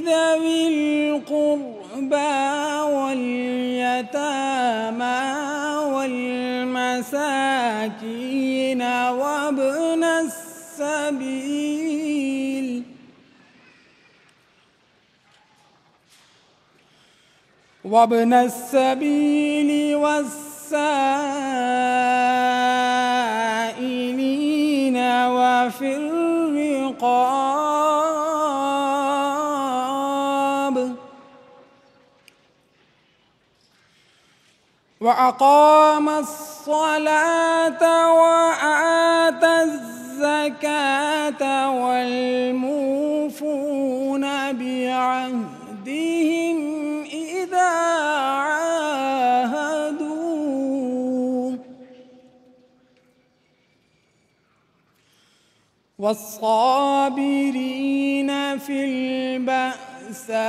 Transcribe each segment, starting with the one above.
ذوي القربى واليتامى والمساكين وابن السبيل والسائلين وفي الرقاب وأقام الصلاة وآتى الزكاة والموفون بعهدهم إذا عاهدوا والصابرين في البأساء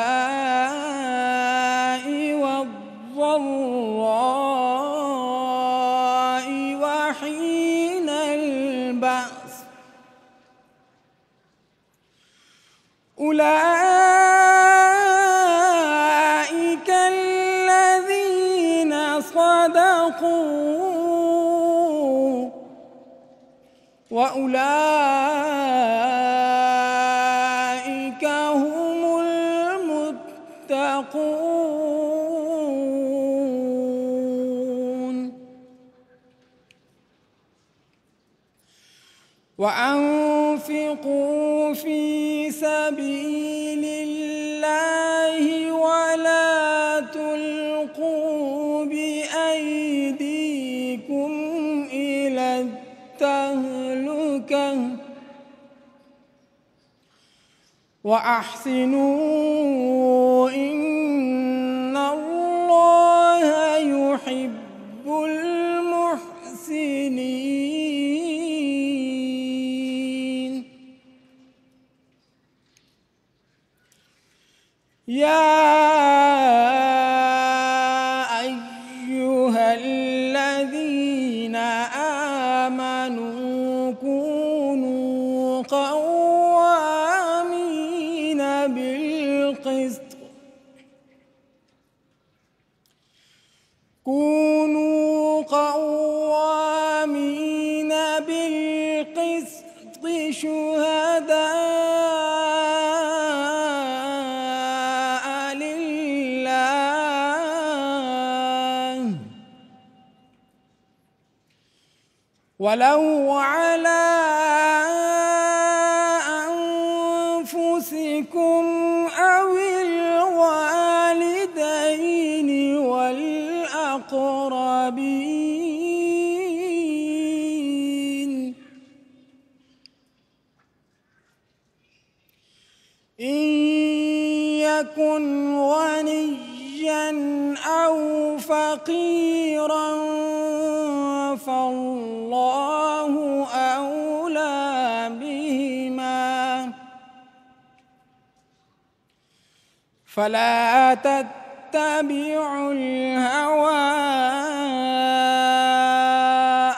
والضراء وحين البأس أولئك الذين صدقوا وأولئك هم المتقون وأنفقوا في سبيل الله ولا تلقوا بأيديكم إلى التهلكة وأحسنوا إن الله يحب المحسنين يا أيها الذين آمنوا كونوا قوامين بالقسط شهداء لله ولو على أنفسكم أو الوالدين والأقربين إن يكن غنيا أو فقيرا فالله أولى بهما فلا تتبعوا الهوى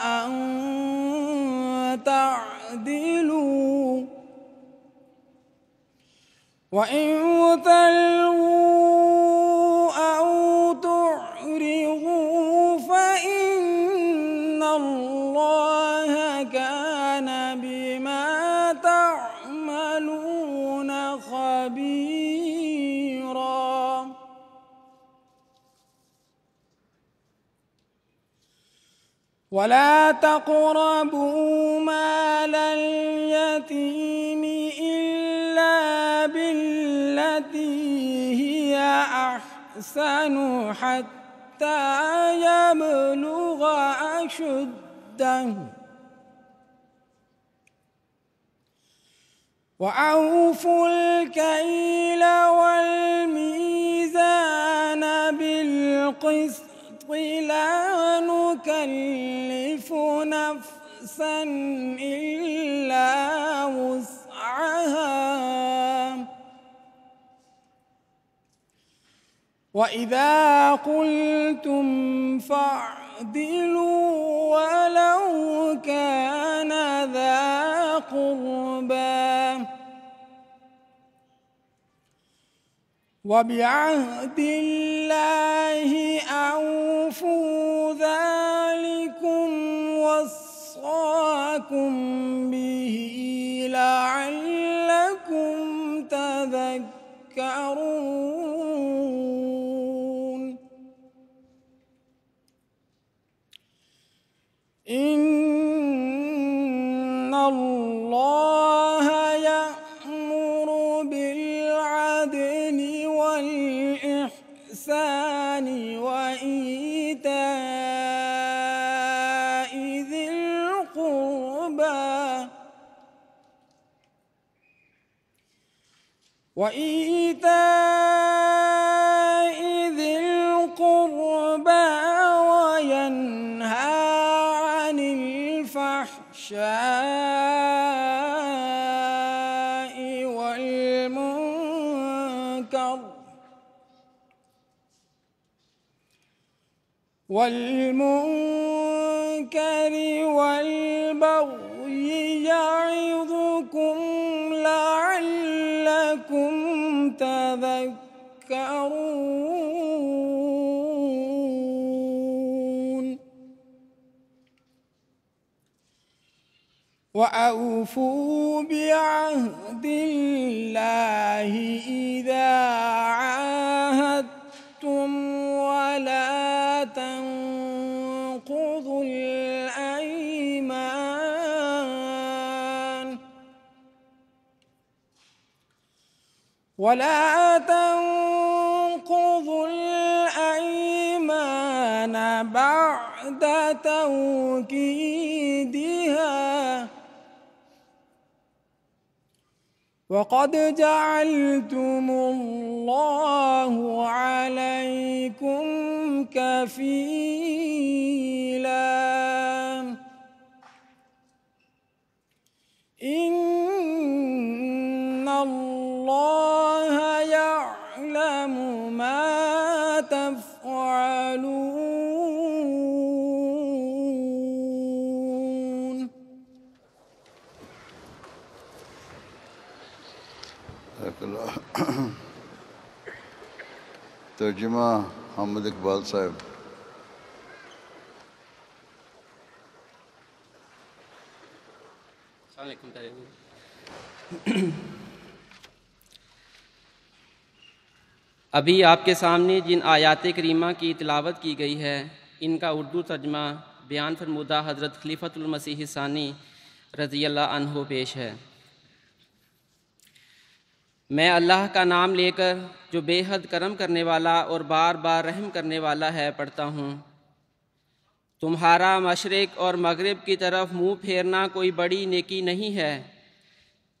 أن تعدلوا وإن تلووا أو تعرضوا فإن الله كان بما تعملون خبيرا ولا تقربوا مال اليتيم إلا بالتي هي أحسن حتى يبلغ أشده وأوفوا الكيل والميزان بالقسط لا نكلف نفسا إلا وسعها وإذا قلتم فاعدلوا ولو كان ذا قربى وبعهد الله أوفوا ذلكم وصاكم به لعلكم تذكرون إن الله يأمر بالعدل والإحسان وإيتاء ذي القربى وينهى عن الفحشاء والمنكر والبغي يعظكم لعلكم تذكرون وأوفوا بعهد الله إذا عاهدتم ولا تنقضوا الأيمان بعد توكيدها وقد جعلتم الله عليكم كفيلا إن الله يعلم ترجمہ حامد اقبال صاحب۔ السلام علیکم۔ ابھی آپ کے سامنے جن آیات کریمہ کی تلاوت کی گئی ہے ان کا اردو ترجمہ بیان فرمودہ حضرت خلیفۃ المسیح ثانی رضی اللہ عنہ پیش ہے۔ میں اللہ کا نام لے کر جو بے حد کرم کرنے والا اور بار بار رحم کرنے والا ہے پڑھتا ہوں۔ تمہارا مشرق اور مغرب کی طرف منہ پھیرنا کوئی بڑی نیکی نہیں ہے،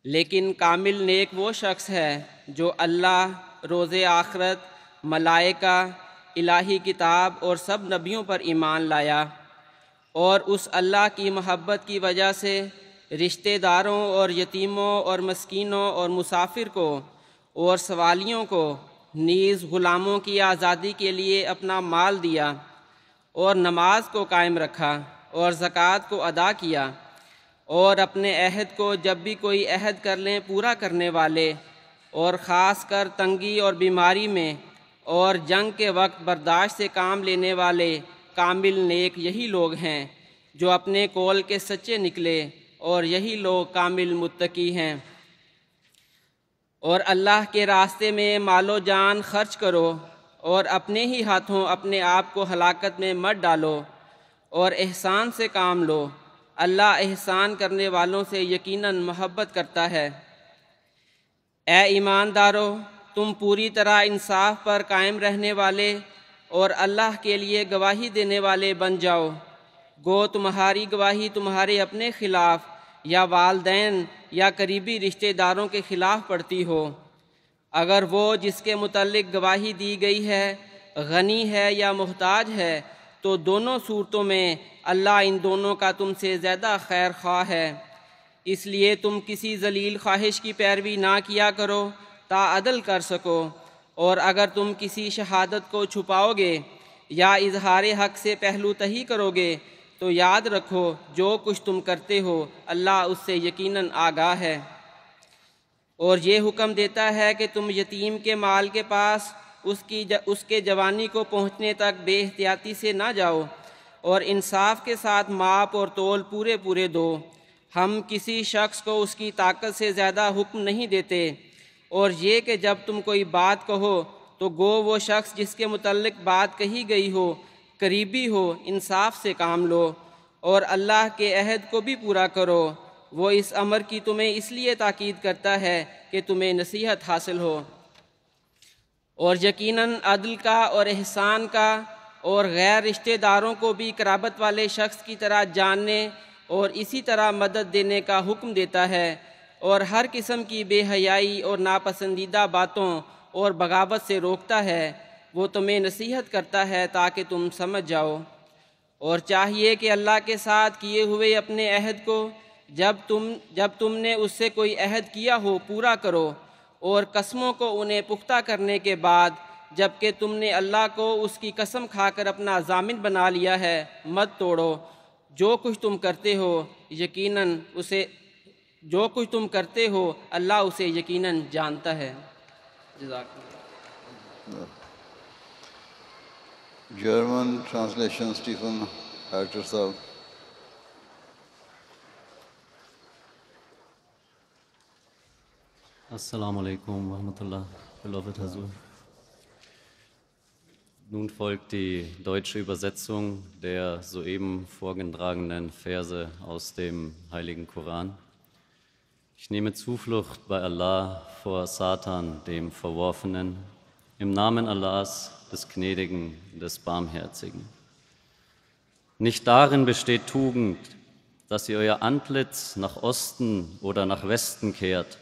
لیکن کامل نیک وہ شخص ہے جو اللہ، روز آخرت، ملائکہ، الہی کتاب اور سب نبیوں پر ایمان لایا، اور اس اللہ کی محبت کی وجہ سے رشتہ داروں اور یتیموں اور مسکینوں اور مسافر کو اور سوالیوں کو نیز غلاموں کی آزادی کے لیے اپنا مال دیا، اور نماز کو قائم رکھا اور زکوٰۃ کو ادا کیا، اور اپنے عہد کو جب بھی کوئی عہد کر لیں پورا کرنے والے، اور خاص کر تنگی اور بیماری میں اور جنگ کے وقت برداشت سے کام لینے والے کامل نیک یہی لوگ ہیں جو اپنے قول کے سچے نکلے، اور یہی لوگ کامل متقی ہیں۔ اور اللہ کے راستے میں مال و جان خرچ کرو، اور اپنے ہی ہاتھوں اپنے آپ کو ہلاکت میں مت ڈالو، اور احسان سے کام لو، اللہ احسان کرنے والوں سے یقیناً محبت کرتا ہے۔ اے ایماندارو، تم پوری طرح انصاف پر قائم رہنے والے اور اللہ کے لیے گواہی دینے والے بن جاؤ۔ گو تمہاری گواہی تمہارے اپنے خلاف یا والدین یا قریبی رشتہ داروں کے خلاف پڑتی ہو، اگر وہ جس کے متعلق گواہی دی گئی ہے غنی ہے یا محتاج ہے، تو دونوں صورتوں میں اللہ ان دونوں کا تم سے زیادہ خیر خواہ ہے۔ اس لیے تم کسی ذلیل خواہش کی پیروی نہ کیا کرو تا عدل کر سکو، اور اگر تم کسی شہادت کو چھپاؤ گے یا اظہار حق سے پہلو تہی کرو گے تو یاد رکھو جو کچھ تم کرتے ہو اللہ اس سے یقیناً آگاہ ہے۔ اور یہ حکم دیتا ہے کہ تم یتیم کے مال کے پاس اس کے جوانی کو پہنچنے تک بے احتیاطی سے نہ جاؤ، اور انصاف کے ساتھ ماپ اور تول پورے پورے دو۔ ہم کسی شخص کو اس کی طاقت سے زیادہ حکم نہیں دیتے، اور یہ کہ جب تم کوئی بات کہو تو گو وہ شخص جس کے متعلق بات کہی گئی ہو قریبی ہو، انصاف سے کام لو، اور اللہ کے عہد کو بھی پورا کرو۔ وہ اس امر کی تمہیں اس لیے تاکید کرتا ہے کہ تمہیں نصیحت حاصل ہو۔ اور یقیناً عدل کا اور احسان کا اور غیر رشتہ داروں کو بھی قرابت والے شخص کی طرح جاننے اور اسی طرح مدد دینے کا حکم دیتا ہے، اور ہر قسم کی بے حیائی اور ناپسندیدہ باتوں اور بغاوت سے روکتا ہے۔ وہ تمہیں نصیحت کرتا ہے تاکہ تم سمجھ جاؤ۔ اور چاہیے کہ اللہ کے ساتھ کیے ہوئے اپنے عہد کو جب تم نے اس سے کوئی عہد کیا ہو پورا کرو، اور قسموں کو انہیں پختہ کرنے کے بعد جبکہ تم نے اللہ کو اس کی قسم کھا کر اپنا ضامن بنا لیا ہے مت توڑو۔ جو کچھ تم کرتے ہو اللہ اسے یقیناً جانتا ہے۔ جزاک اللہ۔ جرمن ٹرانسلیشن اسٹیفن ہیٹر صاحب۔ Assalamu alaikum wa rahmatullah, beloved Hazur. Nun folgt die deutsche Übersetzung der soeben vorgetragenen Verse aus dem Heiligen Koran. Ich nehme Zuflucht bei Allah vor Satan, dem Verworfenen, im Namen Allahs, des Gnädigen, des Barmherzigen. Nicht darin besteht Tugend, dass ihr euer Antlitz nach Osten oder nach Westen kehrt,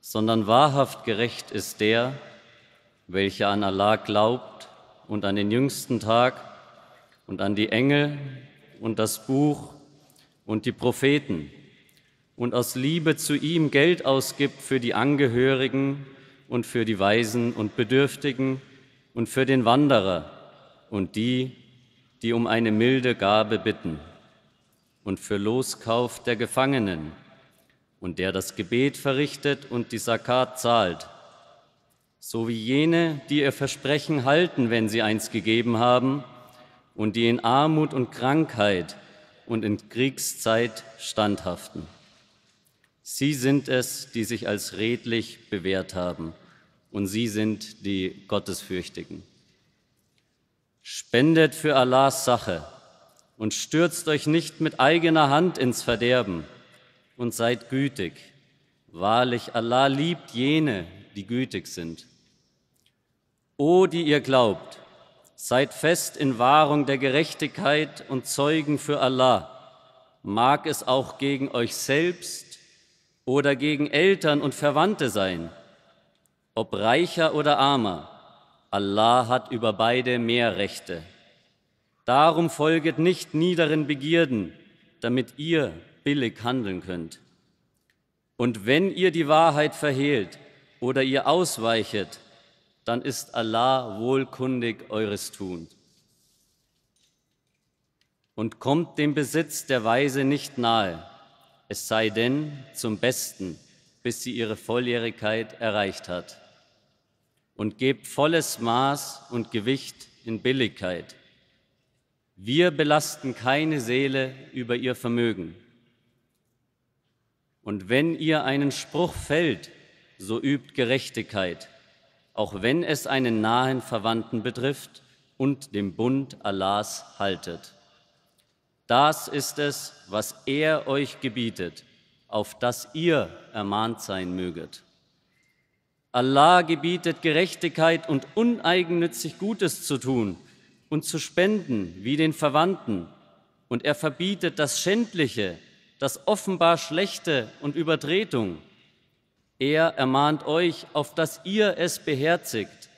sondern wahrhaft gerecht ist der, welcher an Allah glaubt und an den jüngsten Tag und an die Engel und das Buch und die Propheten und aus Liebe zu ihm Geld ausgibt für die Angehörigen und für die Waisen und Bedürftigen und für den Wanderer und die, die um eine milde Gabe bitten, und für Loskauf der Gefangenen, und der das Gebet verrichtet und die Zakat zahlt. so wie jene, die ihr Versprechen halten, wenn sie eins gegeben haben, und die in Armut und Krankheit und in Kriegszeit standhaften. Sie sind es, die sich als redlich bewährt haben, und sie sind die Gottesfürchtigen. Spendet für Allahs Sache und stürzt euch nicht mit eigener Hand ins Verderben und seid gütig. Wahrlich, Allah liebt jene, die gütig sind. O, die ihr glaubt, seid fest in Wahrung der Gerechtigkeit und Zeugen für Allah, mag es auch gegen euch selbst oder gegen Eltern und Verwandte sein, ob reicher oder armer, Allah hat über beide mehr Rechte. Darum folget nicht niederen Begierden, damit ihr billig handeln könnt. Und wenn ihr die Wahrheit verhehlt oder ihr ausweichet, dann ist Allah wohlkundig eures Tun. Und kommt dem Besitz der Weise nicht nahe, es sei denn zum Besten, bis sie ihre Volljährigkeit erreicht hat. Und gebt volles Maß und Gewicht in Billigkeit. Wir belasten keine Seele über ihr Vermögen. Und wenn ihr einen Spruch fällt, so übt Gerechtigkeit, auch wenn es einen nahen Verwandten betrifft, und dem Bund Allahs haltet. Das ist es, was er euch gebietet, auf das ihr ermahnt sein möget. Allah gebietet Gerechtigkeit und uneigennützig Gutes zu tun und zu spenden wie den Verwandten, und er verbietet das Schändliche, das offenbar Schlechte und Übertretung. Er ermahnt euch, auf dass ihr es beherzigt.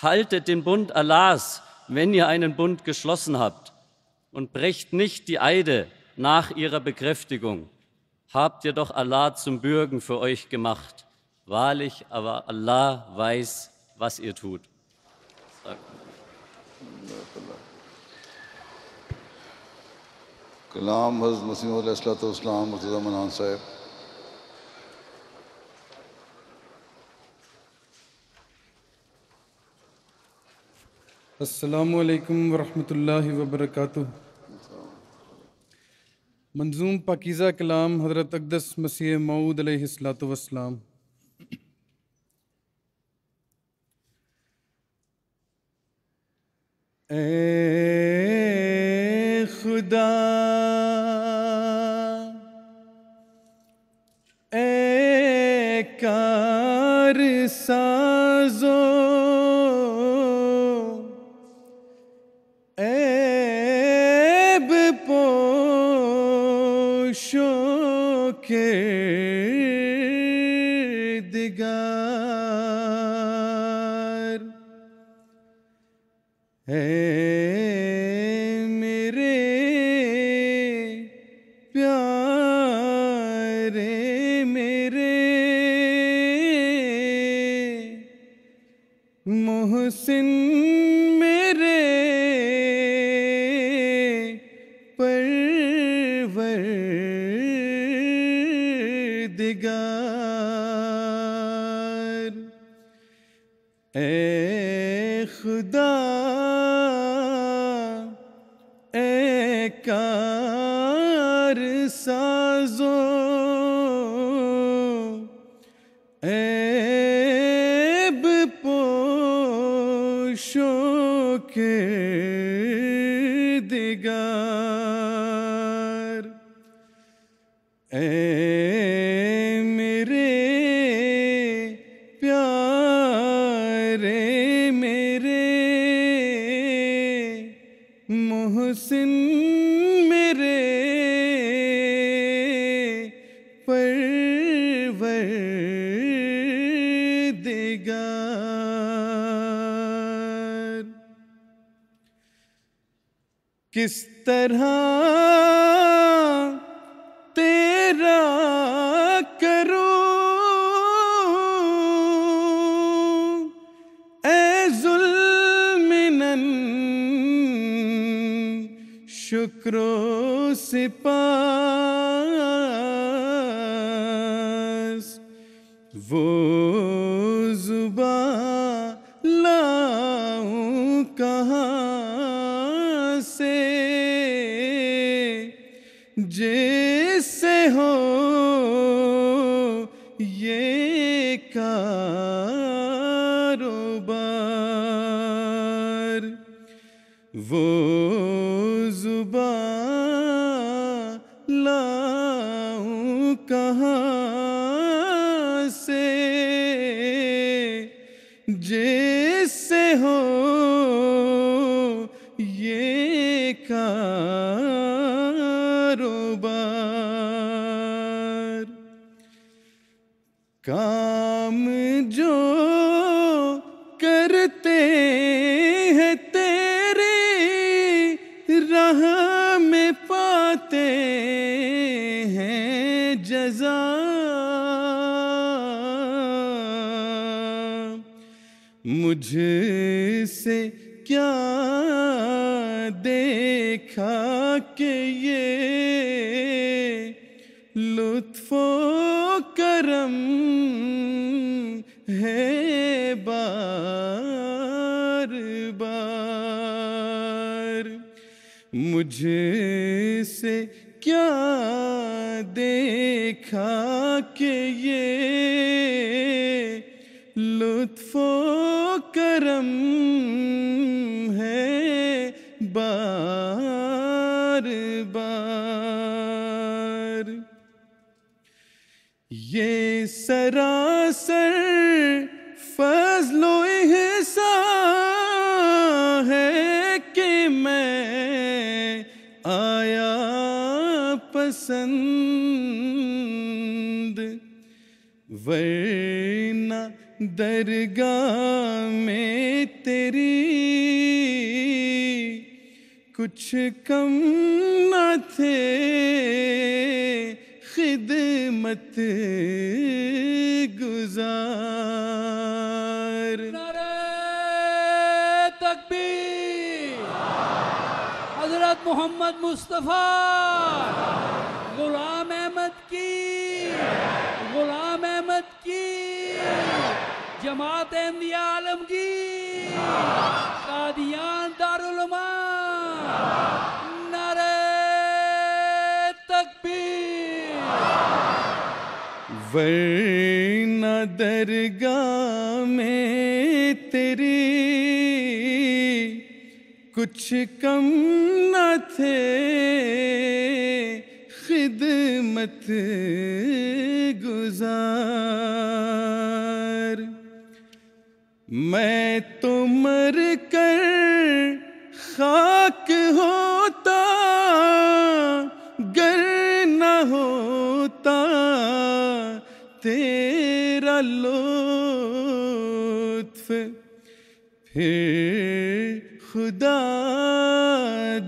Haltet den Bund Allahs, wenn ihr einen Bund geschlossen habt, und brecht nicht die Eide nach ihrer Bekräftigung. Habt ihr doch Allah zum Bürgen für euch gemacht. Wahrlich, aber Allah weiß, was ihr tut. کلام حضرت مسیح علیہ الصلوۃ والسلام مرتضیٰ منان صاحب. السلام علیکم ورحمۃ اللہ وبرکاتہ. منظوم پاکیزہ کلام حضرت اقدس مسیح موعود علیہ الصلوۃ والسلام. اے خدا اے کار سازو عیب پوشو کردگار اے میرے پیارے میرے محسن میرے پروردگار اے خدا اے کار سازو عیب پوشو کردگار اے میرے پیارے میرے محسن میرے پروردگار کس طرح تیرا کروں اے ذوالمنن شکر و سپاس وہ زبان لاؤں کہاں سے، جس سے ہو یہ کاروبار، وہ زبان لاؤں کہاں سے، جس سے ہو یہ کاروبار، کام جو کرتے ہیں تیری راہ میں پاتے ہیں جزا، مجھ سے کیا دیکھا کہ یہ لطف و کرم ہے بار بار، مجھ سے کیا دیکھا کہ یہ لطف و کرم ہے بار بار، یہ سراسر فضل و احسان ہے کہ میں آیا پسند، ورنہ درگاہ میں تیری کچھ کم نہ تھے خدمت گزار۔ نعرہ تکبیر، حضرت محمد مصطفیٰ غلام احمد کی، غلام احمد کی، جماعت احمدیہ عالمگیر، قادیان دارالعلوم، نعرہ تکبیر۔ ورنہ درگاہ میں تیری کچھ کم نہ تھے خدمت گزار، میں تو مر کر خاک ہوتا گر نہ ہوتا تیرا لطف، پھر خدا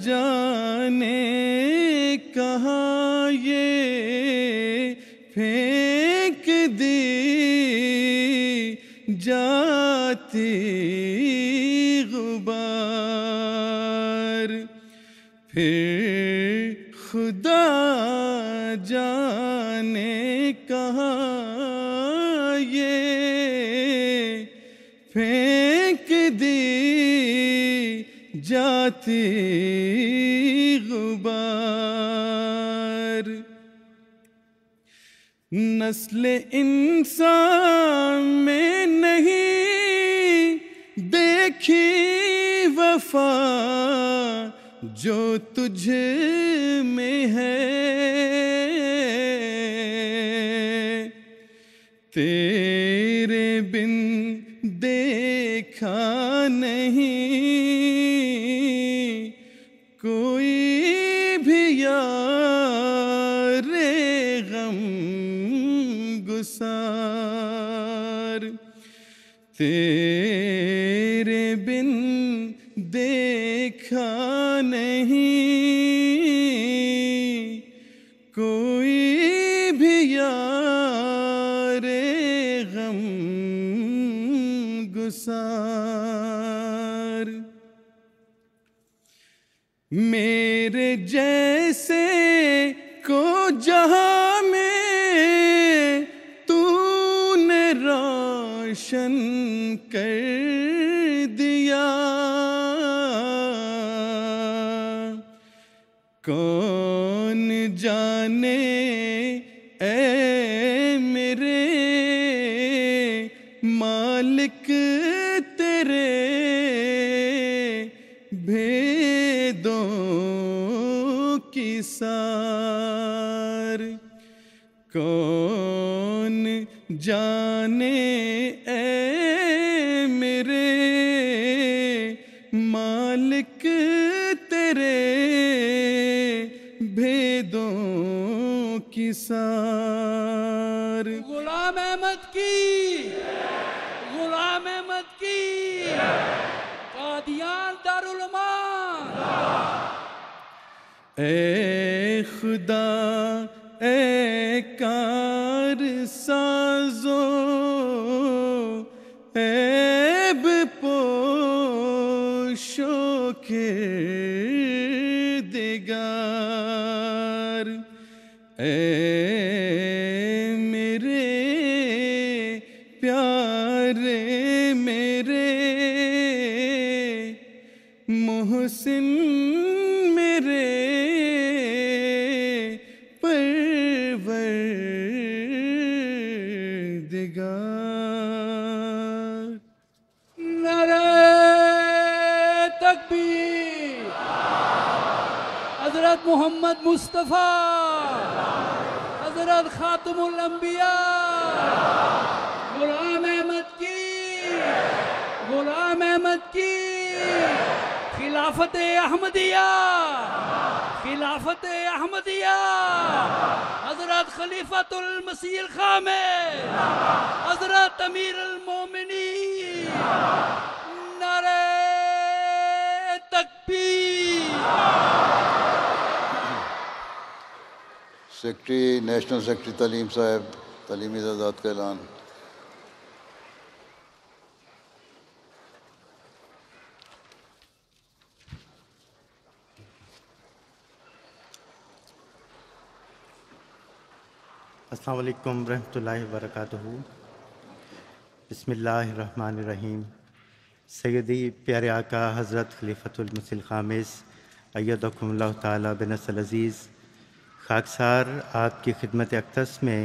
جانے کہاں یہ پھینک دی جاتی غبار، پھر خدا جانے کہاں یہ پھینک دی جاتی غبار، نسل انسان میں نہیں دیکھی وفا جو تجھ میں ہے، تیرے بن دیکھا نہیں کوئی بھی یار غم گسار، تیرے بن دیکھا نہیں کوئی بھی یار غم گسار، میرے جیسے کو جہاں میں تو نے روشن کر کون جانے اے میرے مالک تیرے بھیدوں کی سار، کون جانے اے میرے مالک تیرے بھیدوں کی سار۔ غلام احمد کی، غلام احمد کی، قادیان دارالعلوم۔ اے خدا اے کار سازو عیب پوشو کردگار، اے میرے پیارے میرے محسن میرے پروردگار۔ نعرہ تکبیر، حضرت محمد مصطفیٰ، حضرت خاتم الانبیاء، غلام احمد کی، غلام احمد کی، خلافت احمدیہ، خلافت احمدیہ، حضرت خلیفۃ المسیح الخامس، حضرت امیر المومنین، نعرہ تکبیر۔ سیکرٹری نیشنل سیکرٹری تعلیم صاحب، تعلیمی اعزازات کا اعلان۔ السلام علیکم ورحمۃ اللہ وبرکاتہ۔ بسم اللہ الرحمن الرحیم۔ سیدی پیارے آقا حضرت خلیفۃ المسیح الخامس ایدکم اللہ تعالیٰ بنصر العزیز، خاکسار آپ کی خدمت اقدس میں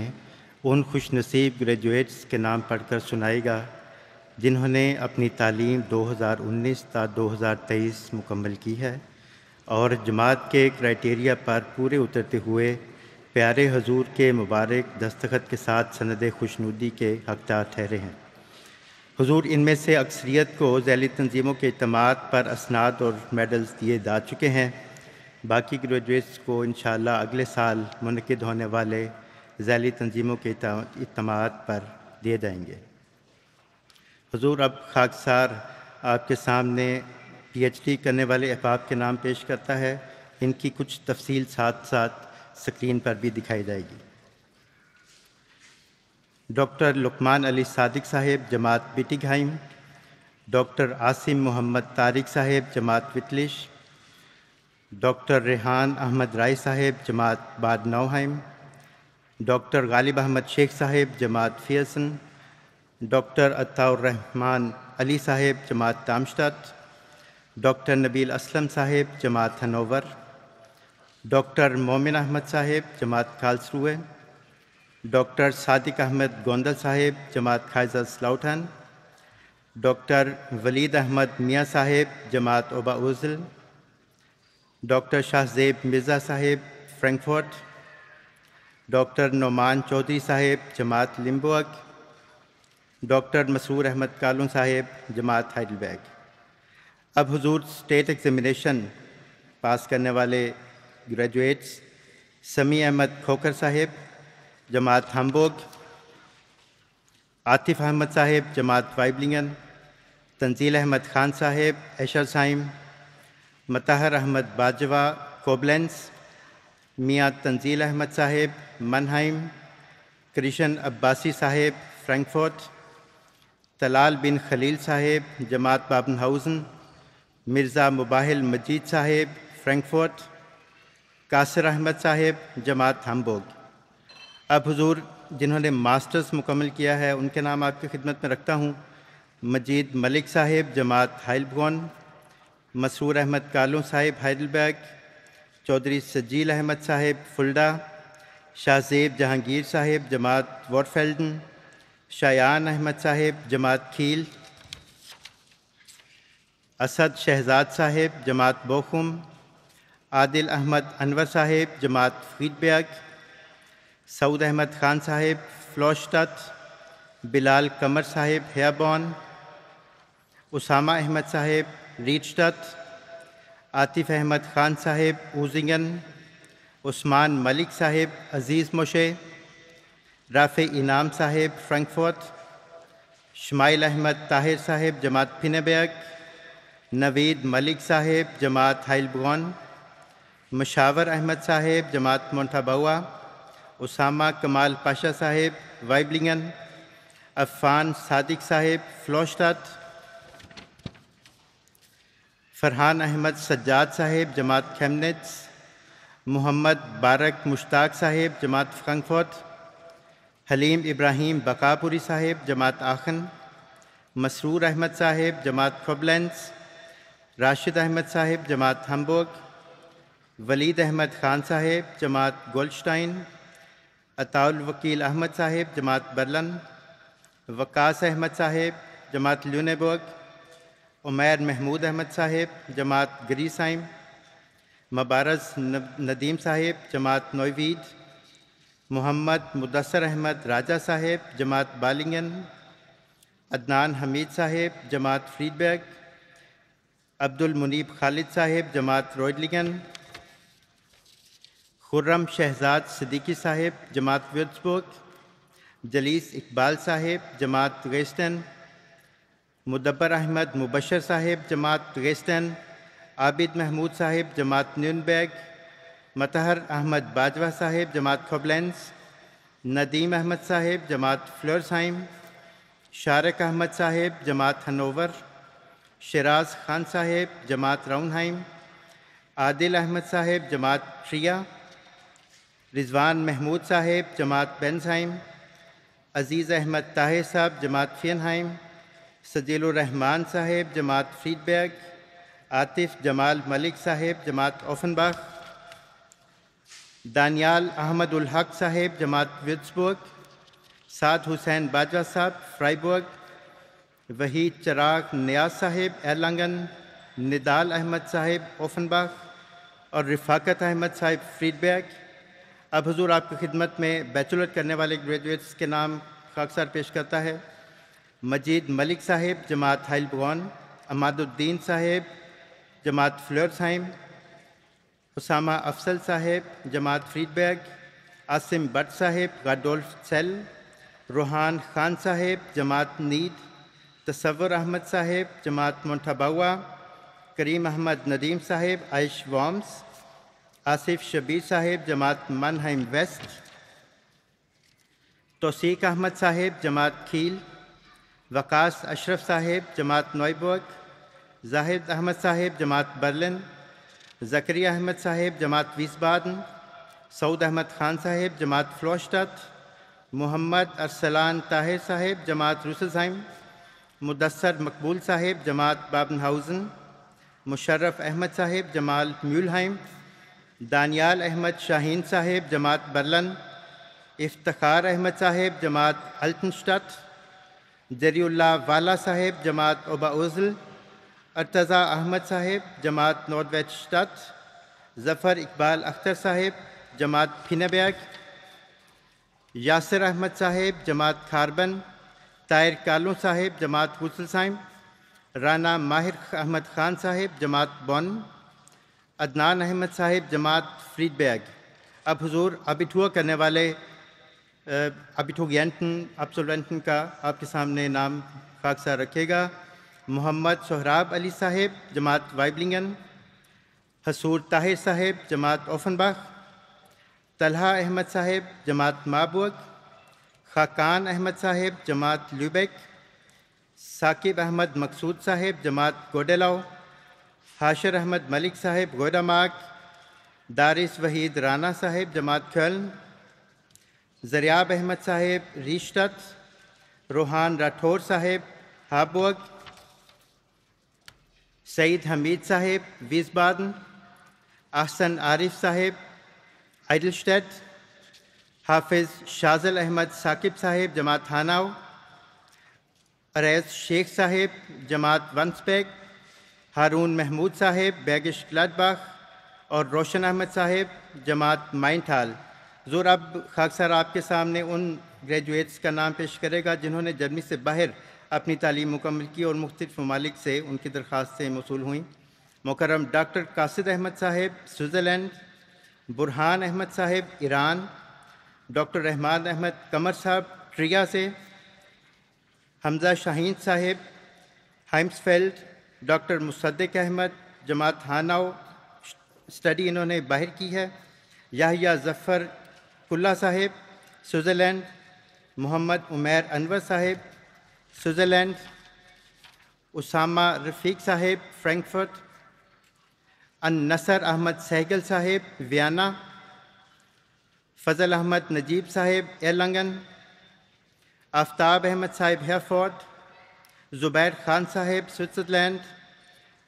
ان خوش نصیب گریجویٹس کے نام پڑھ کر سنائے گا جنہوں نے اپنی تعلیم 2019 تا 2023 مکمل کی ہے اور جماعت کے کرائٹیریا پر پورے اترتے ہوئے پیارے حضور کے مبارک دستخط کے ساتھ سند خوشنودی کے حقدار ٹھہرے ہیں۔ حضور ان میں سے اکثریت کو ذیلی تنظیموں کے اعتماد پر اسناد اور میڈلز دیے جا چکے ہیں، باقی گریجویٹس کو انشاءاللہ اگلے سال منعقد ہونے والے ذیلی تنظیموں کے اعتماد پر دیے جائیں گے۔ حضور اب خاکسار آپ کے سامنے پی ایچ ڈی کرنے والے احباب کے نام پیش کرتا ہے، ان کی کچھ تفصیل ساتھ ساتھ سکرین پر بھی دکھائی جائے گی۔ ڈاکٹر لقمان علی صادق صاحب جماعت بیٹیگہائم، ڈاکٹر عاصم محمد طارق صاحب جماعت وتلش، ڈاکٹر ریحان احمد رائی صاحب جماعت باد نوہائم، ڈاکٹر غالب احمد شیخ صاحب جماعت فیئرسن، ڈاکٹر عطاء الرحمان علی صاحب جماعت دامشتت، ڈاکٹر نبیل اسلم صاحب جماعت ہنوور، ڈاکٹر مومن احمد صاحب جماعت کارلسروے، ڈاکٹر صادق احمد گوندل صاحب جماعت کائزر سلاؤٹھن، ڈاکٹر ولید احمد میاں صاحب جماعت اوبا اوزل، ڈاکٹر شاہ زیب مرزا صاحب فرینکفورٹ، ڈاکٹر نعمان چودھری صاحب جماعت لمبرگ، ڈاکٹر مسرور احمد کالون صاحب جماعت ہائیڈلبرگ۔ اب حضور اسٹیٹ ایگزامینیشن پاس کرنے والے گریجویٹس سمیع احمد کھوکر صاحب جماعت ہمبورگ، عاطف احمد صاحب جماعت وائبلنگن، تنزیل احمد خان صاحب ایشرسہائم، مطہر احمد باجوہ کوبلنس، میاں تنزیل احمد صاحب منہائم، کرشن عباسی صاحب فرینکفورٹ، طلال بن خلیل صاحب جماعت بابنہاؤزن، مرزا مباحل مجید صاحب فرینکفورٹ، قاصر احمد صاحب جماعت ہمبورگ۔ اب حضور جنہوں نے ماسٹرز مکمل کیا ہے ان کے نام آپ کی خدمت میں رکھتا ہوں۔ مجید ملک صاحب جماعت ہائلبرون، مسرور احمد کالون صاحب ہائیڈلبرگ، چودھری سجیل احمد صاحب فلڈا، شاہ زیب جہانگیر صاحب جماعت وارفیلڈن، شایان احمد صاحب جماعت کھیل، اسد شہزاد صاحب جماعت بوخم، عادل احمد انور صاحب جماعت فریڈبرگ، سعود احمد خان صاحب فلوشٹت، بلال قمر صاحب ہیابون، اسامہ احمد صاحب ریڈسٹت، عاطف احمد خان صاحب اوزنگن، عثمان ملک صاحب عزیز موشے، رافع انعام صاحب فرینکفورٹ، شمائل احمد طاہر صاحب جماعت پینبرگ، نوید ملک صاحب جماعت ہائلبرون، مشاور احمد صاحب جماعت مونٹاباوا، اسامہ کمال پاشا صاحب وائبلنگن، عفان صادق صاحب فلوشٹت، فرحان احمد سجاد صاحب جماعت کھیمنٹس، محمد بارک مشتاق صاحب جماعت فرینکفورٹ، حلیم ابراہیم بقاپوری صاحب جماعت آخن، مسرور احمد صاحب جماعت کوبلنس، راشد احمد صاحب جماعت ہمبرگ، ولید احمد خان صاحب جماعت گولڈسٹائن، عطاء الوکیل احمد صاحب جماعت برلن، وقاص احمد صاحب جماعت لیونیبرگ، عمیر محمود احمد صاحب جماعت گریسائم، مبارز ندیم صاحب جماعت نویوید، محمد مدثر احمد راجہ صاحب جماعت بالنگن، عدنان حمید صاحب جماعت فریڈبرگ، عبد المنیب خالد صاحب جماعت رویڈلنگن، خرم شہزاد صدیقی صاحب جماعت ویرٹزبرگ، جلیس اقبال صاحب جماعت گیسٹن، مدبر احمد مبشر صاحب جماعت گیسٹن، عابد محمود صاحب جماعت نیونبرگ، مطہر احمد باجوہ صاحب جماعت کوبلنس، ندیم احمد صاحب جماعت فلورسہائم، شارق احمد صاحب جماعت ہنوور، شراز خان صاحب جماعت راؤنہائم، عادل احمد صاحب جماعت ٹریا، رضوان محمود صاحب جماعت بینزہائم، عزیز احمد طاہر صاحب جماعت فینہائم، سجیل الرحمان صاحب جماعت فریڈبرگ، عاطف جمال ملک صاحب جماعت اوفنباخ، دانیال احمد الحق صاحب جماعت ویرٹزبرگ، سعد حسین باجوہ صاحب فرائیبرگ، وحید چراغ نیاز صاحب ایرلنگن، ندال احمد صاحب اوفنباخ اور رفاقت احمد صاحب فریڈبرگ۔ اب حضور آپ کی خدمت میں بیچلر کرنے والے گریجویٹس کے نام خاکسار پیش کرتا ہے۔ مجید ملک صاحب جماعت ہائلبرون، عماد الدین صاحب جماعت فلورسہائم، اسامہ افضل صاحب جماعت فریڈبرگ، عاصم بٹ صاحب گاڈولف سیل، روحان خان صاحب جماعت نیڈ، تصور احمد صاحب جماعت مونٹاباوا، کریم احمد ندیم صاحب عائش وارمز، آصف شبیر صاحب جماعت منہائم ویسٹ، توثیق احمد صاحب جماعت کھیل، وقاص اشرف صاحب جماعت نوائبرگ، زاہد احمد صاحب جماعت برلن، زکریہ احمد صاحب جماعت ویسبادن، سعود احمد خان صاحب جماعت فلوشٹت، محمد ارسلان طاہر صاحب جماعت روسلزہائم، مدثر مقبول صاحب جماعت بابنہاؤزن، مشرف احمد صاحب جماعت میولہائم، دانیال احمد شاہین صاحب جماعت برلن، افتخار احمد صاحب جماعت الٹنشٹت، جری اللہ والا صاحب جماعت اوباؤزل، ارتضیٰ احمد صاحب جماعت نورد ویسٹشٹت، ظفر اقبال اختر صاحب جماعت پھینبرگ، یاسر احمد صاحب جماعت کھاربن، طاہر کالوں صاحب جماعت روسلزہائم، رانا ماہر احمد خان صاحب جماعت بون، عدنان احمد صاحب جماعت فریڈبرگ۔ اب حضور ابیٹھور کرنے والے ابیٹھوگینٹن ابسولوینٹن کا آپ کے سامنے نام خاکسار رکھے گا۔ محمد سہراب علی صاحب جماعت وائبلنگن، حصور طاہر صاحب جماعت اوفنباخ، طلحہ احمد صاحب جماعت ماربورگ، خاقان احمد صاحب جماعت لیوبیک، ثاقب احمد مقصود صاحب جماعت گوڈیلاؤ، حاشر احمد ملک صاحب گوئرہ مارک، دارس وحید رانا صاحب جماعت کھلن، زریاب احمد صاحب ریشٹت، روحان راٹھور صاحب ہابورگ، سعید حمید صاحب ویسبادن، احسن عارف صاحب ایڈلسٹیڈ، حافظ شازل احمد ثاقب صاحب جماعت ہاناؤ، اریز شیخ صاحب جماعت ونسبیک، ہارون محمود صاحب بیگش گلادباخ اور روشن احمد صاحب جماعت مائنٹھال۔ زور اب خاک سار آپ کے سامنے ان گریجویٹس کا نام پیش کرے گا جنہوں نے جرمنی سے باہر اپنی تعلیم مکمل کی اور مختلف ممالک سے ان کی درخواستیں موصول ہوئیں۔ مکرم ڈاکٹر قاصد احمد صاحب سوئٹزرلینڈ، برہان احمد صاحب ایران، ڈاکٹر رحمان احمد قمر صاحب ٹریا سے، حمزہ شاہین صاحب ہائمسفیلڈ، ڈاکٹر مصدق احمد جماعت ہاناؤ اسٹڈی انہوں نے باہر کی ہے، یحییٰ ظفر کلہ صاحب سوئٹزرلینڈ، محمد عمیر انور صاحب سوئٹزرلینڈ، اسامہ رفیق صاحب فرینکفرٹ، النصر احمد سہگل صاحب ویانا، فضل احمد نجیب صاحب ایرلنگن، آفتاب احمد صاحب ہیرفورڈ، Zubair Khan Sahib Switzerland,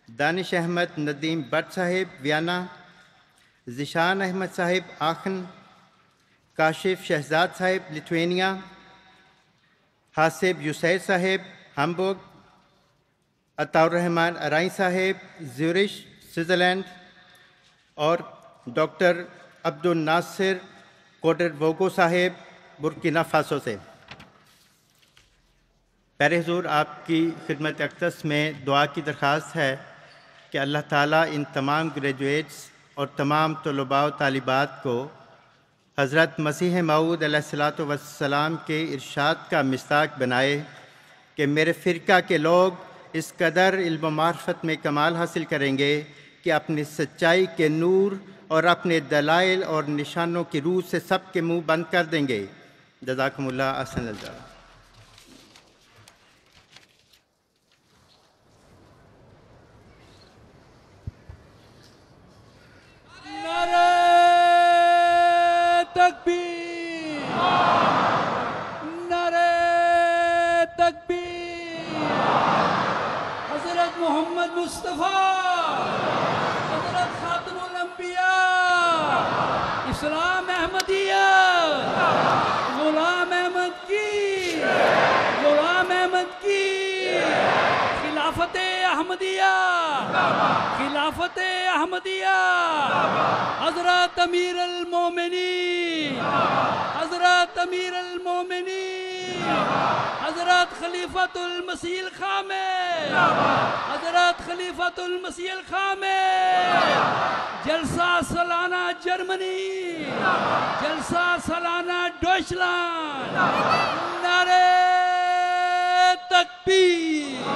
Danish Ahmed Nadeem Butt Sahib Vienna, Zeeshan Ahmed Sahib Aachen, Kashif Shahzad صاحب لتھوینیا، حاسب یسیر صاحب ہمبرگ، عطاء الرحمن ارائیں صاحب زیورش سوئٹزرلینڈ، اور ڈاکٹر عبد الناصر کوڈر ووگو صاحب برکینا فاسو سے۔ پیارے حضور، آپ کی خدمت اقدس میں دعا کی درخواست ہے کہ اللہ تعالیٰ ان تمام گریجویٹس اور تمام طلباء و طالبات کو حضرت مسیح موعود علیہ الصلاۃ والسلام کے ارشاد کا مصداق بنائے کہ میرے فرقہ کے لوگ اس قدر علم و معرفت میں کمال حاصل کریں گے کہ اپنی سچائی کے نور اور اپنے دلائل اور نشانوں کی روح سے سب کے منہ بند کر دیں گے۔ جزاکم اللہ احسن الجزا۔ تکبیر، نعرہ تکبیر، حضرت محمد مصطفیٰ، حضرت خاتم الانبیاء، اسلام احمدیہ، غلام احمد کی، غلام احمد کی، خلافت احمدیہ، خلافت احمدیہ، حضرت امیر المومنین، حضرت امیر المومنین، حضرت خلیفۃ المسیح الخامس، حضرت خلیفۃ المسیح الخامس، جلسہ سالانہ جرمنی، جلسہ سالانہ ڈوئچلینڈ، نعرہ تکبیر۔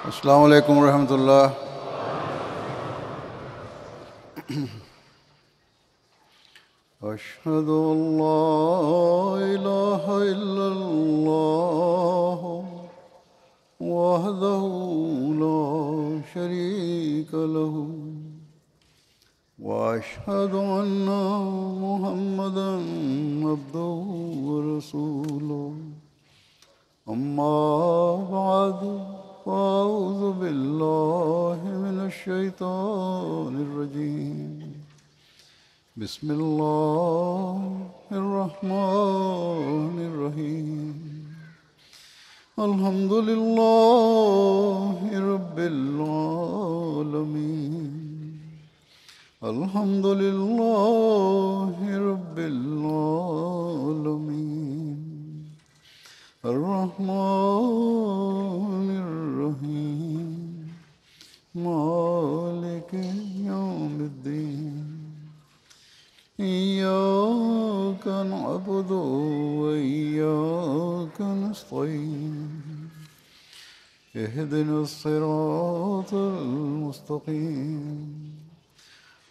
السلام علیکم ورحمۃ اللہ۔ اشہد ان لا الہ الا اللہ وحدہ لا شریک لہ واشہد ان محمدا عبدہ ورسولہ اما بعد فاعوذ باللہ من الشیطان الرجیم بسم اللہ الرحمن الرحیم الحمد للہ رب العالمین الحمد للہ رب العالمین الرحمن الرحیم مالک یوم الدین إياك نعبد وإياك نستعين اهدنا الصراط المستقيم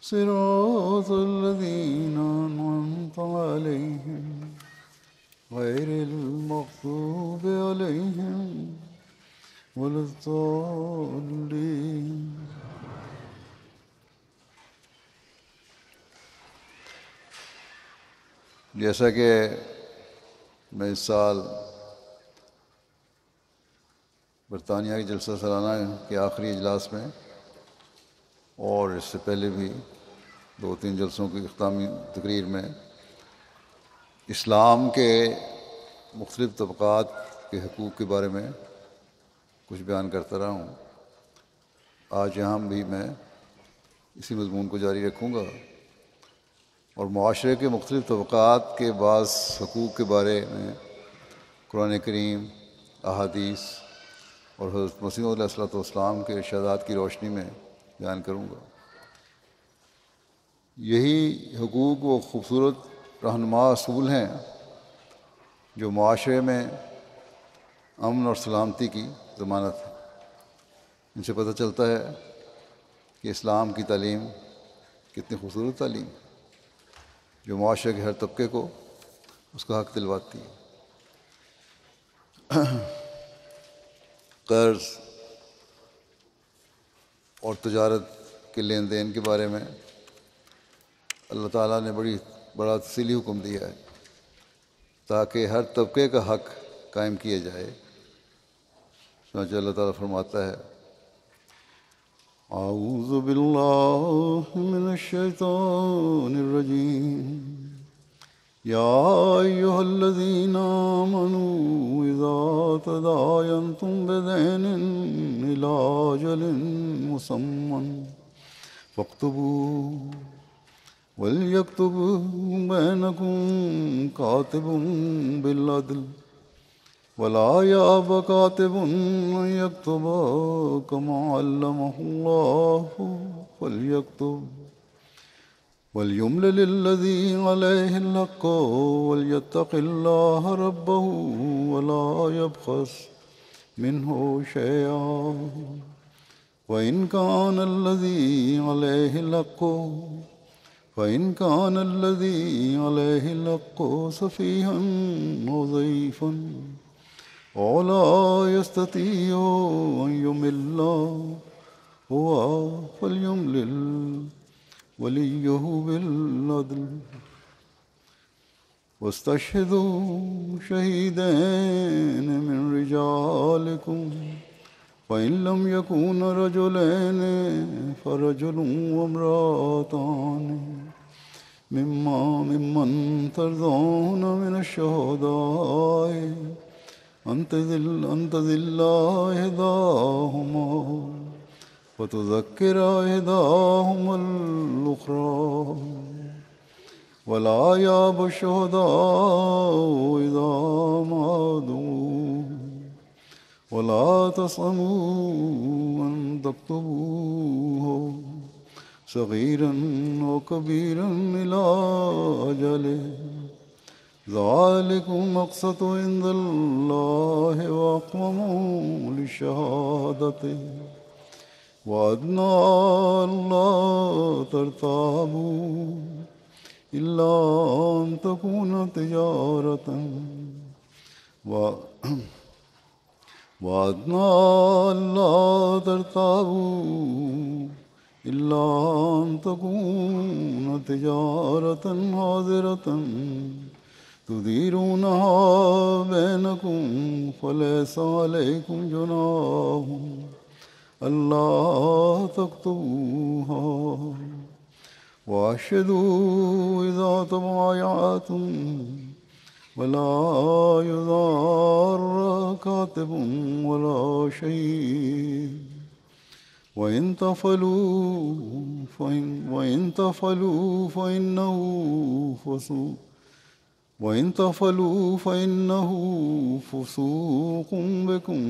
صراط الذين أنعمت عليهم غير المغضوب عليهم ولا الضالين۔ جیسا کہ میں اس سال برطانیہ کے جلسہ سالانہ کے آخری اجلاس میں اور اس سے پہلے بھی 2-3 جلسوں کی اختتامی تقریر میں اسلام کے مختلف طبقات کے حقوق کے بارے میں کچھ بیان کرتا رہا ہوں۔ آج یہاں بھی میں اسی مضمون کو جاری رکھوں گا اور معاشرے کے مختلف طبقات کے بعض حقوق کے بارے میں قرآن کریم، احادیث اور حضرت مسیح علیہ الصلوۃ والسلام کے ارشادات کی روشنی میں بیان کروں گا۔ یہی حقوق وہ خوبصورت رہنما اصول ہیں جو معاشرے میں امن اور سلامتی کی ضمانت ہے۔ ان سے پتہ چلتا ہے کہ اسلام کی تعلیم کتنی خوبصورت تعلیم جو معاشرے کے ہر طبقے کو اس کا حق دلواتی ہے۔ قرض اور تجارت کے لین دین کے بارے میں اللہ تعالیٰ نے بڑا تفصیلی حکم دیا ہے تاکہ ہر طبقے کا حق قائم کیا جائے۔ چنانچہ اللہ تعالیٰ فرماتا ہے اعوذ باللہ من الشیطان الرجیم یا ایہا الذین آمنوا اذا تداینتم بدین الی اجل مسمى فاکتبوه وَلْيَكْتُبْ بَيْنَكُمْ كَاتِبٌ بِالْعَدْلِ وَلَا يَأْبَ كَاتِبٌ أَنْ يَكْتُبَ كَمَا عَلَّمَهُ اللَّهُ فَلْيَكْتُبْ وَلْيُمْلِلِ الَّذِي عَلَيْهِ الْحَقُّ وَلْيَتَّقِ اللَّهَ رَبَّهُ وَلَا يَبْخَسْ مِنْهُ شَيْئًا وَإِنْ كَانَ الَّذِي عَلَيْهِ الْحَقُّ سفيها أو ضعيفا أو لا يستطيع أن يمل هو فليملل وليه بالعدل واستشهدوا شهيدين من رجالكم فإن لم يكونا رجلين فرجل وامرأتان ممن ترضون من الشهداء أن تضل إحداهما وتذكر إحداهما الأخرى ولا يأبى الشهداء إذا ما دعوا ولا تسأموا أن تكتبوه صغيرا وكبيرا إلى أجله ذلكم أقسط عند الله وأقوم للشهادة وأدنى ألا ترتابوا إلا أن تكون تجارة وأدنى ألا ترتابوا إلا أن تكون تجارة حاضرة تديرونها بينكم فليس عليكم جناح ألا تكتبوها وأشهدوا إذا تبايعتم ولا يضار كاتب ولا شهيد وإن تفعلوا فإنه فسوق بكم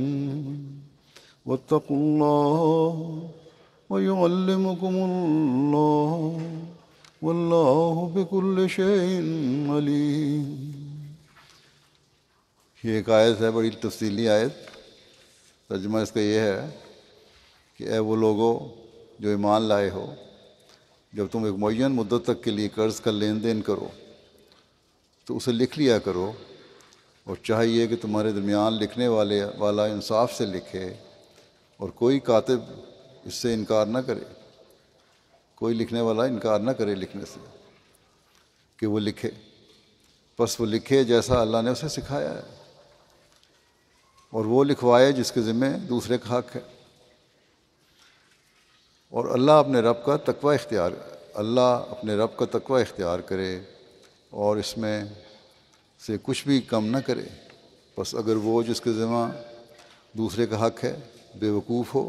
واتقوا الله ويعلمكم الله واللہ بکل شیء علیم۔ یہ ایک آیت ہے، بڑی تفصیلی آیت۔ ترجمہ اس کا یہ ہے کہ اے وہ لوگو جو ایمان لائے ہو، جب تم ایک معین مدت تک کے لیے قرض کا لین دین کرو تو اسے لکھ لیا کرو، اور چاہیے کہ تمہارے درمیان لکھنے والا انصاف سے لکھے، اور کوئی کاتب اس سے انکار نہ کرے، کوئی لکھنے والا انکار نہ کرے لکھنے سے کہ وہ لکھے، پس وہ لکھے جیسا اللہ نے اسے سکھایا ہے، اور وہ لکھوائے جس کے ذمہ دوسرے کا حق ہے، اور اللہ اپنے رب کا تقوی اختیار کرے اور اس میں سے کچھ بھی کم نہ کرے. بس اگر وہ جس کے ذمہ دوسرے کا حق ہے بے وقوف ہو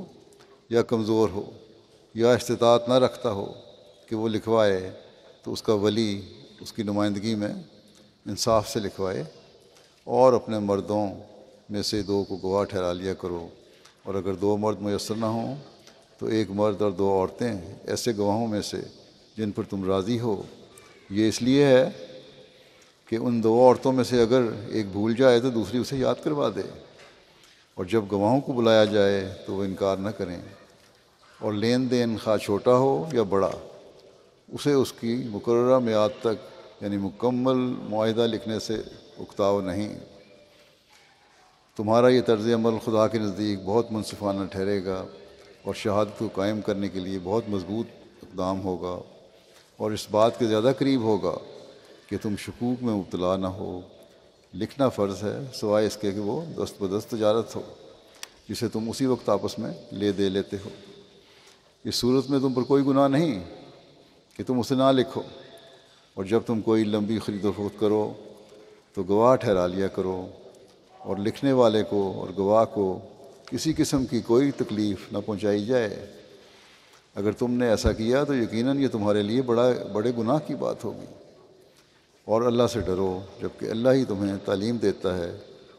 یا کمزور ہو یا استطاعت نہ رکھتا ہو کہ وہ لکھوائے تو اس کا ولی اس کی نمائندگی میں انصاف سے لکھوائے، اور اپنے مردوں میں سے 2 کو گواہ ٹھہرا لیا کرو، اور اگر 2 مرد میسر نہ ہوں تو 1 مرد اور 2 عورتیں ایسے گواہوں میں سے جن پر تم راضی ہو. یہ اس لیے ہے کہ ان 2 عورتوں میں سے اگر ایک بھول جائے تو دوسری اسے یاد کروا دے، اور جب گواہوں کو بلایا جائے تو وہ انکار نہ کریں. اور لین دین خواہ چھوٹا ہو یا بڑا، اسے اس کی مقررہ میعاد تک یعنی مکمل معاہدہ لکھنے سے اکتاؤ نہیں. تمہارا یہ طرز عمل خدا کے نزدیک بہت منصفانہ ٹھہرے گا اور شہادت کو قائم کرنے کے لیے بہت مضبوط اقدام ہوگا، اور اس بات کے زیادہ قریب ہوگا کہ تم شکوک میں مبتلا نہ ہو. لکھنا فرض ہے سوائے اس کے کہ وہ دست بدست تجارت ہو جسے تم اسی وقت آپس میں لے دے لیتے ہو. اس صورت میں تم پر کوئی گناہ نہیں کہ تم اسے نہ لکھو، اور جب تم کوئی لمبی خرید و فروخت کرو تو گواہ ٹھہرا لیا کرو، اور لکھنے والے کو اور گواہ کو کسی قسم کی کوئی تکلیف نہ پہنچائی جائے. اگر تم نے ایسا کیا تو یقیناً یہ تمہارے لیے بڑے گناہ کی بات ہوگی. اور اللہ سے ڈرو جبکہ اللہ ہی تمہیں تعلیم دیتا ہے،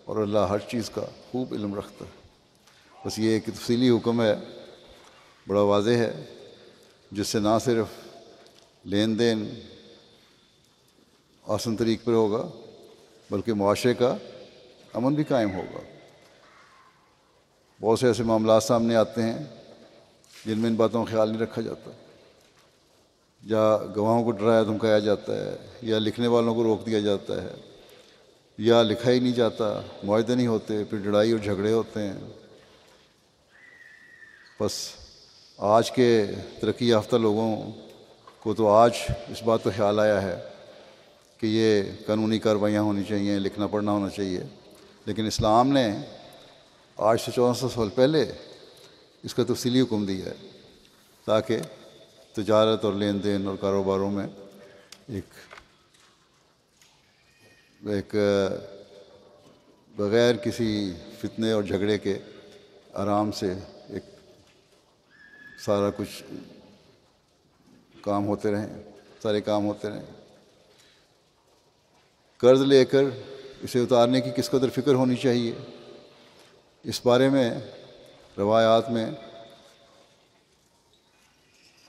اور اللہ ہر چیز کا خوب علم رکھتا ہے. بس یہ ایک تفصیلی حکم ہے، بڑا واضح ہے، جس سے نہ صرف لین دین آسان طریق پر ہوگا بلکہ معاشرے کا امن بھی قائم ہوگا. بہت سے ایسے معاملات سامنے آتے ہیں جن میں ان باتوں کا خیال نہیں رکھا جاتا، یا گواہوں کو ڈرایا دھمکایا جاتا ہے، یا لکھنے والوں کو روک دیا جاتا ہے، یا لکھا ہی نہیں جاتا، معاہدے نہیں ہوتے، پھر لڑائی اور جھگڑے ہوتے ہیں. بس آج کے ترقی یافتہ لوگوں کو تو آج اس بات کا خیال آیا ہے کہ یہ قانونی کارروائیاں ہونی چاہیے، لکھنا پڑھنا ہونا چاہیے، لیکن اسلام نے آج سے 1400 سال پہلے اس کا تفصیلی حکم دیا ہے تاکہ تجارت اور لین دین اور کاروباروں میں ایک بغیر کسی فتنے اور جھگڑے کے آرام سے ایک سارا کچھ کام ہوتے رہیں، سارے کام ہوتے رہیں. قرض لے کر اسے اتارنے کی کس قدر فکر ہونی چاہیے، اس بارے میں روایات میں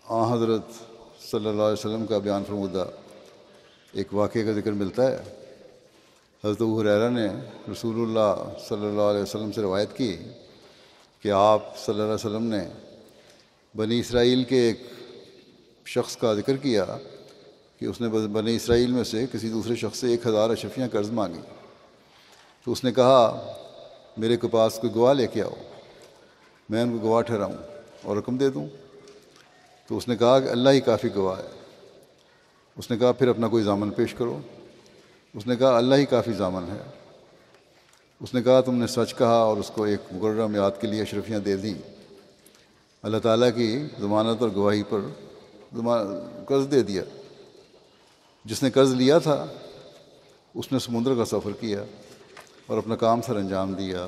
حضرت صلی اللہ علیہ وسلم کا بیان فرمودہ ایک واقعے کا ذکر ملتا ہے. حضرت ابو ہریرہ نے رسول اللہ صلی اللہ علیہ وسلم سے روایت کی کہ آپ صلی اللہ علیہ وسلم نے بنی اسرائیل کے ایک شخص کا ذکر کیا کہ اس نے بنی اسرائیل میں سے کسی دوسرے شخص سے 1000 اشرفیاں قرض مانگی. تو اس نے کہا میرے کے پاس کوئی گواہ لے کے آؤ، میں ان کو گواہ ٹھہراؤں اور رقم دے دوں. تو اس نے کہا کہ اللہ ہی کافی گواہ ہے. اس نے کہا پھر اپنا کوئی ضامن پیش کرو. اس نے کہا اللہ ہی کافی ضامن ہے. اس نے کہا تم نے سچ کہا اور اس کو ایک مقررہ میعاد کے لیے اشرفیاں دے دیں. اللہ تعالیٰ کی ضمانت اور گواہی پر قرض دے دیا. جس نے قرض لیا تھا اس نے سمندر کا سفر کیا اور اپنا کام سر انجام دیا،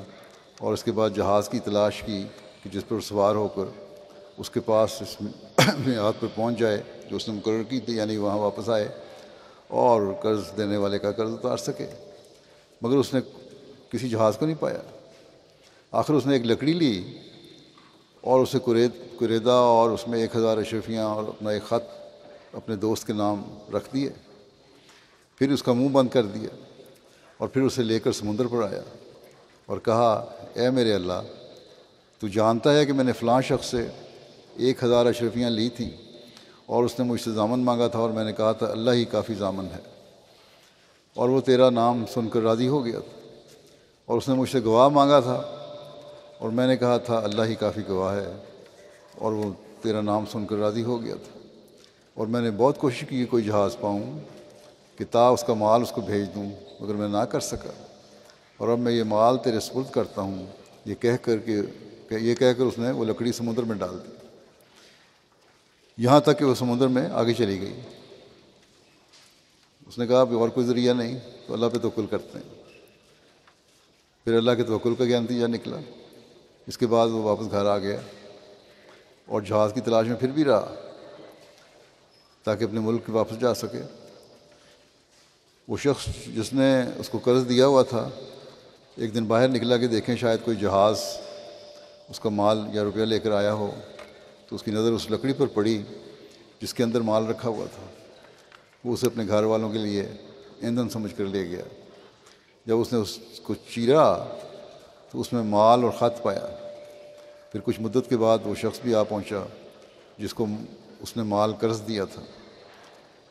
اور اس کے بعد جہاز کی تلاش کی کہ جس پر سوار ہو کر اس کے پاس اس میعاد پر پہنچ جائے جو اس نے مقرر کی تھی، یعنی وہاں واپس آئے اور قرض دینے والے کا قرض اتار سکے. مگر اس نے کسی جہاز کو نہیں پایا. آخر اس نے ایک لکڑی لی اور اسے کوریدا اور اس میں 1000 اشرفیاں اور اپنا ایک خط اپنے دوست کے نام رکھ دیے. پھر اس کا منہ بند کر دیا اور پھر اسے لے کر سمندر پر آیا اور کہا اے میرے اللہ، تو جانتا ہے کہ میں نے فلاں شخص سے 1000 اشرفیاں لی تھیں اور اس نے مجھ سے ضامن مانگا تھا اور میں نے کہا تھا اللہ ہی کافی ضامن ہے، اور وہ تیرا نام سن کر راضی ہو گیا تھا. اور اس نے مجھ سے گواہ مانگا تھا اور میں نے کہا تھا اللہ ہی کافی گواہ ہے، اور وہ تیرا نام سن کر راضی ہو گیا تھا. اور میں نے بہت کوشش کی کہ کوئی جہاز پاؤں کہ اس کا مال اس کو بھیج دوں، مگر میں نہ کر سکا. اور اب میں یہ مال تیرے سپرد کرتا ہوں. یہ کہہ کر اس نے وہ لکڑی سمندر میں ڈال دی. یہاں تک کہ وہ سمندر میں آگے چلی گئی۔ اس نے کہا اب اور کوئی ذریعہ نہیں تو اللہ پہ توکل کرتے ہیں۔ پھر اللہ کے توکل کا کیا نتیجہ نکلا؟ اس کے بعد وہ واپس گھر آ گیا اور جہاز کی تلاش میں پھر بھی رہا تاکہ اپنے ملک واپس جا سکے۔ وہ شخص جس نے اس کو قرض دیا ہوا تھا ایک دن باہر نکلا کہ دیکھیں شاید کوئی جہاز اس کا مال یا روپیہ لے کر آیا ہو، تو اس کی نظر اس لکڑی پر پڑی جس کے اندر مال رکھا ہوا تھا۔ وہ اسے اپنے گھر والوں کے لیے ایندھن سمجھ کر لے گیا۔ جب اس نے اس کو چیرا تو اس میں مال اور خط پایا۔ پھر کچھ مدت کے بعد وہ شخص بھی آ پہنچا جس کو اس نے مال قرض دیا تھا۔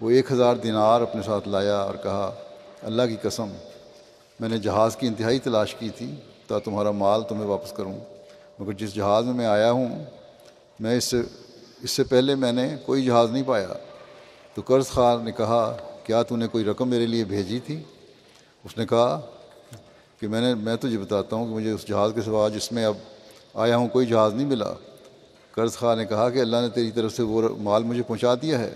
وہ 1000 دینار اپنے ساتھ لایا اور کہا اللہ کی قسم میں نے جہاز کی انتہائی تلاش کی تھی تا تمہارا مال تمہیں واپس کروں، مگر جس جہاز میں آیا ہوں میں اس سے پہلے میں نے کوئی جہاز نہیں پایا۔ تو قرض خواہ نے کہا کیا تو نے کوئی رقم میرے لیے بھیجی تھی؟ اس نے کہا کہ میں تجھے بتاتا ہوں کہ مجھے اس جہاز کے سوا جس میں اب آیا ہوں کوئی جہاز نہیں ملا۔ قرض خواہ نے کہا کہ اللہ نے تیری طرف سے وہ مال مجھے پہنچا دیا ہے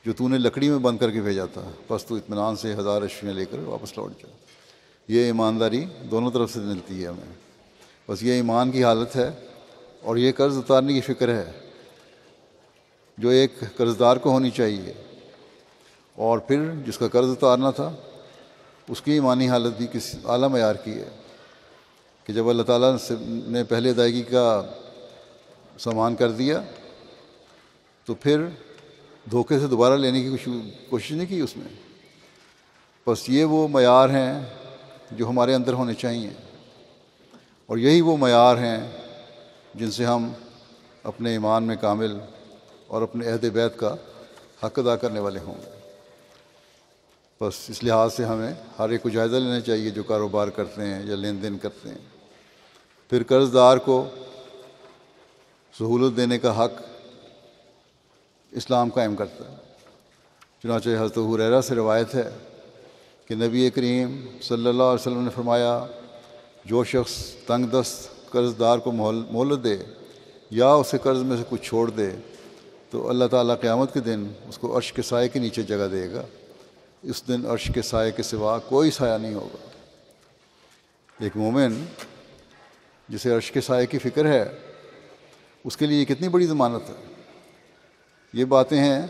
جو تو نے لکڑی میں بند کر کے بھیجا تھا، بس تو اطمینان سے 1000 اشیاء لے کر واپس لوٹ جا۔ یہ ایمانداری دونوں طرف سے ملتی ہے ہمیں، بس یہ ایمان کی حالت ہے اور یہ قرض اتارنے کی فکر ہے جو ایک قرض دار کو ہونی چاہیے، اور پھر جس کا قرض اتارنا تھا اس کی ایمانی حالت بھی کسی اعلیٰ معیار کی ہے کہ جب اللہ تعالیٰ نے پہلے ادائیگی کا سامان کر دیا تو پھر دھوکے سے دوبارہ لینے کی کوشش نہیں کی اس میں۔ بس یہ وہ معیار ہیں جو ہمارے اندر ہونے چاہیے، اور یہی وہ معیار ہیں جن سے ہم اپنے ایمان میں کامل اور اپنے عہد بیت کا حق ادا کرنے والے ہوں گے۔ بس اس لحاظ سے ہمیں ہر ایک کو جائزہ لینا چاہیے جو کاروبار کرتے ہیں یا لین دین کرتے ہیں۔ پھر قرض دار کو سہولت دینے کا حق اسلام قائم کرتا ہے۔ چنانچہ حضرت ابو ہریرہ سے روایت ہے کہ نبی کریم صلی اللہ علیہ وسلم نے فرمایا جو شخص تنگ دست قرض دار کو مہلت دے یا اسے قرض میں سے کچھ چھوڑ دے تو اللہ تعالیٰ قیامت کے دن اس کو عرش کے سائے کے نیچے جگہ دے گا۔ اس دن عرش کے سائے کے سوا کوئی سایہ نہیں ہوگا۔ ایک مومن جسے عرش کے سائے کی فکر ہے اس کے لیے کتنی بڑی ضمانت ہے۔ یہ باتیں ہیں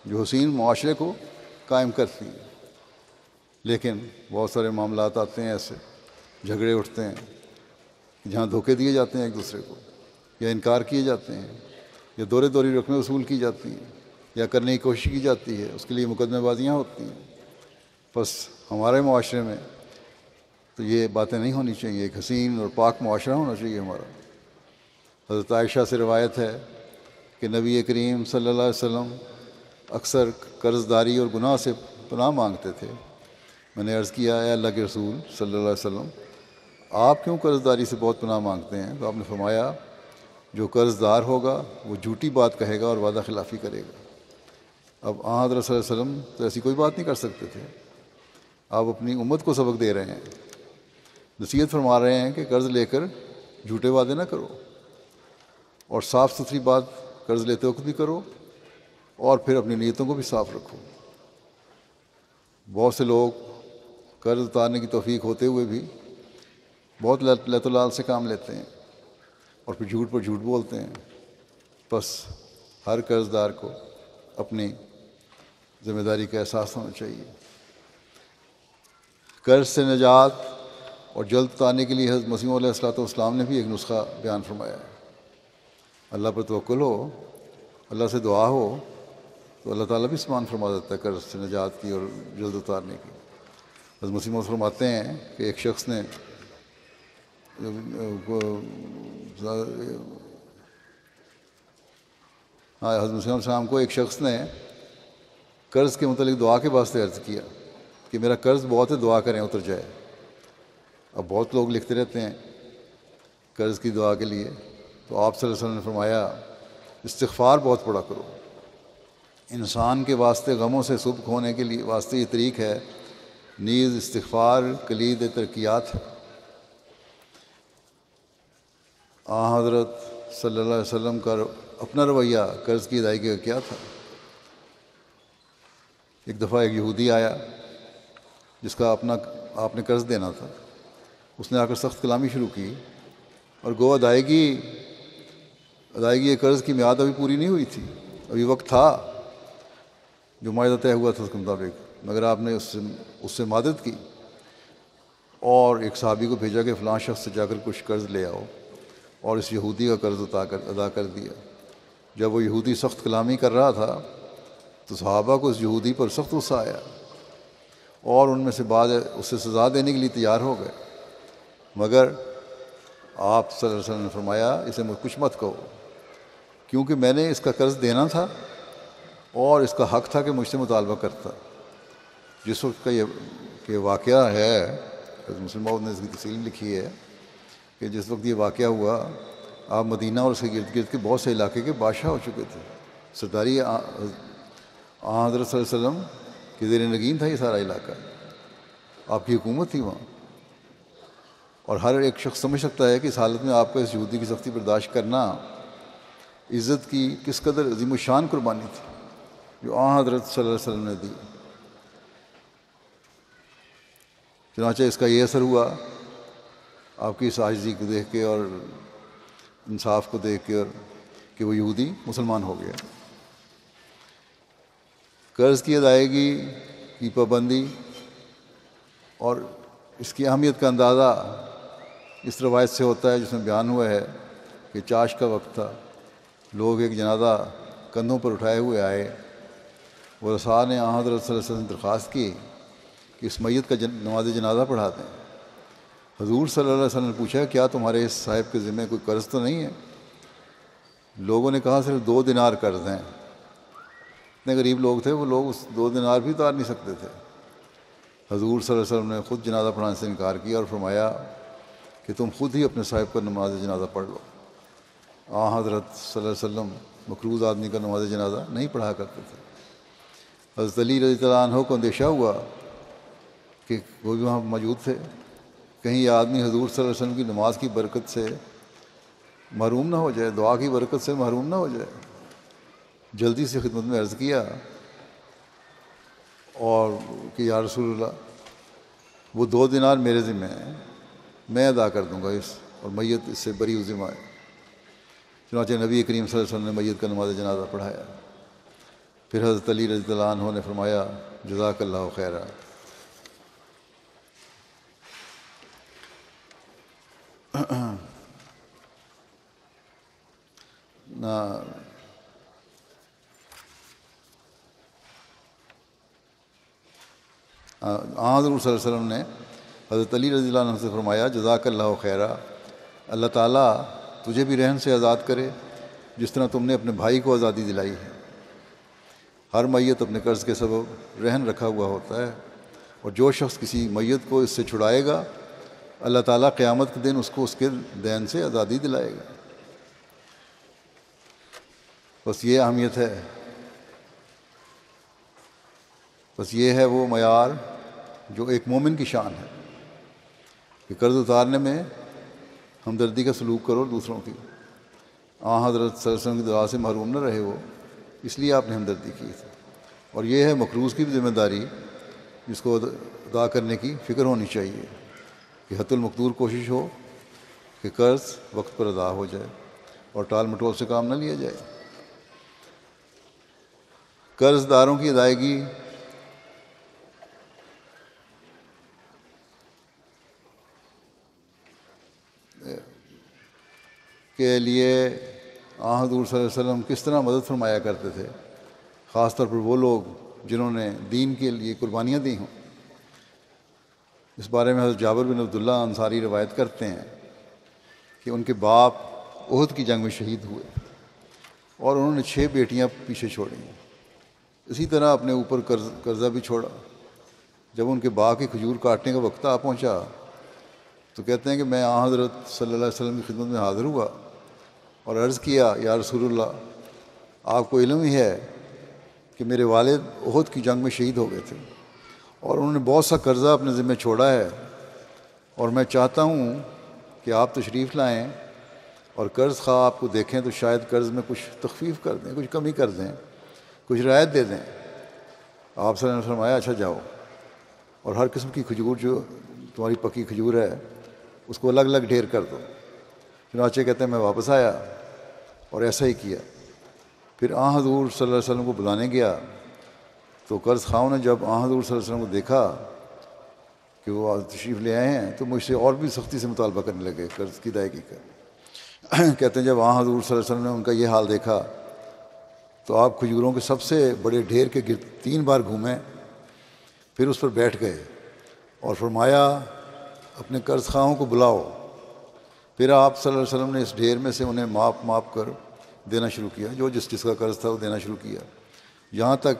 جو حسین معاشرے کو قائم کرتی ہیں، لیکن بہت سارے معاملات آتے ہیں ایسے، جھگڑے اٹھتے ہیں جہاں دھوکے دیے جاتے ہیں ایک دوسرے کو، یا انکار کیے جاتے ہیں، یا دوری رقمیں وصول کی جاتی ہیں، یا کرنے کی کوشش کی جاتی ہے، اس کے لیے مقدمہ بازیاں ہوتی ہیں۔ بس ہمارے معاشرے میں تو یہ باتیں نہیں ہونی چاہیے، ایک حسین اور پاک معاشرہ ہونا چاہیے ہمارا۔ حضرت عائشہ سے روایت ہے کہ نبی کریم صلی اللہ علیہ وسلم اکثر قرض داری اور گناہ سے پناہ مانگتے تھے۔ میں نے عرض کیا اے اللہ کے رسول صلی اللہ علیہ وسلم آپ کیوں قرض داری سے بہت پناہ مانگتے ہیں؟ تو آپ نے فرمایا جو قرض دار ہوگا وہ جھوٹی بات کہے گا اور وعدہ خلافی کرے گا۔ اب حضرت صلی اللہ علیہ وسلم تو ایسی کوئی بات نہیں کر سکتے تھے، آپ اپنی امت کو سبق دے رہے ہیں، نصیحت فرما رہے ہیں کہ قرض لے کر جھوٹے وعدے نہ کرو، اور صاف ستھری بات قرض لیتے وقت بھی کرو، اور پھر اپنی نیتوں کو بھی صاف رکھو۔ بہت سے لوگ قرض اتارنے کی توفیق ہوتے ہوئے بھی بہت لت و لال سے کام لیتے ہیں اور پھر جھوٹ پر جھوٹ بولتے ہیں۔ بس ہر قرض دار کو اپنی ذمہ داری کا احساس ہونا چاہیے۔ قرض سے نجات اور جلد اتارنے کے لیے حضرت مسیح علیہ السلام نے بھی ایک نسخہ بیان فرمایا ہے۔ اللہ پر توکل ہو، اللہ سے دعا ہو تو اللہ تعالیٰ بھی سامان فرما دیتا ہے قرض سے نجات کی اور جلد اتارنے کی۔ حضرت مسیح فرماتے ہیں کہ ایک شخص نے حضرت مسیح علیہ السلام کو ایک شخص نے قرض کے متعلق دعا کے واسطے عرض کیا کہ میرا قرض بہت ہے، دعا کریں اتر جائے۔ اب بہت لوگ لکھتے رہتے ہیں قرض کی دعا کے لیے، تو آپ صلی اللہ علیہ وسلم نے فرمایا استغفار بہت پڑھا کرو۔ انسان کے واسطے غموں سے سبک ہونے کے لیے واسطے یہ طریق ہے، نیز استغفار کلید ترقیات ہے۔ حضرت صلی اللہ علیہ وسلم کا اپنا رویہ قرض کی ادائیگی کا کیا تھا۔ ایک دفعہ ایک یہودی آیا جس کا آپ نے قرض دینا تھا، اس نے آ کر سخت کلامی شروع کی، اور گو ادائیگی قرض کی میعاد ابھی پوری نہیں ہوئی تھی، ابھی وقت تھا جو معاہدہ طے ہوا تھا اس کے مطابق، مگر آپ نے اس سے مدد کی اور ایک صحابی کو بھیجا کہ فلاں شخص سے جا کر کچھ قرض لے آؤ، اور اس یہودی کا قرض ادا کر دیا۔ جب وہ یہودی سخت کلامی کر رہا تھا تو صحابہ کو اس یہودی پر سخت غصہ آیا، اور ان میں سے بعض اسے سزا دینے کے لیے تیار ہو گئے، مگر آپ صلی اللہ علیہ وسلم نے فرمایا اسے کچھ مت کہو، کیونکہ میں نے اس کا قرض دینا تھا اور اس کا حق تھا کہ مجھ سے مطالبہ کرتا۔ جس وقت کا یہ واقعہ ہے، حضرت مسلم موعود نے اس کی تفصیل لکھی ہے کہ جس وقت یہ واقعہ ہوا آپ مدینہ اور اس کے گرد گرد کے بہت سے علاقے کے بادشاہ ہو چکے تھے، سرداری حضرت صلی اللہ علیہ وسلم کے زیر نگین تھا یہ سارا علاقہ، آپ کی حکومت تھی وہاں، اور ہر ایک شخص سمجھ سکتا ہے کہ اس حالت میں آپ کو اس یہودی کی سختی برداشت کرنا عزت کی کس قدر عظیم الشان قربانی تھی جو حضرت صلی اللہ علیہ وسلم نے دی۔ چنانچہ اس کا یہ اثر ہوا آپ کی اس عاجزی کو دیکھ کے اور انصاف کو دیکھ کے، اور کہ وہ یہودی مسلمان ہو گیا۔ قرض کی ادائیگی کی پابندی اور اس کی اہمیت کا اندازہ اس روایت سے ہوتا ہے جس میں بیان ہوا ہے کہ چاش کا وقت تھا، لوگ ایک جنازہ کندھوں پر اٹھائے ہوئے آئے، ورثاء نے حضرت صلی اللہ علیہ وسلم سے درخواست کی کہ اس میت کا نماز جنازہ پڑھا دیں۔ حضور صلی اللہ علیہ وسلم نے پوچھا کیا تمہارے اس صاحب کے ذمہ کوئی قرض تو نہیں ہے؟ لوگوں نے کہا صرف 2 دینار قرض ہیں۔ اتنے غریب لوگ تھے، وہ لوگ اس 2 دینار بھی اتار نہیں سکتے تھے۔ حضور صلی اللہ علیہ وسلم نے خود جنازہ پڑھانے سے انکار کیا اور فرمایا کہ تم خود ہی اپنے صاحب پر نماز جنازہ پڑھ لو۔ حضرت صلی اللہ علیہ وسلم مقروض آدمی کا نماز جنازہ نہیں پڑھا کرتے تھے۔ حضرت علی رضی اللہ عنہ کو اندیشہ ہوا کہ وہ بھی وہاں موجود تھے، کہیں یہ آدمی حضور صلی اللہ علیہ وسلم کی نماز کی برکت سے محروم نہ ہو جائے، دعا کی برکت سے محروم نہ ہو جائے۔ جلدی سے خدمت میں عرض کیا اور کہ یا رسول اللہ وہ 2 دینار میرے ذمہ ہیں، میں ادا کر دوں گا اور میت اس سے بری ذمہ ہے۔ چنانچہ نبی کریم صلی اللہ علیہ وسلم نے میت کا نماز جنازہ پڑھایا۔ پھر حضرت علی رضی اللہ عنہ نے فرمایا جزاک اللہ خیرا۔ حضور صلی اللہ علیہ وسلم نے حضرت علی رضی اللہ عنہ سے فرمایا جزاک اللہ خیرا، اللہ تعالیٰ تجھے بھی رہن سے آزاد کرے جس طرح تم نے اپنے بھائی کو آزادی دلائی ہے۔ ہر میت اپنے قرض کے سبب رہن رکھا ہوا ہوتا ہے، اور جو شخص کسی میت کو اس سے چھڑائے گا اللہ تعالیٰ قیامت کے دن اس کو اس کے دین سے آزادی دلائے گا۔ بس یہ اہمیت ہے، بس یہ ہے وہ معیار جو ایک مومن کی شان ہے کہ قرض اتارنے میں ہمدردی کا سلوک کرو دوسروں کی۔ حضرت صلی اللہ علیہ وسلم کی دعا سے محروم نہ رہے وہ، اس لیے آپ نے ہمدردی کی تھی۔ اور یہ ہے مقروض کی بھی ذمہ داری جس کو ادا کرنے کی فکر ہونی چاہیے کہ حت المقدور کوشش ہو کہ قرض وقت پر ادا ہو جائے اور ٹال مٹول سے کام نہ لیا جائے۔ قرض داروں کی ادائیگی کے لیے حضور صلی اللہ علیہ وسلم کس طرح مدد فرمایا کرتے تھے، خاص طور پر وہ لوگ جنہوں نے دین کے لیے قربانیاں دی ہوں۔ اس بارے میں حضرت جابر بن عبداللہ انصاری روایت کرتے ہیں کہ ان کے باپ احد کی جنگ میں شہید ہوئے اور انہوں نے 6 بیٹیاں پیچھے چھوڑیں۔ اسی طرح اپنے اوپر قرضہ بھی چھوڑا۔ جب ان کے باغ کی کھجور کاٹنے کا وقت آ پہنچا تو کہتے ہیں کہ میں حضرت صلی اللہ علیہ وسلم کی خدمت میں حاضر ہوا اور عرض کیا یا رسول اللہ، آپ کو علم ہی ہے کہ میرے والد احد کی جنگ میں شہید ہو گئے تھے اور انہوں نے بہت سا قرضہ اپنے ذمہ چھوڑا ہے، اور میں چاہتا ہوں کہ آپ تشریف لائیں اور قرض خواہ آپ کو دیکھیں تو شاید قرض میں کچھ تخفیف کر دیں، کچھ کمی کر دیں، کچھ رعایت دے دیں۔ آپ صلی اللہ علیہ وسلم نے فرمایا اچھا جاؤ اور ہر قسم کی کھجور جو تمہاری پکی کھجور ہے اس کو الگ الگ ڈھیر کر دو۔ چنانچہ کہتے ہیں میں واپس آیا اور ایسا ہی کیا۔ پھر حضور صلی اللہ علیہ وسلم کو بلانے گیا تو قرض خواہوں نے جب حضور صلی اللہ علیہ وسلم کو دیکھا کہ وہ تشریف لے آئے ہیں تو مجھ سے اور بھی سختی سے مطالبہ کرنے لگے قرض کی ادائیگی کا۔ کہتے ہیں جب حضور صلی اللہ علیہ وسلم نے ان کا یہ حال دیکھا تو آپ کھجوروں کے سب سے بڑے ڈھیر کے گرد 3 بار گھومے، پھر اس پر بیٹھ گئے اور فرمایا اپنے قرض خواہوں کو بلاؤ۔ پھر آپ صلی اللہ علیہ وسلم نے اس ڈھیر میں سے انہیں ماپ کر دینا شروع کیا، جو جس کا قرض تھا وہ دینا شروع کیا، یہاں تک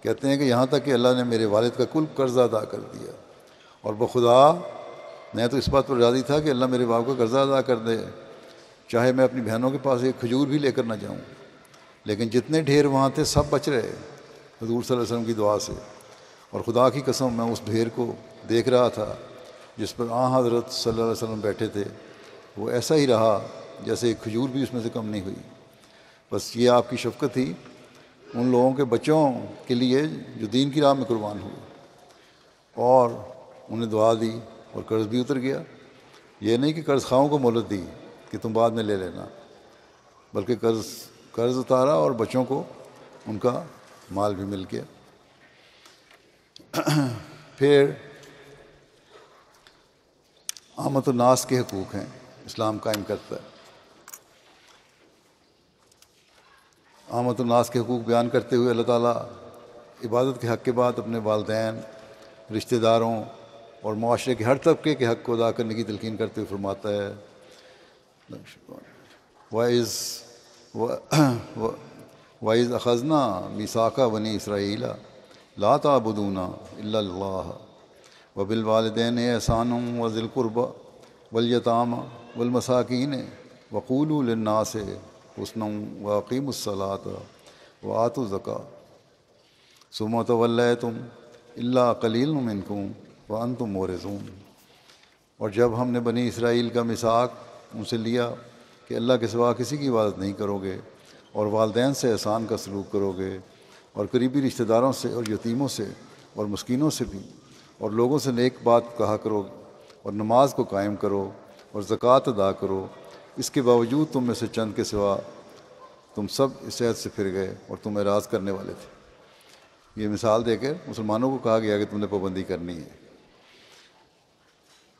کہتے ہیں کہ یہاں تک کہ اللہ نے میرے والد کا کل قرضہ ادا کر دیا۔ اور بخدا میں تو اس بات پر راضی تھا کہ اللہ میرے باپ کا قرضہ ادا کر دے، چاہے میں اپنی بہنوں کے پاس ایک کھجور بھی لے کر نہ جاؤں۔ لیکن جتنے ڈھیر وہاں تھے سب بچ رہے حضور صلی اللہ علیہ وسلم کی دعا سے، اور خدا کی قسم میں اس ڈھیر کو دیکھ رہا تھا جس پر حضرت صلی اللہ علیہ وسلم بیٹھے تھے، وہ ایسا ہی رہا جیسے ایک کھجور بھی اس میں سے کم نہیں ہوئی۔ بس یہ آپ کی شفقت تھی ان لوگوں کے بچوں کے لیے جو دین کی راہ میں قربان ہوئے، اور انہیں دعا دی اور قرض بھی اتر گیا۔ یہ نہیں کہ قرض خواہوں کو مہلت دی کہ تم بعد میں لے لینا، بلکہ قرض اتارا اور بچوں کو ان کا مال بھی مل گیا۔ پھر عامت الناس کے حقوق ہیں اسلام قائم کرتا ہے۔ عامت الناس کے حقوق بیان کرتے ہوئے اللہ تعالیٰ عبادت کے حق کے بعد اپنے والدین، رشتہ داروں اور معاشرے کے ہر طبقے کے حق کو ادا کرنے کی تلقین کرتے ہوئے فرماتا ہے وَإِذْ أَخَذْنَا مِيثَاقَ بَنِي إِسْرَائِيلَ لَا تَعْبُدُونَ إِلَّا اللَّهَ وَبِالْوَالِدَيْنِ إِحْسَانًا وَذِي الْقُرْبَى وَالْيَتَامَى وَالْمَسَاكِينِ وَقُولُوا لِلنَّاسِ حُسْنًا وَأَقِيمُوا الصَّلَاةَ وَآتُوا الزَّكَاةَ ثُمَّ تَوَلَّيْتُمْ إِلَّا قَلِيلٌ مِّنكُمْ وَأَنْتُمْ مُعْرِضُونَ۔ اور جب ہم نے بنی اسرائیل کا میثاق ان سے لیا کہ اللہ کے سوا کسی کی عبادت نہیں کرو گے، اور والدین سے احسان کا سلوک کرو گے، اور قریبی رشتہ داروں سے اور یتیموں سے اور مسکینوں سے بھی، اور لوگوں سے نیک بات کہا کرو، اور نماز کو قائم کرو اور زکوٰۃ ادا کرو، اس کے باوجود تم میں سے چند کے سوا تم سب اس عہد سے پھر گئے اور تم اعراض کرنے والے تھے۔ یہ مثال دے کر مسلمانوں کو کہا گیا کہ تم نے پابندی کرنی ہے۔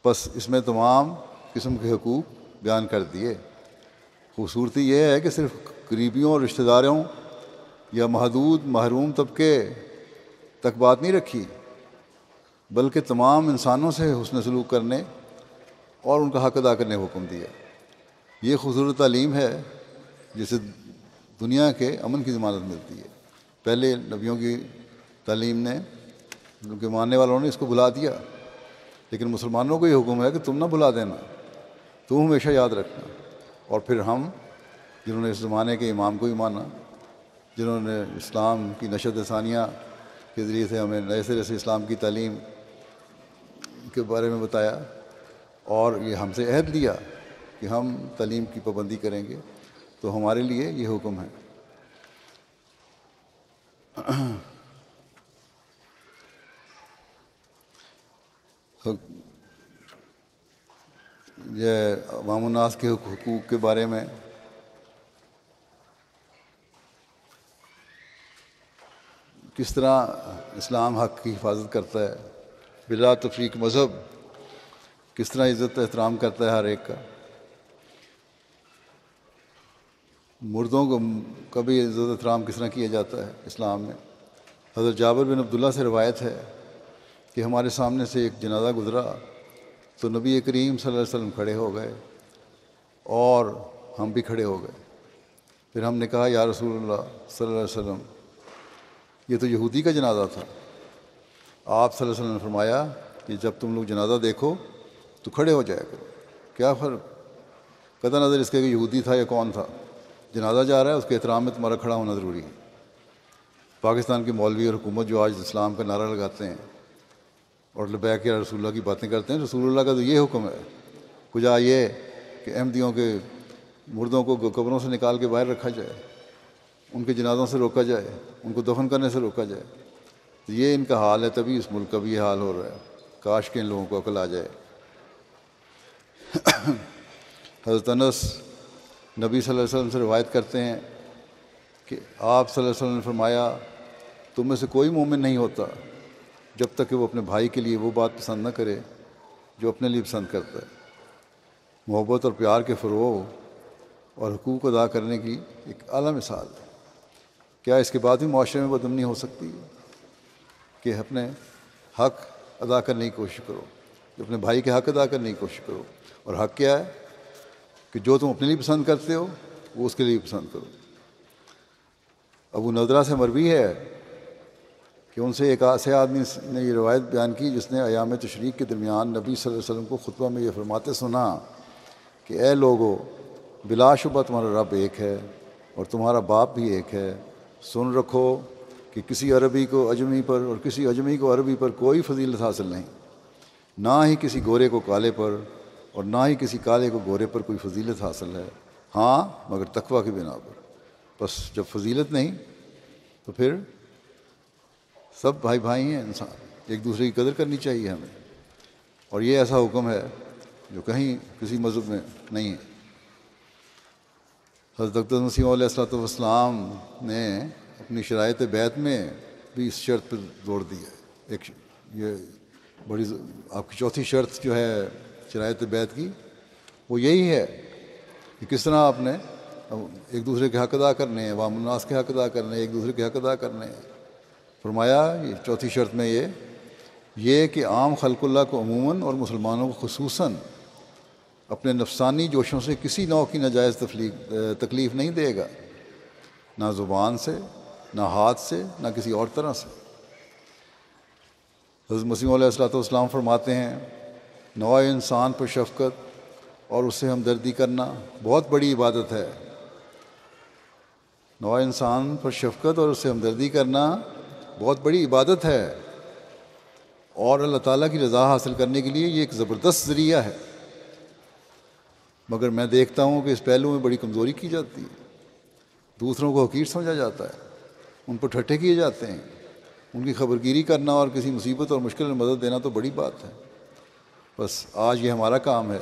بس اس میں تمام قسم کے حقوق بیان کر دیے۔ خوبصورتی یہ ہے کہ صرف قریبیوں اور رشتہ داروں یا محدود محروم طبقے تک بات نہیں رکھی، بلکہ تمام انسانوں سے حسن سلوک کرنے اور ان کا حق ادا کرنے کا حکم دیا۔ یہ خوبصورت تعلیم ہے جسے دنیا کے امن کی ضمانت ملتی ہے۔ پہلے نبیوں کی تعلیم نے، ان کے ماننے والوں نے اس کو بھلا دیا، لیکن مسلمانوں کو یہ حکم ہے کہ تم نہ بھلا دینا، تم ہمیشہ یاد رکھنا۔ اور پھر ہم جنہوں نے اس زمانے کے امام کو ہی مانا، جنہوں نے اسلام کی نشت ثانیہ کے ذریعے سے ہمیں نئے سرے سے اسلام کی تعلیم کے بارے میں بتایا، اور یہ ہم سے عہد لیا کہ ہم تعلیم کی پابندی کریں گے، تو ہمارے لیے یہ حکم ہے۔ یہ عوام الناس کے حقوق کے بارے میں کس طرح اسلام حق کی حفاظت کرتا ہے، بلا تفریق مذہب کس طرح عزت احترام کرتا ہے ہر ایک کا، مردوں کا بھی عزت احترام کس طرح کیا جاتا ہے اسلام میں۔ حضرت جابر بن عبداللہ سے روایت ہے کہ ہمارے سامنے سے ایک جنازہ گزرا تو نبی کریم صلی اللہ علیہ وسلم کھڑے ہو گئے اور ہم بھی کھڑے ہو گئے۔ پھر ہم نے کہا یا رسول اللہ صلی اللہ علیہ وسلم، یہ تو یہودی کا جنازہ تھا۔ آپ صلی اللہ علیہ وسلم نے فرمایا کہ جب تم لوگ جنازہ دیکھو تو کھڑے ہو جایا کرو۔ کیا فرق، قطع نظر اس کے کہ یہودی تھا یا کون تھا، جنازہ جا رہا ہے، اس کے احترام میں تمہارا کھڑا ہونا ضروری ہے۔ پاکستان کے مولوی اور حکومت جو آج اسلام کا نعرہ لگاتے ہیں اور لبیک یا رسول اللہ کی باتیں کرتے ہیں، رسول اللہ کا تو یہ حکم ہے، کجا یہ کہ احمدیوں کے مردوں کو قبروں سے نکال کے باہر رکھا جائے، ان کے جنازوں سے روکا جائے، ان کو دفن کرنے سے روکا جائے. تو یہ ان کا حال ہے، تبھی اس ملک کا بھی یہ حال ہو رہا ہے. کاش کہ ان لوگوں کو عقل آ جائے. حضرت انس نبی صلی اللہ علیہ وسلم سے روایت کرتے ہیں کہ آپ صلی اللہ علیہ وسلم نے فرمایا تم میں سے کوئی مومن نہیں ہوتا جب تک کہ وہ اپنے بھائی کے لیے وہ بات پسند نہ کرے جو اپنے لیے پسند کرتا ہے. محبت اور پیار کے فروغ اور حقوق ادا کرنے کی ایک اعلیٰ مثال ہے. کیا اس کے بعد بھی معاشرے میں بدامنی ہو سکتی ہے کہ اپنے حق ادا کرنے کی کوشش کرو، اپنے بھائی کے حق ادا کرنے کی کوشش کرو. اور حق کیا ہے کہ جو تم اپنے لیے پسند کرتے ہو وہ اس کے لیے پسند کرو. ابو نضرہ سے مروی ہے کہ ان سے ایک ایسے آدمی نے یہ روایت بیان کی جس نے ایام تشریق کے درمیان نبی صلی اللہ علیہ وسلم کو خطبہ میں یہ فرماتے سنا کہ اے لوگو، بلا شبہ تمہارا رب ایک ہے اور تمہارا باپ بھی ایک ہے. سن رکھو کہ کسی عربی کو اجمی پر اور کسی اجمی کو عربی پر کوئی فضیلت حاصل نہیں، نہ ہی کسی گورے کو کالے پر اور نہ ہی کسی کالے کو گورے پر کوئی فضیلت حاصل ہے، ہاں مگر تقویٰ کی بنا پر. بس جب فضیلت نہیں تو پھر سب بھائی بھائی ہیں. انسان ایک دوسرے کی قدر کرنی چاہیے ہمیں، اور یہ ایسا حکم ہے جو کہیں کسی مذہب میں نہیں ہے. حضرت اقدس مسیح علیہ الصلوۃ والسلام نے اپنی شرائط بیعت میں بھی اس شرط پر زور دیا ہے. ایک یہ بڑی آپ کی چوتھی شرط جو ہے شرائط بیعت کی وہ یہی ہے کہ کس طرح آپ نے ایک دوسرے کے حق ادا کرنے ہیں، عوام الناس کے حق ادا کرنے ہیں، ایک دوسرے کے حق ادا کرنے ہیں. فرمایا یہ چوتھی شرط میں یہ کہ عام خلق اللہ کو عموماً اور مسلمانوں کو خصوصاً اپنے نفسانی جوشوں سے کسی نوع کی ناجائز تکلیف نہیں دے گا، نہ زبان سے، نہ ہاتھ سے، نہ کسی اور طرح سے. حضرت مسیح علیہ الصلوۃ والسلام فرماتے ہیں نوع انسان پر شفقت اور اس سے ہمدردی کرنا بہت بڑی عبادت ہے. نوع انسان پر شفقت اور اس سے ہمدردی کرنا بہت بڑی عبادت ہے، اور اللہ تعالیٰ کی رضا حاصل کرنے کے لیے یہ ایک زبردست ذریعہ ہے. مگر میں دیکھتا ہوں کہ اس پہلو میں بڑی کمزوری کی جاتی ہے. دوسروں کو حقیر سمجھا جاتا ہے، ان پر ٹھٹھے کیے جاتے ہیں. ان کی خبرگیری کرنا اور کسی مصیبت اور مشکل میں مدد دینا تو بڑی بات ہے. بس آج یہ ہمارا کام ہے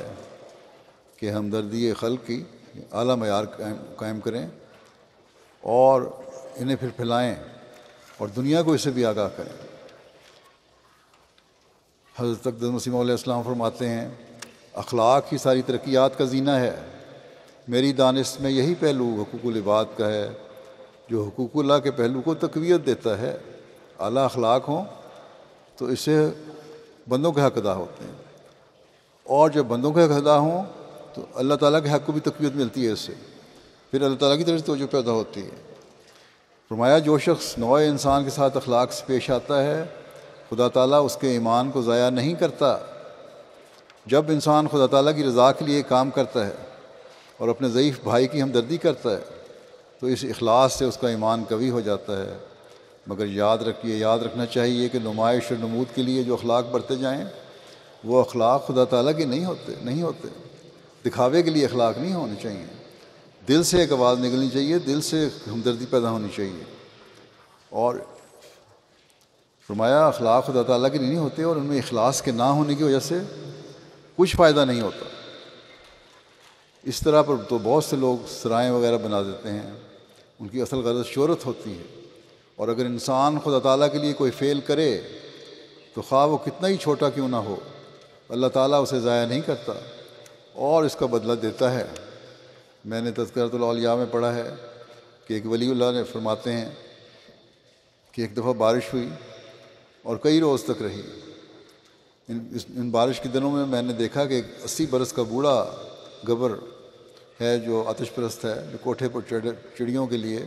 کہ ہمدردی خلق کی اعلیٰ معیار قائم کریں اور انہیں پھر پھیلائیں اور دنیا کو اس سے بھی آگاہ کریں. حضرت اقدس مسیح علیہ السلام فرماتے ہیں اخلاق کی ساری ترقیات کا زینہ ہے. میری دانش میں یہی پہلو حقوق العباد کا ہے جو حقوق اللہ کے پہلو کو تقویت دیتا ہے. اعلیٰ اخلاق ہوں تو اس سے بندوں کے حق ادا ہوتے ہیں، اور جب بندوں کے حق ادا ہوں تو اللہ تعالیٰ کے حق کو بھی تقویت ملتی ہے. اس سے پھر اللہ تعالیٰ کی طرف سے توجہ پیدا ہوتی ہے. فرمایا جو شخص نوع انسان کے ساتھ اخلاق سے پیش آتا ہے خدا تعالیٰ اس کے ایمان کو ضائع نہیں کرتا. جب انسان خدا تعالیٰ کی رضا کے لیے کام کرتا ہے اور اپنے ضعیف بھائی کی ہمدردی کرتا ہے تو اس اخلاص سے اس کا ایمان قوی ہو جاتا ہے. مگر یاد رکھنا چاہیے کہ نمائش اور نمود کے لیے جو اخلاق برتے جائیں وہ اخلاق خدا تعالیٰ کے نہیں ہوتے. دکھاوے کے لیے اخلاق نہیں ہونے چاہیے. دل سے ایک آواز نکلنی چاہیے، دل سے ہمدردی پیدا ہونی چاہیے. اور فرمایا اخلاق خدا تعالیٰ کے نہیں ہوتے اور ان میں اخلاص کے نہ ہونے کی وجہ سے کچھ فائدہ نہیں ہوتا. اس طرح پر تو بہت سے لوگ سرائیں وغیرہ بنا دیتے ہیں، ان کی اصل غرض شہرت ہوتی ہے. اور اگر انسان خدا تعالیٰ کے لیے کوئی فعل کرے تو خواہ وہ کتنا ہی چھوٹا کیوں نہ ہو اللہ تعالیٰ اسے ضائع نہیں کرتا اور اس کا بدلہ دیتا ہے. میں نے تذکرۃ الاولیاء میں پڑھا ہے کہ ایک ولی اللہ نے فرماتے ہیں کہ ایک دفعہ بارش ہوئی اور کئی روز تک رہی. ان بارش کے دنوں میں نے دیکھا کہ ایک 80 برس کا بوڑھا گبر ہے جو آتش پرست ہے، جو کوٹھے پر چڑیوں کے لیے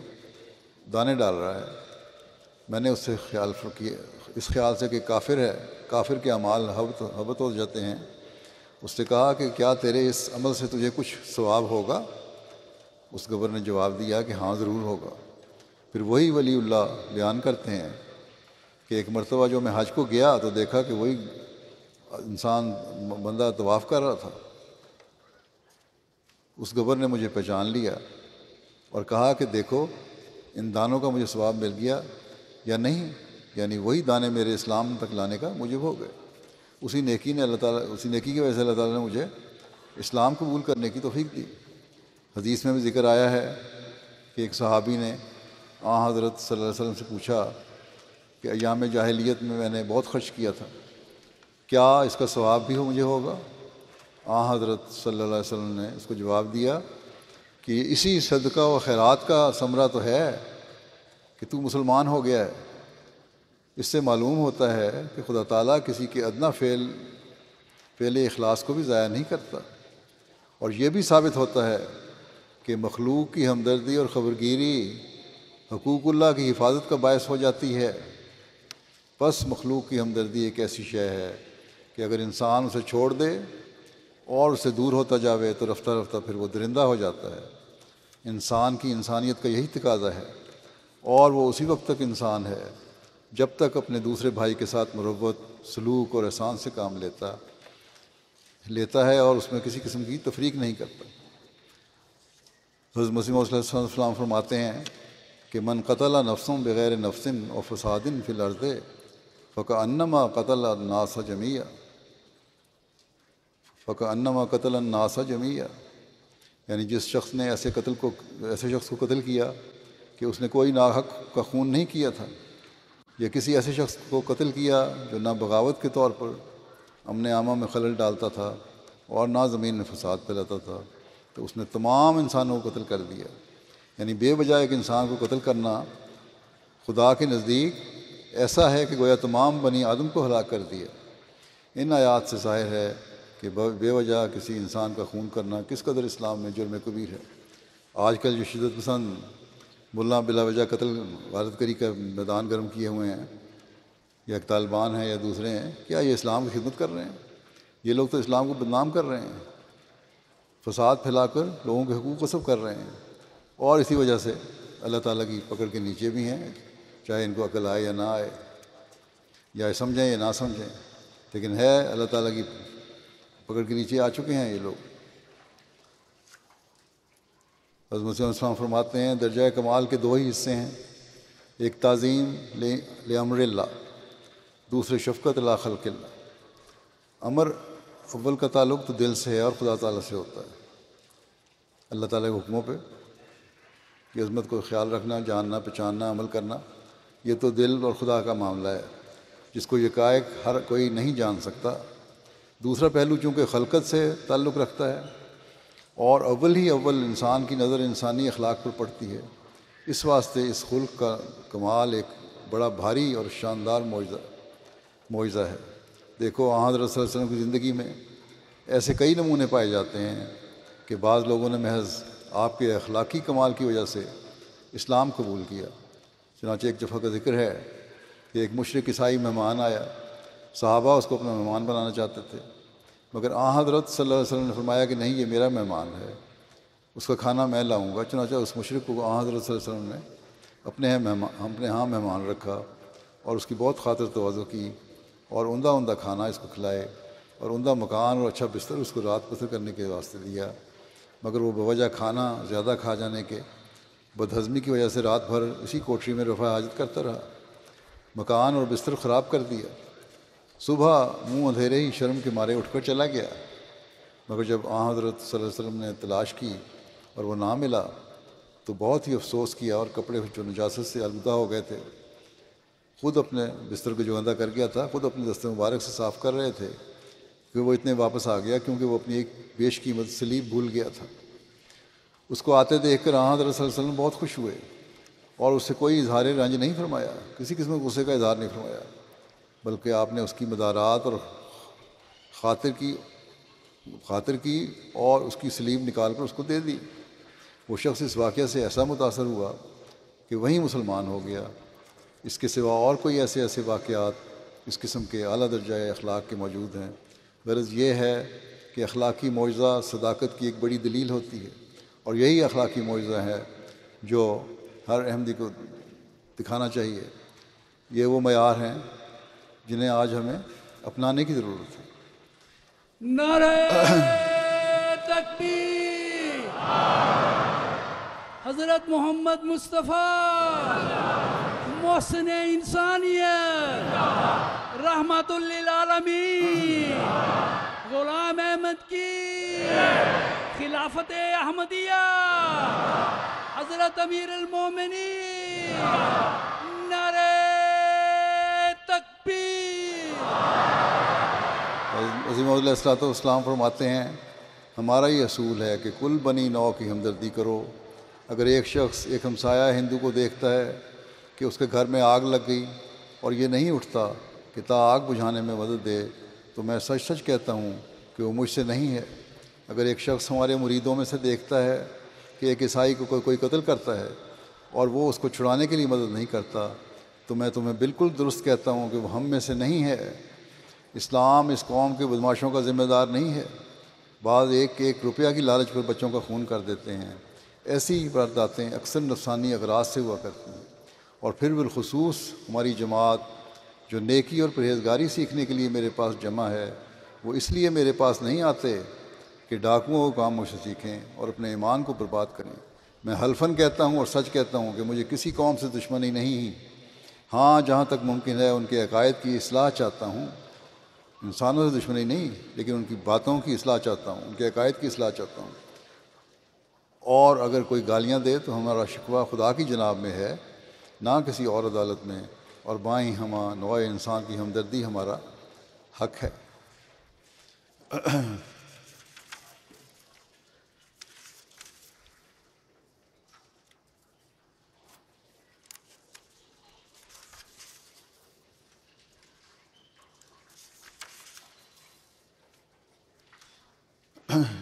دانے ڈال رہا ہے. میں نے اس سے اس خیال سے کہ کافر ہے، کافر کے اعمال حبط ہو جاتے ہیں، اس سے کہا کہ کیا تیرے اس عمل سے تجھے کچھ ثواب ہوگا؟ اس گبر نے جواب دیا کہ ہاں ضرور ہوگا. پھر وہی ولی اللہ بیان کرتے ہیں کہ ایک مرتبہ جو میں حج کو گیا تو دیکھا کہ وہی انسان بندہ طواف کر رہا تھا. اس گبر نے مجھے پہچان لیا اور کہا کہ دیکھو ان دانوں کا مجھے ثواب مل گیا یا نہیں، یعنی وہی دانے میرے اسلام تک لانے کا موجب ہو گئے۔ اسی نیکی کی وجہ سے اللہ تعالیٰ نے مجھے اسلام قبول کرنے کی توفیق دی۔ حدیث میں بھی ذکر آیا ہے کہ ایک صحابی نے حضرت صلی اللہ علیہ وسلم سے پوچھا کہ ایام جاہلیت میں نے بہت خرچ کیا تھا، کیا اس کا ثواب بھی مجھے ہوگا؟ حضرت صلی اللہ علیہ وسلم نے اس کو جواب دیا کہ اسی صدقہ و خیرات کا ثمرہ تو ہے کہ تو مسلمان ہو گیا ہے۔ اس سے معلوم ہوتا ہے کہ خدا تعالیٰ کسی کے ادنا فعل اخلاص کو بھی ضائع نہیں کرتا، اور یہ بھی ثابت ہوتا ہے کہ مخلوق کی ہمدردی اور خبرگیری حقوق اللہ کی حفاظت کا باعث ہو جاتی ہے۔ بس مخلوق کی ہمدردی ایک ایسی شے ہے کہ اگر انسان اسے چھوڑ دے اور اسے دور ہوتا جاوے تو رفتہ رفتہ پھر وہ درندہ ہو جاتا ہے۔ انسان کی انسانیت کا یہی تقاضا ہے، اور وہ اسی وقت تک انسان ہے جب تک اپنے دوسرے بھائی کے ساتھ مروت، سلوک اور احسان سے کام لیتا ہے اور اس میں کسی قسم کی تفریق نہیں کرتا۔ حضرت مسیح موعود علیہ السلام فرماتے ہیں کہ من قتل نفس بغیر نفس و فساد فی الارض فکأنما قتل الناس جمیعا، یعنی جس شخص نے ایسے شخص کو قتل کیا کہ اس نے کوئی ناحق کا خون نہیں کیا تھا، یا کسی ایسے شخص کو قتل کیا جو نہ بغاوت کے طور پر امن عامہ میں خلل ڈالتا تھا اور نہ زمین میں فساد پھیلاتا تھا، تو اس نے تمام انسانوں کو قتل کر دیا۔ یعنی بے وجہ ایک انسان کو قتل کرنا خدا کے نزدیک ایسا ہے کہ گویا تمام بنی آدم کو ہلاک کر دیا۔ ان آیات سے ظاہر ہے کہ بے وجہ کسی انسان کا خون کرنا کس قدر اسلام میں جرم کبیر ہے۔ آج کل جو شدت پسند ملا بلا وجہ قتل غارت گری کا میدان گرم کیے ہوئے ہیں، یا ایک طالبان ہیں یا دوسرے ہیں، کیا یہ اسلام کی خدمت کر رہے ہیں؟ یہ لوگ تو اسلام کو بدنام کر رہے ہیں، فساد پھیلا کر لوگوں کے حقوق غصب کر رہے ہیں، اور اسی وجہ سے اللہ تعالیٰ کی پکڑ کے نیچے بھی ہیں، چاہے ان کو عقل آئے یا نہ آئے، یا سمجھیں یا نہ سمجھیں، لیکن ہے اللہ تعالیٰ کی پکڑ کے نیچے آ چکے ہیں یہ لوگ۔ حضرت مسیح علیہ السلام فرماتے ہیں درجہ کمال کے دو ہی حصے ہیں، ایک تعظیم لامر اللہ، دوسرے شفقت لا خلق اللہ۔ امر اول کا تعلق تو دل سے ہے اور خدا تعالیٰ سے ہوتا ہے۔ اللہ تعالیٰ کے حکموں پہ کی عظمت کو خیال رکھنا، جاننا، پہچاننا، عمل کرنا، یہ تو دل اور خدا کا معاملہ ہے جس کو یکایک ہر کوئی نہیں جان سکتا۔ دوسرا پہلو چونکہ خلقت سے تعلق رکھتا ہے اور اول انسان کی نظر انسانی اخلاق پر پڑتی ہے، اس واسطے اس خلق کا کمال ایک بڑا بھاری اور شاندار معجزہ ہے۔ دیکھو حضرت صلی اللہ علیہ وسلم کی زندگی میں ایسے کئی نمونے پائے جاتے ہیں کہ بعض لوگوں نے محض آپ کے اخلاقی کمال کی وجہ سے اسلام قبول کیا۔ چنانچہ ایک دفعہ کا ذکر ہے کہ ایک مشرک عیسائی مہمان آیا، صحابہ اس کو اپنا مہمان بنانا چاہتے تھے، مگر حضرت صلی اللہ علیہ وسلم نے فرمایا کہ نہیں، یہ میرا مہمان ہے، اس کا کھانا میں لاؤں گا۔ چنانچہ اس مشرک کو حضرت صلی اللہ علیہ وسلم نے اپنے ہاں مہمان رکھا اور اس کی بہت خاطر تواضع کی، اور عمدہ کھانا اس کو کھلائے اور عمدہ مکان اور اچھا بستر اس کو رات بسر کرنے کے واسطے دیا، مگر وہ بوجہ کھانا زیادہ کھا جانے کے بدہضمی کی وجہ سے رات بھر اسی کوٹری میں رفع حاجت کرتا رہا، مکان اور بستر خراب کر دیا۔ صبح منہ اندھیرے ہی شرم کے مارے اٹھ کر چلا گیا، مگر جب حضرت صلی اللہ علیہ وسلم نے تلاش کی اور وہ نہ ملا تو بہت ہی افسوس کیا، اور کپڑے جو نجاست سے آلودہ ہو گئے تھے خود اپنے بستر کو جو گندہ کر گیا تھا خود اپنے دست مبارک سے صاف کر رہے تھے کہ وہ اتنے واپس آ گیا کیونکہ وہ اپنی ایک بیش قیمت سلیب بھول گیا تھا۔ اس کو آتے دیکھ کر حضرت صلی اللہ علیہ وسلم بہت خوش ہوئے اور اس سے کوئی اظہار رنج نہیں فرمایا، کسی قسم کے غصے کا اظہار نہیں فرمایا، بلکہ آپ نے اس کی مدارات اور خاطر کی اور اس کی سلیب نکال کر اس کو دے دی۔ وہ شخص اس واقعہ سے ایسا متاثر ہوا کہ وہیں مسلمان ہو گیا۔ اس کے سوا اور کوئی ایسے واقعات اس قسم کے اعلیٰ درجہ اخلاق کے موجود ہیں۔ غرض یہ ہے کہ اخلاقی معجزہ صداقت کی ایک بڑی دلیل ہوتی ہے، اور یہی اخلاقی معجزہ ہے جو ہر احمدی کو دکھانا چاہیے۔ یہ وہ معیار ہیں جنہیں آج ہمیں اپنانے کی ضرورت ہے۔ نعرہ تکبیر، حضرت محمد مصطفیٰ محسن انسانیت رحمت للعالمین غلام احمد کی خلافت احمدیہ حضرت امیر المومنین نعرہ تکبیر۔ عظیم علیہ الصلوۃ والسلام فرماتے ہیں ہمارا یہ اصول ہے کہ کل بنی نوع کی ہمدردی کرو۔ اگر ایک شخص ایک ہمسایہ ہندو کو دیکھتا ہے کہ اس کے گھر میں آگ لگ گئی اور یہ نہیں اٹھتا کہ تا آگ بجھانے میں مدد دے تو میں سچ سچ کہتا ہوں کہ وہ مجھ سے نہیں ہے۔ اگر ایک شخص ہمارے مریدوں میں سے دیکھتا ہے کہ ایک عیسائی کو کوئی قتل کرتا ہے اور وہ اس کو چھڑانے کے لیے مدد نہیں کرتا تو میں تمہیں بالکل درست کہتا ہوں کہ وہ ہم میں سے نہیں ہے۔ اسلام اس قوم کے بدماشوں کا ذمہ دار نہیں ہے۔ بعض ایک روپیہ کی لالچ پر بچوں کا خون کر دیتے ہیں۔ ایسی وارداتیں اکثر نفسانی اغراض سے ہوا کرتی ہیں، اور پھر بالخصوص ہماری جماعت جو نیکی اور پرہیزگاری سیکھنے کے لیے میرے پاس جمع ہے وہ اس لیے میرے پاس نہیں آتے کہ ڈاکوؤں کو کام مجھ سے سیکھیں اور اپنے ایمان کو برباد کریں۔ میں حلفاً کہتا ہوں اور سچ کہتا ہوں کہ مجھے کسی قوم سے دشمنی نہیں، ہاں جہاں تک ممکن ہے ان کے عقائد کی اصلاح چاہتا ہوں۔ انسانوں سے دشمنی نہیں، لیکن ان کی باتوں کی اصلاح چاہتا ہوں، ان کے عقائد کی اصلاح چاہتا ہوں۔ اور اگر کوئی گالیاں دے تو ہمارا شکوہ خدا کی جناب میں ہے، نہ کسی اور عدالت میں، اور بائیں ہمہ نوع انسان کی ہمدردی ہمارا حق ہے۔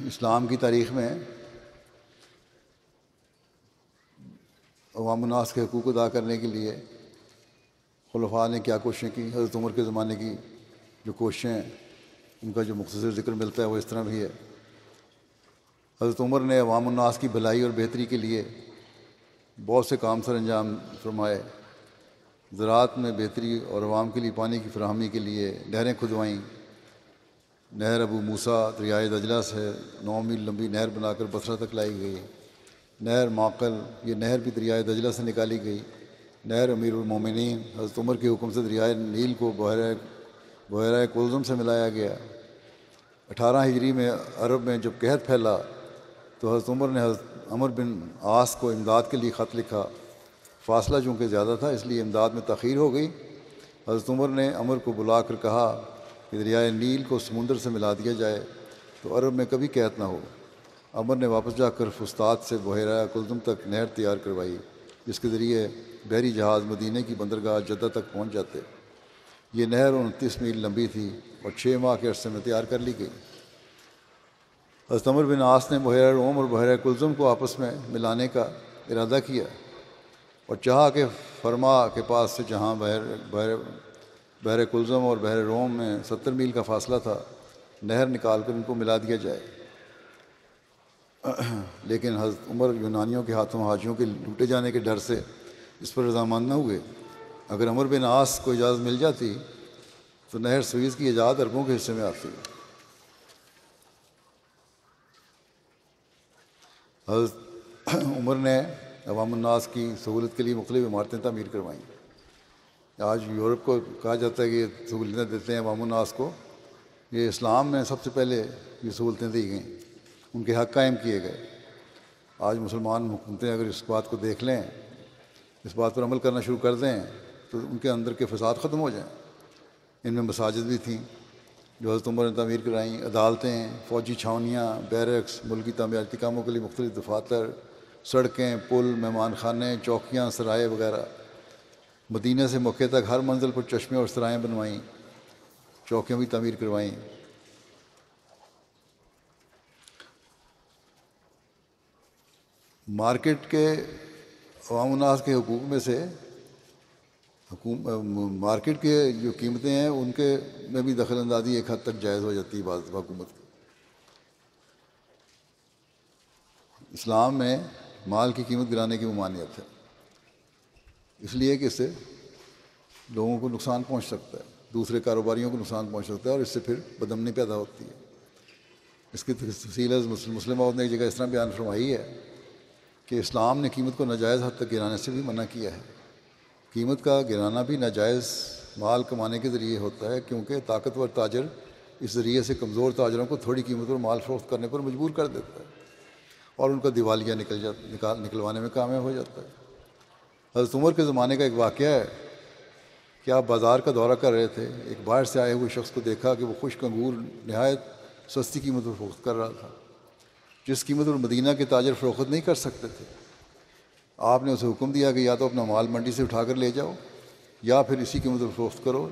اسلام کی تاریخ میں عوام الناس کے حقوق ادا کرنے کے لیے خلفاء نے کیا کوششیں کی۔ حضرت عمر کے زمانے کی جو کوششیں، ان کا جو مختصر ذکر ملتا ہے وہ اس طرح بھی ہے۔ حضرت عمر نے عوام الناس کی بھلائی اور بہتری کے لیے بہت سے کام سر انجام فرمائے۔ زراعت میں بہتری اور عوام کے لیے پانی کی فراہمی کے لیے نہریں کھدوائیں۔ نہر ابو موسیٰ دریائے دجلہ سے 9 میل لمبی نہر بنا کر بصرہ تک لائی گئی۔ نہر معقل، یہ نہر بھی دریائے دجلہ سے نکالی گئی۔ نہر امیر المومنین، حضرت عمر کے حکم سے دریائے نیل کو بحیرہ کلزم سے ملایا گیا۔ 18 ہجری میں عرب میں جب قحط پھیلا تو حضرت عمر نے حضرت عمر بن عاص کو امداد کے لیے خط لکھا۔ فاصلہ چونکہ زیادہ تھا اس لیے امداد میں تاخیر ہو گئی۔ حضرت عمر نے عمر کو بلا کر کہا کہ دریائے نیل کو سمندر سے ملا دیا جائے تو عرب میں کبھی قحط نہ ہو۔ عمر نے واپس جا کر فسطاط سے بحیرہ کلزم تک نہر تیار کروائی، جس کے ذریعے بحری جہاز مدینہ کی بندرگاہ جدہ تک پہنچ جاتے۔ یہ نہر 29 میل لمبی تھی اور 6 ماہ کے عرصے میں تیار کر لی گئی۔ حضرت عمر بن عاص نے بحیرہ روم اور بحیرہ کلزم کو آپس میں ملانے کا ارادہ کیا اور چاہا کہ فرما کے پاس سے جہاں بحر کلزم اور بحر روم میں 70 میل کا فاصلہ تھا نہر نکال کر ان کو ملا دیا جائے، لیکن حضرت عمر یونانیوں کے ہاتھوں حاجیوں کے لوٹے جانے کے ڈر سے اس پر رضامند نہ ہوئے۔ اگر عمر بن عاص کو اجازت مل جاتی تو نہر سوئز کی ایجاد عربوں کے حصے میں آتی۔ حضرت عمر نے عوام الناس کی سہولت کے لیے مختلف عمارتیں تعمیر کروائیں۔ آج یورپ کو کہا جاتا ہے کہ یہ سہولتیں دیتے ہیں عوام الناس کو، یہ اسلام میں سب سے پہلے یہ سہولتیں دی گئیں، ان کے حق قائم کیے گئے۔ آج مسلمان حکومتیں اگر اس بات کو دیکھ لیں، اس بات پر عمل کرنا شروع کر دیں تو ان کے اندر کے فساد ختم ہو جائیں۔ ان میں مساجد بھی تھیں جو حضرت عمر نے تعمیر کرائیں، عدالتیں، فوجی چھاونیاں، بیرکس، ملکی تعمیراتی کاموں کے لیے مختلف دفاتر، سڑکیں، پل، مہمان خانے، چوکیاں، سرائے وغیرہ۔ مدینہ سے مکہ تک ہر منزل پر چشمے اور سرائیں بنوائیں، چوکیاں بھی تعمیر کروائیں۔ مارکیٹ کے عوام الناس کے حقوق میں سے مارکیٹ کے جو قیمتیں ہیں ان کے میں بھی دخل اندازی ایک حد تک جائز ہو جاتی ہے بعض حکومت کی۔ اسلام میں مال کی قیمت گرانے کی ممانعت ہے، اس لیے کہ اس سے لوگوں کو نقصان پہنچ سکتا ہے، دوسرے کاروباریوں کو نقصان پہنچ سکتا ہے اور اس سے پھر بدامنی پیدا ہوتی ہے۔ اس کی تفصیل مسلم نے ایک جگہ اس طرح بیان فرمائی ہے کہ اسلام نے قیمت کو ناجائز حد تک گرانے سے بھی منع کیا ہے۔ قیمت کا گرانا بھی ناجائز مال کمانے کے ذریعے ہوتا ہے، کیونکہ طاقتور تاجر اس ذریعے سے کمزور تاجروں کو تھوڑی قیمت پر مال فروخت کرنے پر مجبور کر دیتا ہے اور ان کا دیوالیہ نکلوانے میں کامیاب ہو جاتا ہے۔ حضرت عمر کے زمانے کا ایک واقعہ ہے کہ آپ بازار کا دورہ کر رہے تھے، ایک باہر سے آئے ہوئے شخص کو دیکھا کہ وہ خشک انگور نہایت سستی قیمت پر فروخت کر رہا تھا، جس قیمت پر مدینہ کے تاجر فروخت نہیں کر سکتے تھے۔ آپ نے اسے حکم دیا کہ یا تو اپنا مال منڈی سے اٹھا کر لے جاؤ یا پھر اسی قیمت پر فروخت کرو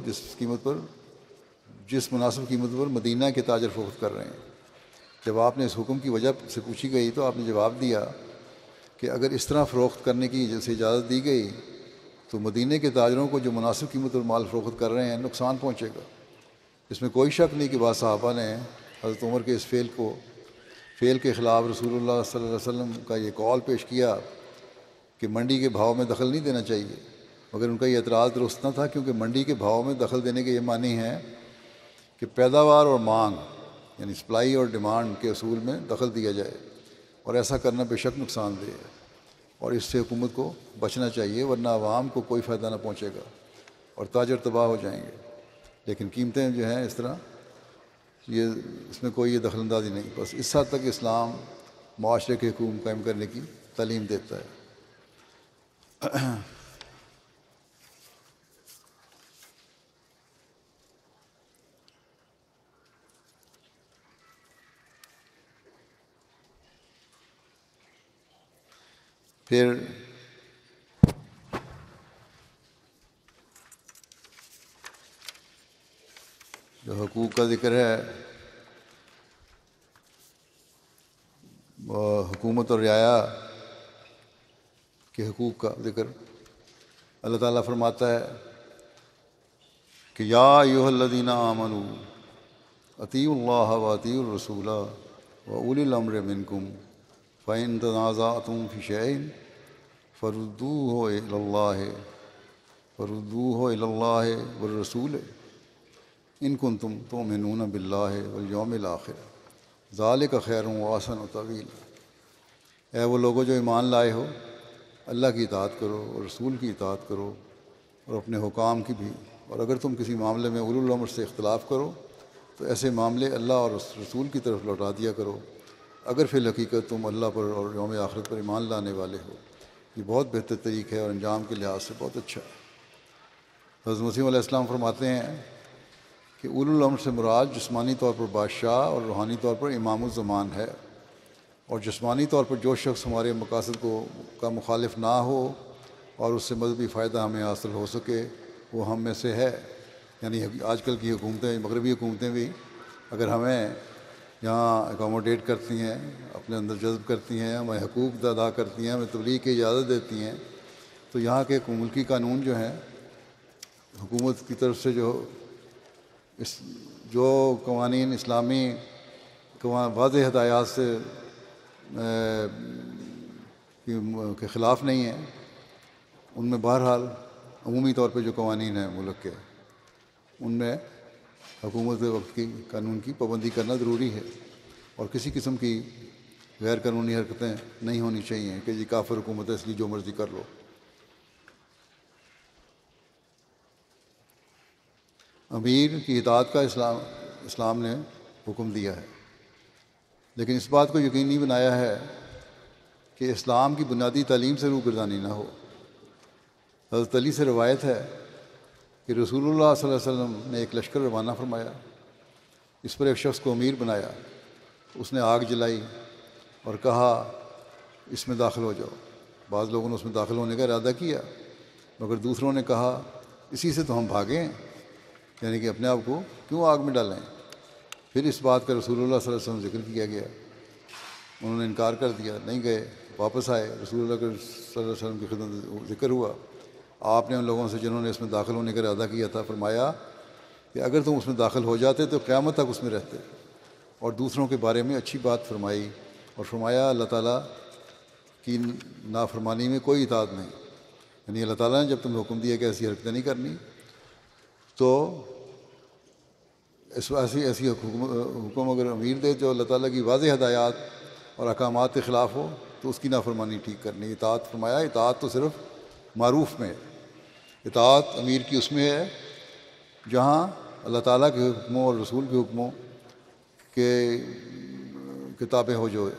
جس مناسب قیمت پر مدینہ کے تاجر فروخت کر رہے ہیں۔ جب آپ نے اس حکم کی وجہ سے پوچھی گئی تو آپ نے جواب دیا کہ اگر اس طرح فروخت کرنے کی سے اجازت دی گئی تو مدینہ کے تاجروں کو جو مناسب قیمت پر مال فروخت کر رہے ہیں نقصان پہنچے گا۔ اس میں کوئی شک نہیں کہ بعض صحابہ نے حضرت عمر کے اس فعل کے خلاف رسول اللہ صلی اللہ علیہ وسلم کا یہ قول پیش کیا کہ منڈی کے بھاؤ میں دخل نہیں دینا چاہیے، مگر ان کا یہ اعتراض درست نہ تھا، کیونکہ منڈی کے بھاؤ میں دخل دینے کے یہ معنی ہے کہ پیداوار اور مانگ یعنی سپلائی اور ڈیمانڈ کے اصول میں دخل دیا جائے، اور ایسا کرنا بے شک نقصان دہ ہے اور اس سے حکومت کو بچنا چاہیے، ورنہ عوام کو کوئی فائدہ نہ پہنچے گا اور تاجر تباہ ہو جائیں گے۔ لیکن قیمتیں جو ہیں اس طرح اس میں کوئی دخل اندازی نہیں، بس اس حد تک اسلام معاشرے کے حقوق قائم کرنے کی تعلیم دیتا ہے۔ پھر جو حقوق کا ذکر ہے وہ حکومت اور رعایا کے حقوق کا ذکر اللہ تعالیٰ فرماتا ہے کہ یا ایھا الذین آمنوا اطیعوا اللہ واطیعوا الرسول واولی الامر منکم فإن تنازعتم فی شیء فردوہ الی اللہ والرسول ان کنتم تؤمنون باللہ والیوم الآخر ذالک خیر واحسن تأویلا۔ اے وہ لوگوں جو ایمان لائے ہو، اللہ کی اطاعت کرو اور رسول کی اطاعت کرو اور اپنے حکام کی بھی، اور اگر تم کسی معاملے میں اولو الامر سے اختلاف کرو تو ایسے معاملے اللہ اور رسول کی طرف لوٹا دیا کرو، اگر فی الحقیقت تم اللہ پر اور یوم آخرت پر ایمان لانے والے ہو۔ یہ بہت بہتر طریق ہے اور انجام کے لحاظ سے بہت اچھا ہے۔ حضرت مسیح علیہ السلام فرماتے ہیں کہ اولو الامر سے مراد جسمانی طور پر بادشاہ اور روحانی طور پر امام الزمان ہے، اور جسمانی طور پر جو شخص ہمارے مقاصد کا مخالف نہ ہو اور اس سے مذہبی فائدہ ہمیں حاصل ہو سکے وہ ہم میں سے ہے۔ یعنی آج کل کی حکومتیں، مغربی حکومتیں بھی اگر ہمیں یہاں اکاموڈیٹ کرتی ہیں، اپنے اندر جذب کرتی ہیں، ہمیں حقوق ادا کرتی ہیں، ہمیں تبلیغ کی اجازت دیتی ہیں، تو یہاں کے ملکی قانون جو ہیں حکومت کی طرف سے جو قوانین اسلامی واضح ہدایات سے کے خلاف نہیں ہیں، ان میں بہرحال عمومی طور پہ جو قوانین ہیں ملک کے، ان میں حکومت وقت کی قانون کی پابندی کرنا ضروری ہے، اور کسی قسم کی غیر قانونی حرکتیں نہیں ہونی چاہیے کہ یہ کافر حکومت ہے اس لیے جو مرضی کر لو۔ امیر کی اطاعت کا اسلام نے حکم دیا ہے، لیکن اس بات کو یقینی بنایا ہے کہ اسلام کی بنیادی تعلیم سے روگردانی نہ ہو۔ حضرت علی سے روایت ہے کہ رسول اللہ صلی اللہ علیہ وسلم نے ایک لشکر روانہ فرمایا، اس پر ایک شخص کو امیر بنایا، اس نے آگ جلائی اور کہا اس میں داخل ہو جاؤ۔ بعض لوگوں نے اس میں داخل ہونے کا ارادہ کیا، مگر دوسروں نے کہا اسی سے تو ہم بھاگیں، یعنی کہ اپنے آپ کو کیوں آگ میں ڈالیں۔ پھر اس بات کا رسول اللہ صلی اللہ علیہ وسلم ذکر کیا گیا، انہوں نے انکار کر دیا، نہیں گئے، واپس آئے، رسول اللہ صلی اللہ علیہ وسلم کی خدمت میں ذکر ہوا۔ آپ نے ان لوگوں سے جنہوں نے اس میں داخل ہونے کا ارادہ کیا تھا فرمایا کہ اگر تم اس میں داخل ہو جاتے تو قیامت تک اس میں رہتے، اور دوسروں کے بارے میں اچھی بات فرمائی، اور فرمایا اللہ تعالیٰ کی نافرمانی میں کوئی اطاعت نہیں، یعنی اللہ تعالیٰ نے جب تمہیں حکم دیا کہ ایسی حرکتیں نہیں کرنی تو ایسی حکم اگر امیر دے جو اللہ تعالیٰ کی واضح ہدایات اور احکامات کے خلاف ہو تو اس کی نافرمانی ٹھیک کرنی. اطاعت فرمایا اطاعت تو صرف معروف میں، اطاعت امیر کی اس میں ہے جہاں اللہ تعالیٰ کے حکموں اور رسول کے حکموں کے کتابیں ہو جو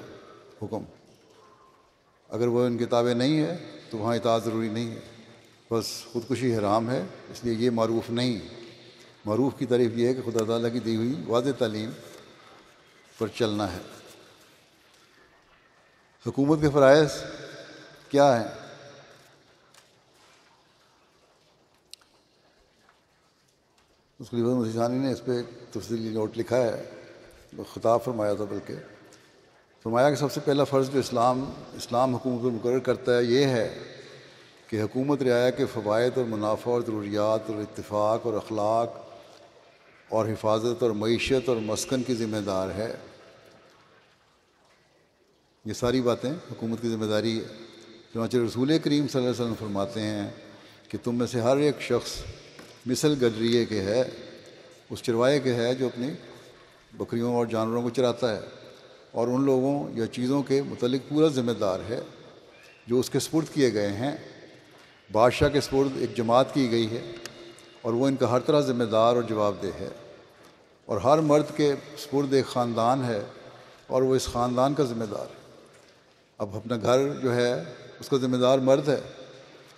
حکم. اگر وہ ان کتابیں نہیں ہے تو وہاں اطاعت ضروری نہیں ہے. بس خودکشی حرام ہے، اس لیے یہ معروف نہیں. معروف کی تعریف یہ ہے کہ خدا تعالیٰ کی دی ہوئی واضح تعلیم پر چلنا ہے. حکومت کے فرائض کیا ہیں؟ اس خلیفہ مسیح ثانی نے اس پہ تفصیلی نوٹ لکھا ہے، خطاب فرمایا تھا، بلکہ فرمایا کہ سب سے پہلا فرض جو اسلام حکومت پر مقرر کرتا ہے یہ ہے کہ حکومت رعایا کے فوائد اور منافع اور ضروریات اور اتفاق اور اخلاق اور حفاظت اور معیشت اور مسکن کی ذمہ دار ہے. یہ ساری باتیں حکومت کی ذمہ داری ہے. چنانچہ رسول کریم صلی اللہ علیہ وسلم فرماتے ہیں کہ تم میں سے ہر ایک شخص مثل گڈریے کے ہے، اس چروائے کے ہے جو اپنی بکریوں اور جانوروں کو چراتا ہے، اور ان لوگوں یا چیزوں کے متعلق پورا ذمہ دار ہے جو اس کے سپرد کیے گئے ہیں. بادشاہ کے سپرد ایک جماعت کی گئی ہے اور وہ ان کا ہر طرح ذمہ دار اور جواب دہ ہے، اور ہر مرد کے سپرد ایک خاندان ہے اور وہ اس خاندان کا ذمہ دار ہے. اب اپنا گھر جو ہے اس کا ذمہ دار مرد ہے،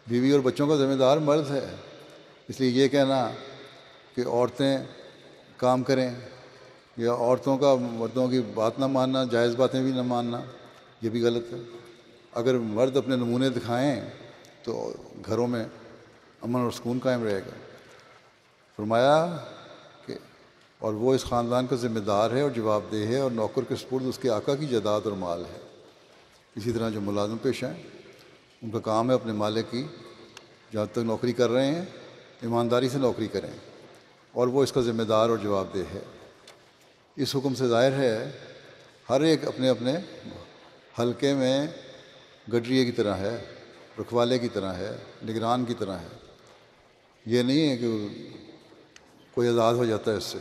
بیوی اور بچوں کا ذمہ دار مرد ہے. اس لیے یہ کہنا کہ عورتیں کام کریں یا عورتوں کا مردوں کی بات نہ ماننا، جائز باتیں بھی نہ ماننا، یہ بھی غلط ہے. اگر مرد اپنے نمونے دکھائیں تو گھروں میں امن اور سکون قائم رہے گا. فرمایا کہ اور وہ اس خاندان کا ذمہ دار ہے اور جواب دہ ہے، اور نوکر کے سپرد اس کے آقا کی جائیداد اور مال ہے. اسی طرح جو ملازم پیشہ ہیں ان کا کام ہے اپنے مالک کی جہاں تک نوکری کر رہے ہیں ایمانداری سے نوکری کریں، اور وہ اس کا ذمہ دار اور جواب دہ ہے. اس حکم سے ظاہر ہے ہر ایک اپنے اپنے حلقے میں گڈریے کی طرح ہے، رکھوالے کی طرح ہے، نگران کی طرح ہے. یہ نہیں ہے کہ کوئی آزاد ہو جاتا ہے اس سے.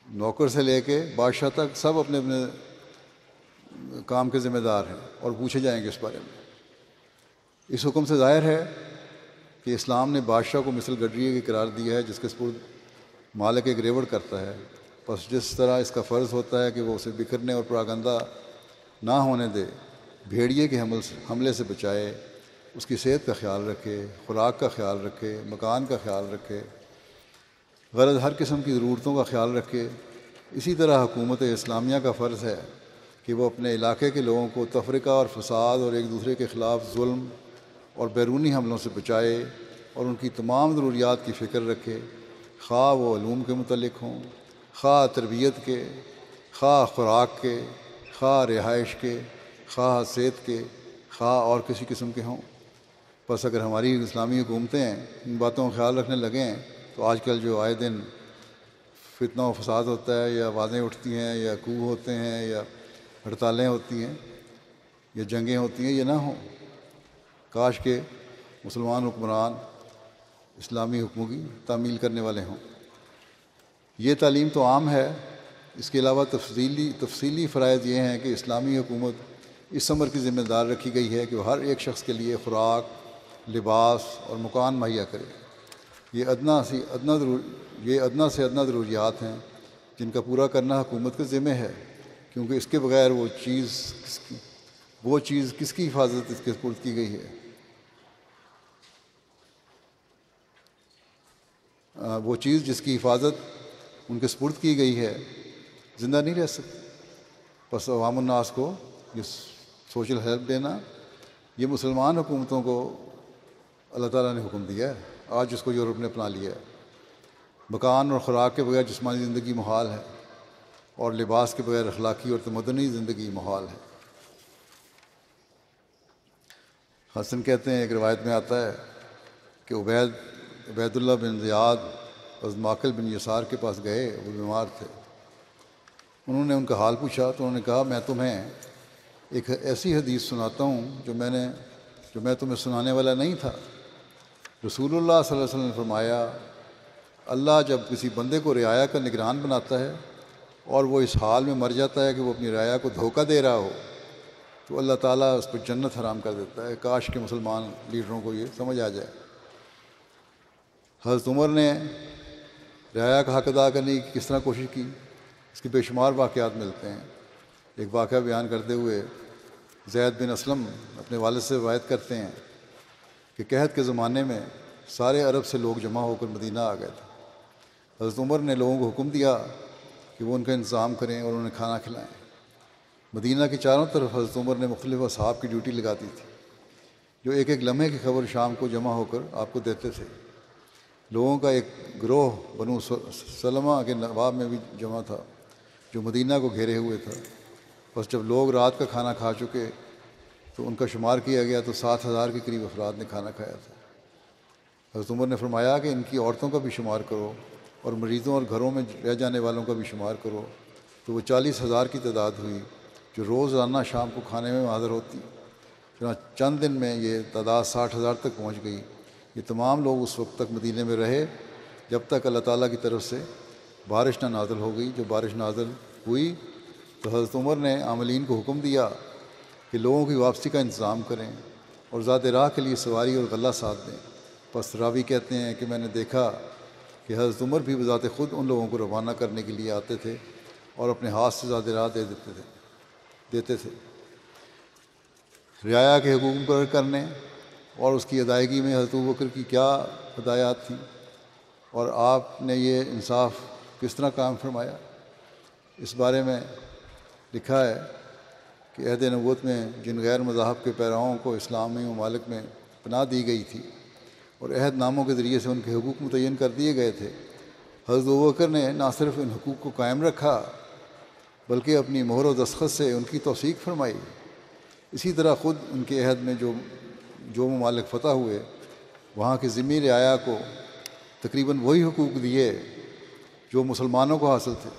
نوکر سے لے کے بادشاہ تک سب اپنے اپنے کام کے ذمہ دار ہیں اور پوچھے جائیں گے اس بارے میں. اس حکم سے ظاہر ہے کہ اسلام نے بادشاہ کو مثل گڈریے کی قرار دیا ہے جس کے سپرد مالک ایک ریوڑ کرتا ہے. بس جس طرح اس کا فرض ہوتا ہے کہ وہ اسے بکھرنے اور پراگندہ نہ ہونے دے، بھیڑیے کے حملے سے بچائے، اس کی صحت کا خیال رکھے، خوراک کا خیال رکھے، مکان کا خیال رکھے، غرض ہر قسم کی ضرورتوں کا خیال رکھے، اسی طرح حکومت اسلامیہ کا فرض ہے کہ وہ اپنے علاقے کے لوگوں کو تفرقہ اور فساد اور ایک دوسرے کے خلاف ظلم اور بیرونی حملوں سے بچائے اور ان کی تمام ضروریات کی فکر رکھے، خواہ وہ علوم کے متعلق ہوں، خواہ تربیت کے، خواہ خوراک کے، خواہ رہائش کے، خواہ صحت کے، خواہ اور کسی قسم کے ہوں. بس اگر ہماری اسلامی حکومتیں ان باتوں کا خیال رکھنے لگیں تو آج کل جو آئے دن فتنہ و فساد ہوتا ہے، یا آوازیں اٹھتی ہیں، یا کوہ ہوتے ہیں، یا ہڑتالیں ہوتی ہیں، یا جنگیں ہوتی ہیں، یہ نہ ہوں. کاش کہ مسلمان حکمران اسلامی حکموں کی تعمیل کرنے والے ہوں. یہ تعلیم تو عام ہے. اس کے علاوہ تفصیلی فرائض یہ ہیں کہ اسلامی حکومت اس امر کی ذمہ دار رکھی گئی ہے کہ وہ ہر ایک شخص کے لیے خوراک، لباس اور مکان مہیا کرے. یہ ادنا سے ادنا ضروریات ہیں جن کا پورا کرنا حکومت کے ذمہ ہے، کیونکہ اس کے بغیر وہ چیز کس کی حفاظت اس کے سپرد کی گئی ہے. وہ چیز جس کی حفاظت ان کے سپرد کی گئی ہے زندہ نہیں رہ سکتی. بس عوام الناس کو یہ سوشل ہیلپ دینا، یہ مسلمان حکومتوں کو اللہ تعالیٰ نے حکم دیا ہے. آج اس کو یورپ نے اپنا لیا ہے. مکان اور خوراک کے بغیر جسمانی زندگی محال ہے، اور لباس کے بغیر اخلاقی اور تمدنی زندگی محال ہے. حسن کہتے ہیں، ایک روایت میں آتا ہے کہ عبید اللہ بن زیاد ماکل بن یسار کے پاس گئے. وہ بیمار تھے. انہوں نے ان کا حال پوچھا تو انہوں نے کہا، میں تمہیں ایک ایسی حدیث سناتا ہوں جو میں تمہیں سنانے والا نہیں تھا. رسول اللہ صلی اللہ علیہ وسلم نے فرمایا، اللہ جب کسی بندے کو رعایا کا نگران بناتا ہے اور وہ اس حال میں مر جاتا ہے کہ وہ اپنی رعایا کو دھوکہ دے رہا ہو تو اللہ تعالیٰ اس پر جنت حرام کر دیتا ہے۔ کاش کے مسلمان لیڈروں کو یہ سمجھ آ جائے۔ حضرت عمر نے رعایا کا حق ادا کرنے کی کس طرح کوشش کی، اس کے بے شمار واقعات ملتے ہیں۔ ایک واقعہ بیان کرتے ہوئے زید بن اسلم اپنے والد سے روایت کرتے ہیں کہ قحط کے زمانے میں سارے عرب سے لوگ جمع ہو کر مدینہ آ گئے تھے۔ حضرت عمر نے لوگوں کو حکم دیا کہ وہ ان کا انتظام کریں اور انہیں کھانا کھلائیں۔ مدینہ کی چاروں طرف حضرت عمر نے مختلف اصحاب کی ڈیوٹی لگا دی تھی، جو ایک ایک لمحے کی خبر شام کو جمع ہو کر آپ کو دیتے تھے۔ لوگوں کا ایک گروہ بنو سلمہ کے نواب میں بھی جمع تھا، جو مدینہ کو گھیرے ہوئے تھا۔ بس جب لوگ رات کا کھانا کھا چکے تو ان کا شمار کیا گیا تو 7,000 کے قریب افراد نے کھانا کھایا تھا۔ حضرت عمر نے فرمایا کہ ان کی عورتوں کا بھی شمار کرو اور مریضوں اور گھروں میں رہ جانے والوں کا بھی شمار کرو، تو وہ 40,000 کی تعداد ہوئی جو روزانہ شام کو کھانے میں حاضر ہوتی۔ چنانچہ چند دن میں یہ تعداد 60,000 تک پہنچ گئی۔ یہ تمام لوگ اس وقت تک مدینے میں رہے جب تک اللہ تعالیٰ کی طرف سے بارش نہ نازل ہو گئی۔ جب بارش نازل ہوئی تو حضرت عمر نے عاملین کو حکم دیا کہ لوگوں کی واپسی کا انتظام کریں اور ذات راہ کے لیے سواری اور غلہ ساتھ دیں۔ پس راوی کہتے ہیں کہ میں نے دیکھا کہ حضرت عمر بھی بذات خود ان لوگوں کو روانہ کرنے کے لیے آتے تھے اور اپنے ہاتھ سے ذات راہ دیتے تھے۔ رعایا کے حقوق مقرر کرنے اور اس کی ادائیگی میں حضرت ابوبکر کی کیا ہدایات تھیں اور آپ نے یہ انصاف کس طرح قائم فرمایا، اس بارے میں لکھا ہے کہ عہد نبوت میں جن غیر مذاہب کے پیروؤں کو اسلامی ممالک میں پناہ دی گئی تھی اور عہد ناموں کے ذریعے سے ان کے حقوق متعین کر دیے گئے تھے، حضرت ابوبکر نے نہ صرف ان حقوق کو قائم رکھا بلکہ اپنی مہر و دستخط سے ان کی توثیق فرمائی۔ اسی طرح خود ان کے عہد میں جو ممالک فتح ہوئے وہاں کی ذمی رعایا کو تقریباً وہی حقوق دیے جو مسلمانوں کو حاصل تھے۔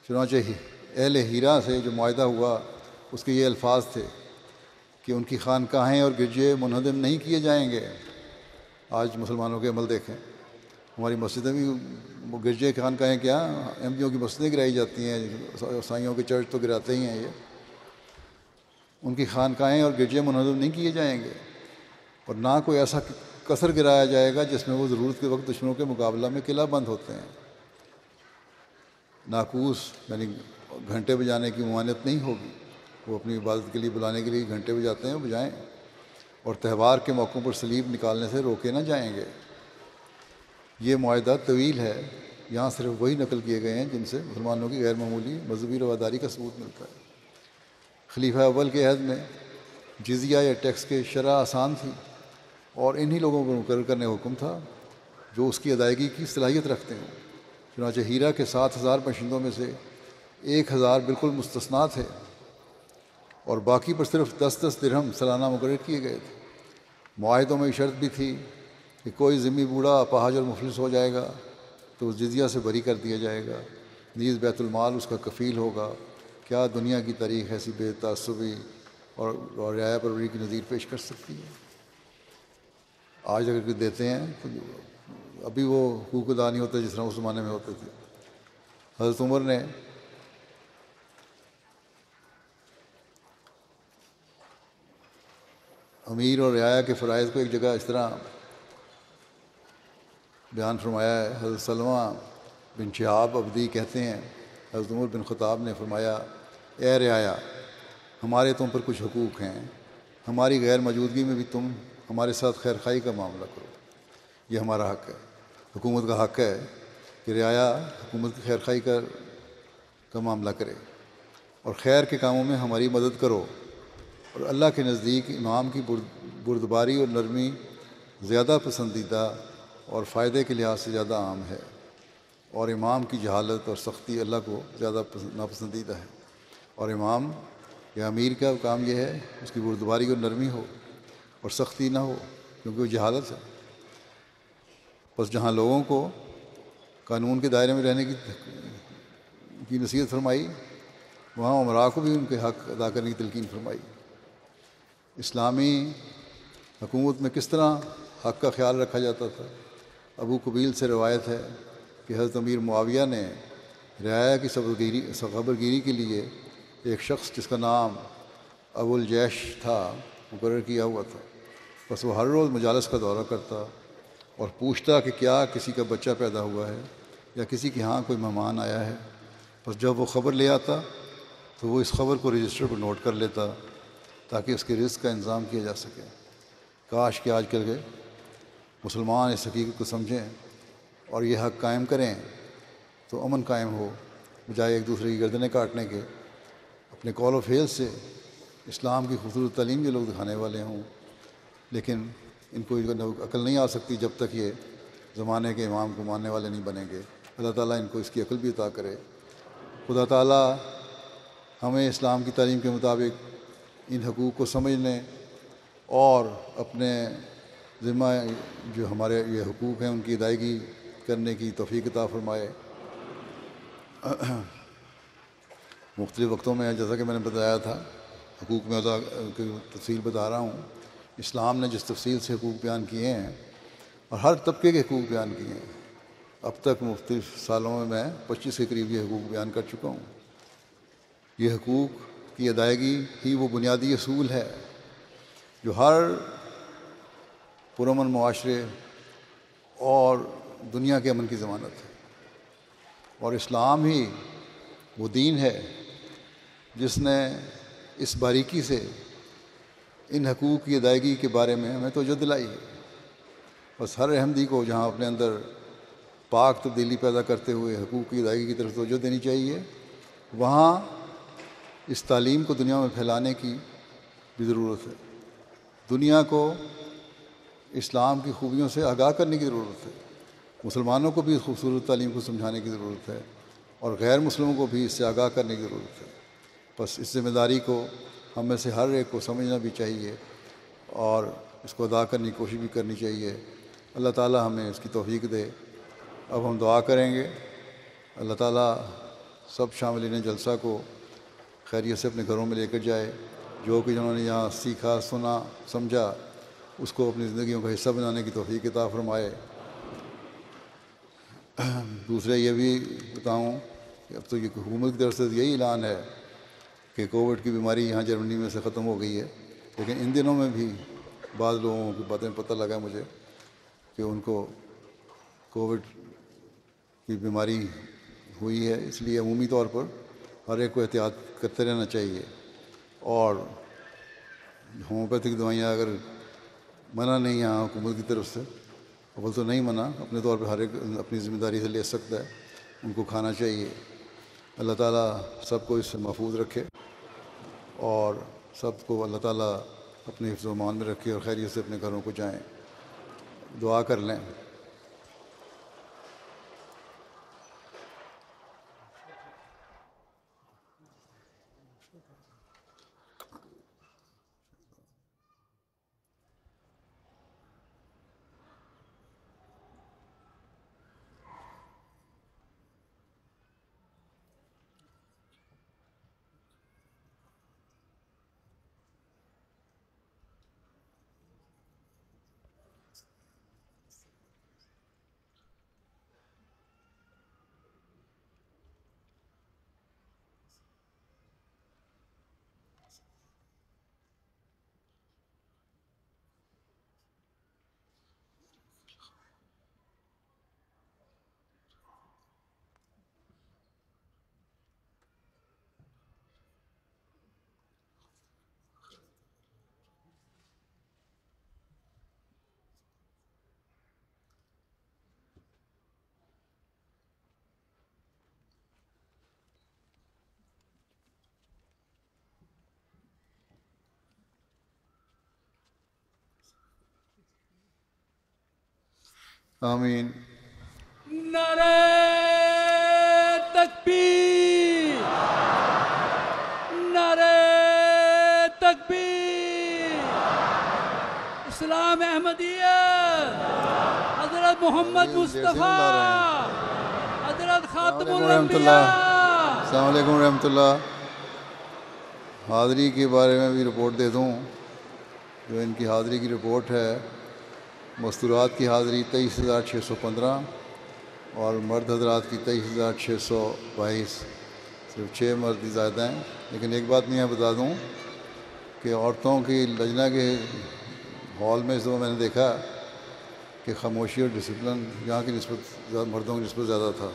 چنانچہ اہل ہیرا سے جو معاہدہ ہوا اس کے یہ الفاظ تھے کہ ان کی خانقاہیں اور گرجے منہدم نہیں کیے جائیں گے۔ آج مسلمانوں کے عمل دیکھیں، ہماری مسجدیں بھی گرجے خانقاہیں کیا احمدیوں کی مسجدیں گرائی جاتی ہیں، عیسائیوں کے چرچ تو گراتے ہی ہیں۔ یہ ان کی خانقاہیں اور گرجے منہدم نہیں کیے جائیں گے اور نہ کوئی ایسا کثر گرایا جائے گا جس میں وہ ضرورت کے وقت دشمنوں کے مقابلہ میں قلعہ بند ہوتے ہیں۔ ناقوس یعنی گھنٹے بجانے کی ممانعت نہیں ہوگی، وہ اپنی عبادت کے لیے بلانے کے لیے گھنٹے بجاتے ہیں، وہ بجائیں، اور تہوار کے موقعوں پر صلیب نکالنے سے روکے نہ جائیں گے۔ یہ معاہدہ طویل ہے، یہاں صرف وہی نقل کیے گئے ہیں جن سے مسلمانوں کی غیر معمولی مذہبی رواداری کا ثبوت ملتا ہے۔ خلیفہ اول کے عہد میں جزیہ یا ٹیکس کے شرح آسان تھی اور انہی لوگوں کو مقرر کرنے کا حکم تھا جو اس کی ادائیگی کی صلاحیت رکھتے ہیں۔ چنانچہ ہیرا کے 7,000 باشندوں میں سے 1,000 بالکل مستثنیٰ تھے اور باقی پر صرف 10 درہم سالانہ مقرر کیے گئے تھے۔ معاہدوں میں یہ شرط بھی تھی کہ کوئی ذمی بوڑھا اپاہج اور مفلس ہو جائے گا تو اس جزیہ سے بری کر دیا جائے گا، نیز بیت المال اس کا کفیل ہوگا۔ کیا دنیا کی تاریخ ایسی بے تعصبی اور رعایا پروری کی نظیر پیش کر سکتی ہے؟ آج اگر دیتے ہیں تو ابھی وہ حقوق ادا نہیں ہوتے جس طرح اس زمانے میں ہوتے تھے۔ حضرت عمر نے امیر اور رعایا کے فرائض کو ایک جگہ اس طرح بیان فرمایا ہے۔ حضرت سلمہ بن شہاب عبدی کہتے ہیں حضرت عمر بن خطاب نے فرمایا، اے رعایا، ہمارے تم پر کچھ حقوق ہیں، ہماری غیر موجودگی میں بھی تم ہمارے ساتھ خیر خواہی کا معاملہ کرو، یہ ہمارا حق ہے۔ حکومت کا حق ہے کہ رعایا حکومت کی خیر خواہی کا معاملہ کرے اور خیر کے کاموں میں ہماری مدد کرو، اور اللہ کے نزدیک امام کی بردباری اور نرمی زیادہ پسندیدہ اور فائدے کے لحاظ سے زیادہ عام ہے، اور امام کی جہالت اور سختی اللہ کو زیادہ ناپسندیدہ ہے۔ اور امام یا امیر کا کام یہ ہے اس کی بردباری اور نرمی ہو اور سختی نہ ہو، کیونکہ وہ جہالت ہے۔ بس جہاں لوگوں کو قانون کے دائرے میں رہنے کی نصیحت فرمائی، وہاں امراء کو بھی ان کے حق ادا کرنے کی تلقین فرمائی۔ اسلامی حکومت میں کس طرح حق کا خیال رکھا جاتا تھا؟ ابو قبیل سے روایت ہے کہ حضرت امیر معاویہ نے رعایا کی خبرگیری کے لیے ایک شخص جس کا نام ابو الجیش تھا مقرر کیا ہوا تھا. بس وہ ہر روز مجالس کا دورہ کرتا اور پوچھتا کہ کیا کسی کا بچہ پیدا ہوا ہے یا کسی کے ہاں کوئی مہمان آیا ہے. بس جب وہ خبر لے آتا تو وہ اس خبر کو رجسٹر پر نوٹ کر لیتا تاکہ اس کے رزق کا انتظام کیا جا سکے. کاش کہ آج کل کے مسلمان اس حقیقت کو سمجھیں اور یہ حق قائم کریں تو امن قائم ہو، بجائے ایک دوسرے کی گردنیں کاٹنے کے. اپنے قول و فعل سے اسلام کی خوبصورت تعلیم یہ لوگ دکھانے والے ہوں، لیکن ان کو عقل نہیں آ سکتی جب تک یہ زمانے کے امام کو ماننے والے نہیں بنیں گے. اللہ تعالیٰ ان کو اس کی عقل بھی عطا کرے. خدا تعالیٰ ہمیں اسلام کی تعلیم کے مطابق ان حقوق کو سمجھنے اور اپنے ذمہ جو ہمارے یہ حقوق ہیں ان کی ادائیگی کرنے کی توفیق عطا فرمائے. مختلف وقتوں میں جیسا کہ میں نے بتایا تھا حقوق میں کی تفصیل بتا رہا ہوں. اسلام نے جس تفصیل سے حقوق بیان کیے ہیں اور ہر طبقے کے حقوق بیان کیے ہیں، اب تک مختلف سالوں میں 25 کے قریب یہ حقوق بیان کر چکا ہوں. یہ حقوق کی ادائیگی ہی وہ بنیادی اصول ہے جو ہر پرامن معاشرے اور دنیا کے امن کی ضمانت ہے. اور اسلام ہی وہ دین ہے جس نے اس باریکی سے ان حقوق کی ادائیگی کے بارے میں ہمیں توجہ دلائی ہے. بس ہر احمدی کو جہاں اپنے اندر پاک تبدیلی پیدا کرتے ہوئے حقوق کی ادائیگی کی طرف توجہ دینی چاہیے، وہاں اس تعلیم کو دنیا میں پھیلانے کی بھی ضرورت ہے. دنیا کو اسلام کی خوبیوں سے آگاہ کرنے کی ضرورت ہے. مسلمانوں کو بھی اس خوبصورت تعلیم کو سمجھانے کی ضرورت ہے اور غیر مسلموں کو بھی اس سے آگاہ کرنے کی ضرورت ہے. بس اس ذمہ داری کو ہم میں سے ہر ایک کو سمجھنا بھی چاہیے اور اس کو ادا کرنے کی کوشش بھی کرنی چاہیے. اللہ تعالیٰ ہمیں اس کی توفیق دے. اب ہم دعا کریں گے. اللہ تعالیٰ سب شاملین جلسہ کو خیریت سے اپنے گھروں میں لے کر جائے. جو کہ جنہوں نے یہاں سیکھا، سنا، سمجھا، اس کو اپنی زندگیوں کا حصہ بنانے کی توفیق عطا فرمائے. دوسرے یہ بھی بتاؤں کہ اب تو یہ حکومت کی طرف سے یہی اعلان ہے کہ کووڈ کی بیماری یہاں جرمنی میں سے ختم ہو گئی ہے، لیکن ان دنوں میں بھی بعض لوگوں کی باتیں پتہ لگا مجھے کہ ان کو کووڈ کی بیماری ہوئی ہے. اس لیے عمومی طور پر ہر ایک کو احتیاط کرتے رہنا چاہیے. اور ہومیوپیتھک دوائیاں اگر منع نہیں ہیں حکومت کی طرف سے، اول تو نہیں منع، اپنے طور پہ ہر ایک اپنی ذمہ داری سے لے سکتا ہے، ان کو کھانا چاہیے. اللہ تعالیٰ سب کو اس سے محفوظ رکھے اور سب کو اللہ تعالیٰ اپنے حفظ و امان میں رکھے اور خیریت سے اپنے گھروں کو جائیں. دعا کر لیں. آمین. نعرہ تکبیر، نعرہ تکبیر. اسلام احمدیت، حضرت محمد مصطفیٰ، حضرت خاتم الانبیاء. السلام علیکم ورحمۃ اللہ. حاضری کے بارے میں بھی رپورٹ دے دوں. جو ان کی حاضری کی رپورٹ ہے، مستورات کی حاضری 23,615، اور مرد حضرات کی 23,622، صرف 6 مرد ہی زیادہ ہیں. لیکن ایک بات میں یہاں بتا دوں کہ عورتوں کی لجنہ کے ہال میں اس دفعہ میں نے دیکھا کہ خاموشی اور ڈسپلن یہاں کی نسبت مردوں کی نسبت زیادہ تھا،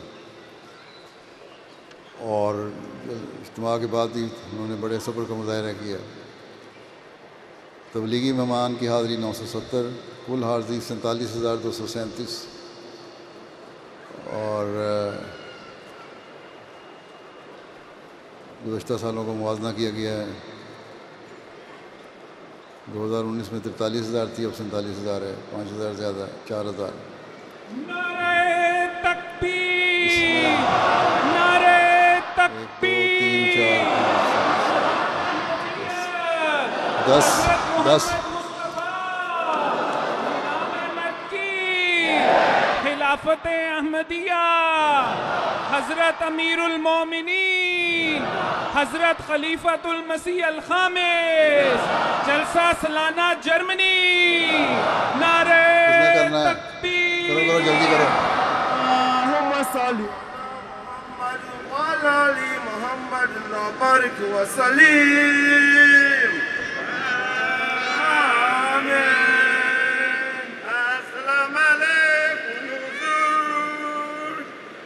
اور اجتماع کے بعد ہی انہوں نے بڑے صبر کا مظاہرہ کیا. تبلیغی مہمان کی حاضری 970، کل حاضری 47,237، اور گزشتہ سالوں کو موازنہ کیا گیا ہے. 2019 میں 43,000 تھی، اب 47,000 ہے، 5,000 زیادہ ہے، 4,000. نعرہ تکبیر، نعرہ تکبیر، 10 خلافت احمدیہ، حضرت امیر المومنین حضرت خلیفۃ المسیح الخامس، جلسہ سالانہ جرمنی. نعرہ تکبیر. کرو جلدی کرو. اللہم صلی محمد وعلی آل محمد وبارک وسلم. آمین. السلام علیکم حضور،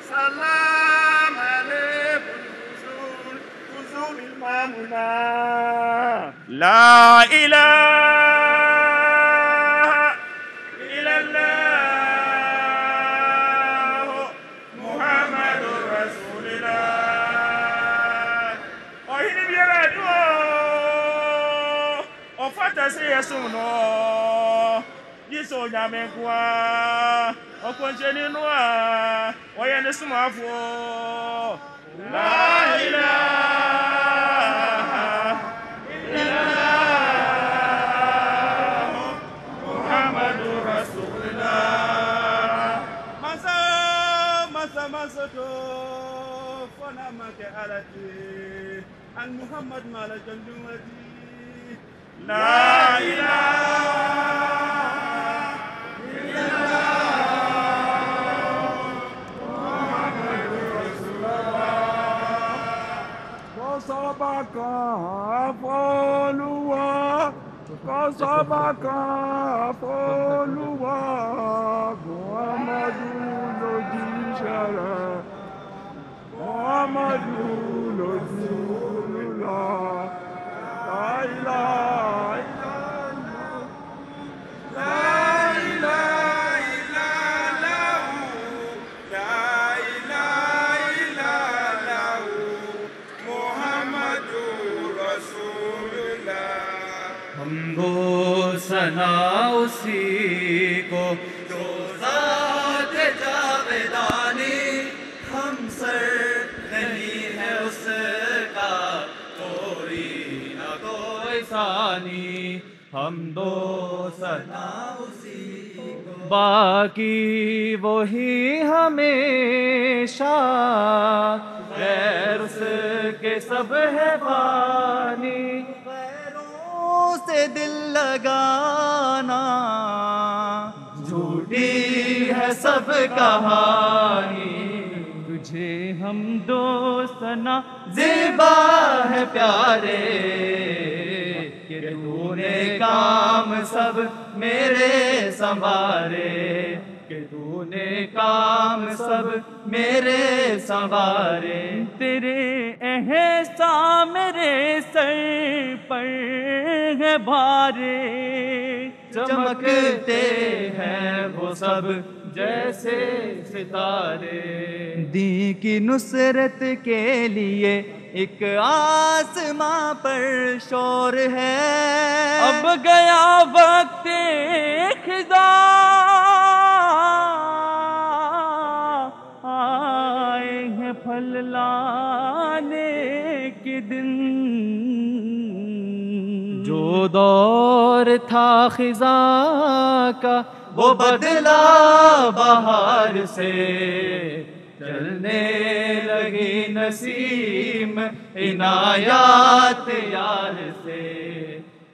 سلام علیکم حضور، حضور امامنا. لا الہ الا اللہ محمد رسول اللہ. ọ̀hìn bí ẹ̀rọ ẹ̀dùn ọ̀fọ́tà sí ẹ̀sùn náà yíṣọ́ ònyàmẹ́kùá ọkùnṣe nínú à wọ́yẹ ní súnmọ́ àfọ́. La ilaha illallah Muhammadu Rasulullah. Masa to fona make alati an Muhammad mala jandumati. La ilaha illallah Muhammadu Rasulullah. Kosabaka afoluwa, kosabaka afoluwa, Muhammadu lojishara, Muhammadu lojulullah. La ilaha illallah, la ilaha illallah, la ilaha illallah, Muhammadur Rasulullah. حمدو ثنا اسی کو جو ذات جاویدانی، ہم سر نہیں ہے اس کا کوئی نہ کوئی ثانی. حمدو ثنا اسی کو، باقی وہی ہمیشہ، غیر اس کے سب ہے فانی. سے دل لگانا جھوٹی ہے سب کہانی. تجھے ہم دوستنا زیبا ہے پیارے، کہ تو نے کام سب میرے سنوارے، کہ تو نے کام سب میرے سنوارے. تیرے احسان میرے سر پر ہے بھارے، چمکتے ہیں وہ سب جیسے ستارے. دین کی نصرت کے لیے ایک آسماں پر شور ہے، اب گیا وقت خزاں، آئے ہیں پھل لانے کے دن. جو دور تھا خزاں کا وہ بدلا بہار سے، چلنے لگی نسیم عنایات یار سے.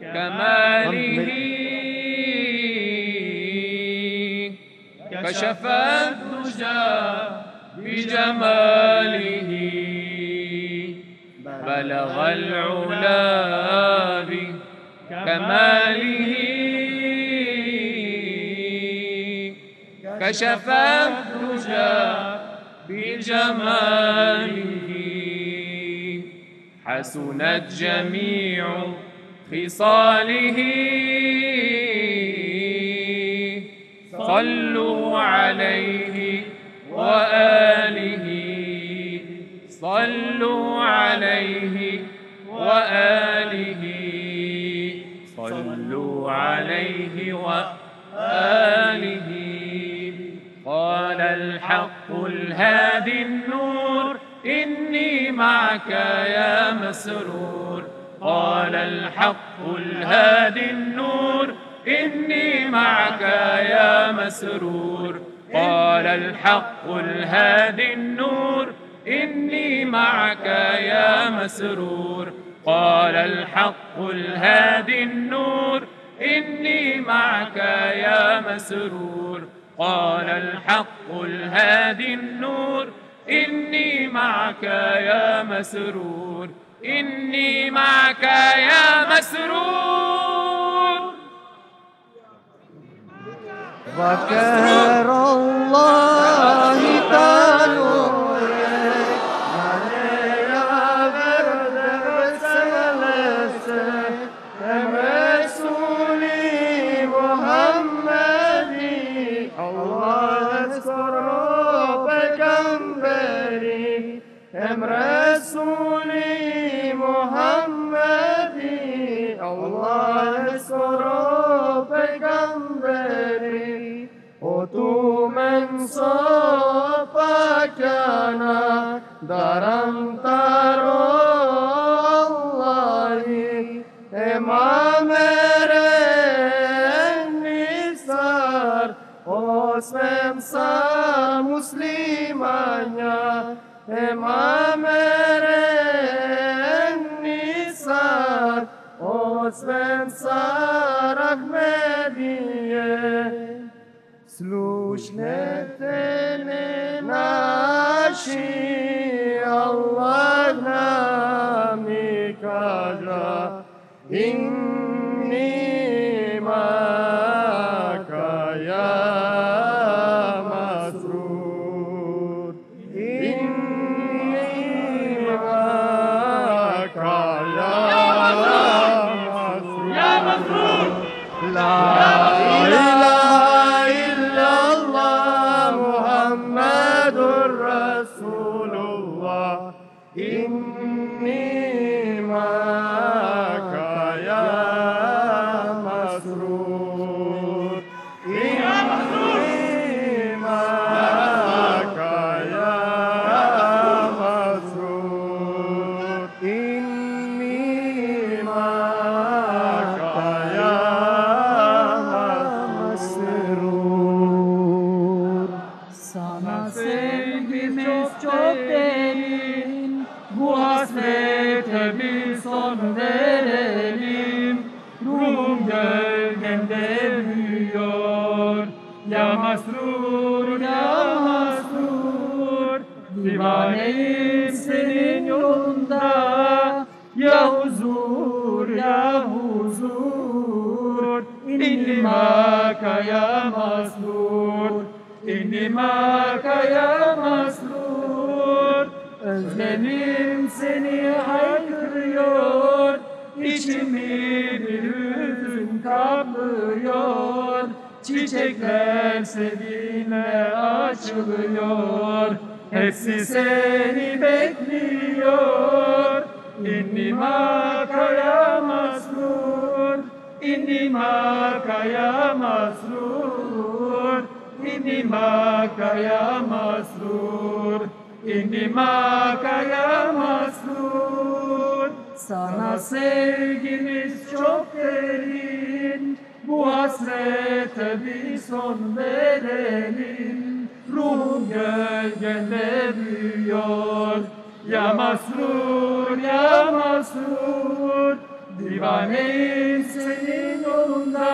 بكماله كشف الدجى بجماله بلغ العلا بكماله كشف الدجى بجماله حسنت جميع خصاله صلوا عليه وآله صلوا عليه وآله صلوا عليه وآله قال الحق الهادي النور إني معك يا مسرور قال الحق الهادي النور إني معك يا مسرور قال الحق الهادي النور إني معك يا مسرور قال الحق الهادي النور إني معك يا مسرور قال الحق الهادي النور إني معك يا مسرور إني معك يا مسرور وكر الله تنور عليها برد بسلس رسولي محمدي الله اذكر بكمبري رسولي محمدي الله اذكر بكمبري وتو من صفاك أنا درم ترى الله إمام النسار واسم سا مسلمانيا إمام النسار واسم سا رحمدية سلوش نتني ناشي الله نامي كاجا إني معك يا مسرور إني معك يا مسرور لا إني معك يا مسرور إني معك يا مسرور إني معك يا مسرور Sana sevgimiz çok derin, bu hasrete bir son verelim. Ruhum gölgemde büyüyor, ya masrur ya masrur. Divaneyim senin yolunda, ya huzur ya huzur. İnni maka ya masrur, إني معك يا مسرور Özlemim seni haykırıyor, içimi bir hüzün kaplıyor. Çiçekler seninle açılıyor, hepsi seni bekliyor. İnni maka ya masrur, inni maka ya masrur, inni maka ya masrur, inni maka ya masrur. Sana sevgimiz çok derin, bu hasrete bir son verelim. Ruhum gölgende büyüyor, ya masrur, ya masrur. Divaneyim senin yolunda,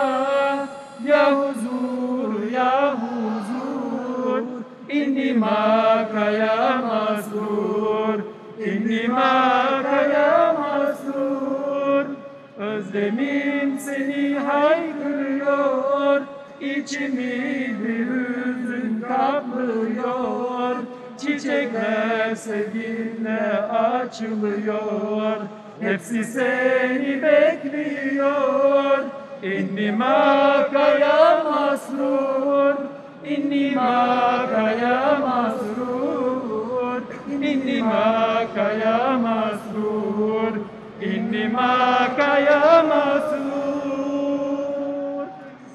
ya huzur, ya huzur. İnni maka ya masrur, inni maka ya masrur. Özlemim seni haykırıyor, içimi bir hüzün kaplıyor. Çiçekler sevginle açılıyor, hepsi seni bekliyor. İnni maka ya masrur, inni maka ya masrur, inni maka ya masrur, inni maka ya masrur.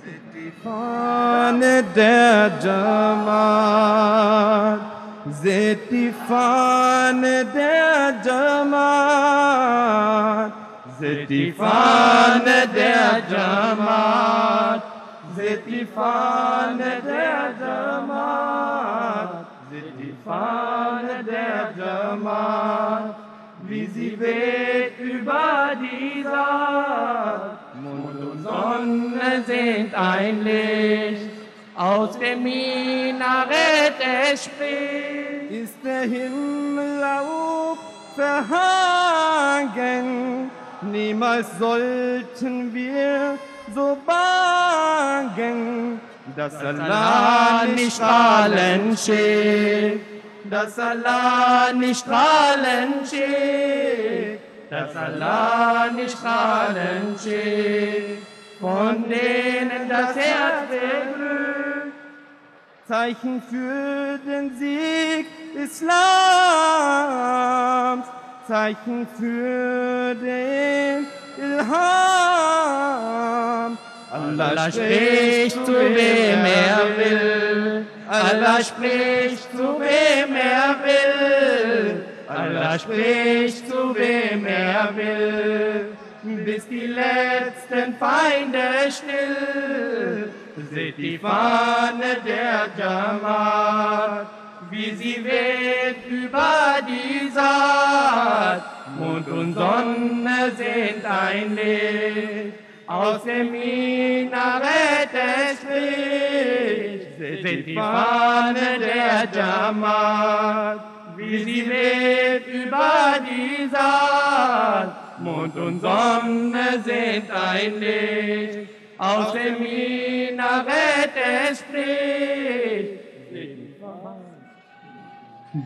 Zittifan der Jamal, Zittifan der Jamal, Zittifan der Jamal, Zittifan der Jamal, Zittifan der Jamal. Wie sie weht über die Saat, Mond und Sonne sind ein Licht, aus dem Minarett es spricht. Ist der Himmel auch verhangen, niemals sollten wir so bangen, dass Allah nicht strahlen schickt, dass Allah nicht strahlen schickt, dass Allah nicht strahlen schickt, von denen das Herz beglückt. Zeichen für den Sieg Islams, Zeichen für den Ilham. Allah spricht zu wem er will, Allah spricht zu wem er will, Allah spricht zu wem er will, bis die letzten Feinde still. Seht die Fahne der Jamaat, wie sie weht über die Saat. Mond und Sonne sind ein Licht, aus dem Minarett es spricht. Seht die Fahne der Jamaat, wie sie weht über die Saat. Mond und Sonne sind ein Licht, aus dem Minarett es spricht.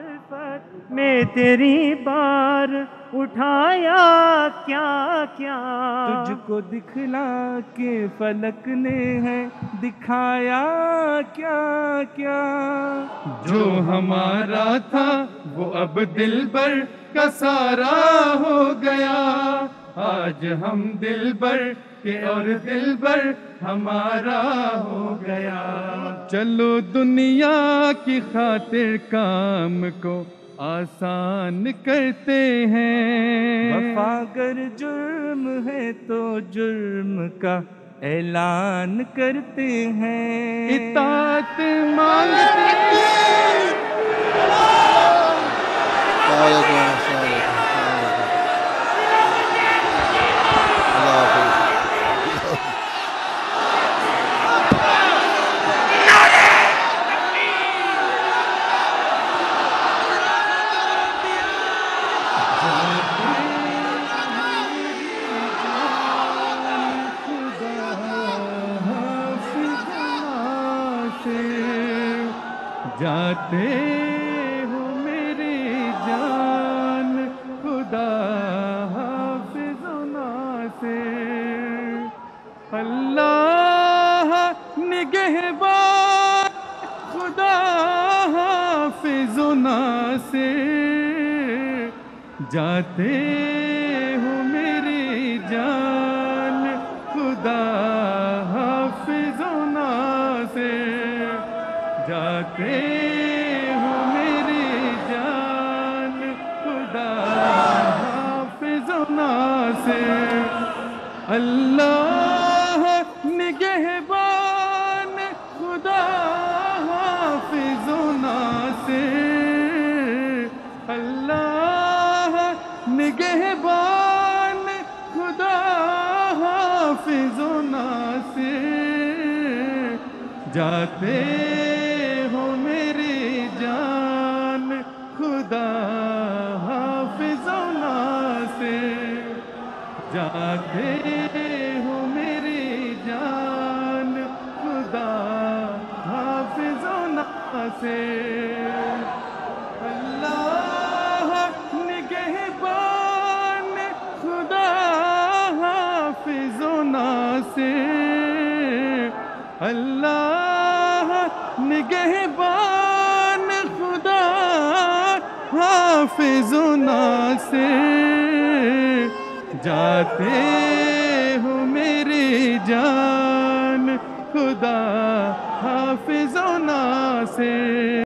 الفت میں تیری بار اٹھایا کیا کیا، تجھ کو دکھلا کے فلک نے ہے دکھایا کیا کیا، جو ہمارا تھا وہ اب دلبر کا سارا ہو گیا، آج ہم دلبر کے اور دلبر ہمارا ہو گیا۔ چلو دنیا کی خاطر کام کو آسان کرتے ہیں، وفا اگر جرم ہے تو جرم کا اعلان کرتے ہیں، اطاعت مانگتے ہیں۔ جاتے ہو میری جان خدا حافظ و ناصر، اللہ نگہبان خدا حافظ و ناصر، جاتے ہو میری جان خدا حافظ و ناصر، جاتے ہو میری جان خدا حافظ و ناصر، اللہ نگہبان خدا حافظ و ناصر، اللہ نگہبان خدا حافظ و ناصر، جاتے ہو میری جان خدا حافظ و ناصر، جاتے ہو میری جان خدا حافظ و ناصر، اللہ نگہبان خدا حافظ و ناصر، اللہ نگہبان خدا حافظ و ناصر، جاتے ہو میری جان خدا حافظ و ناصر۔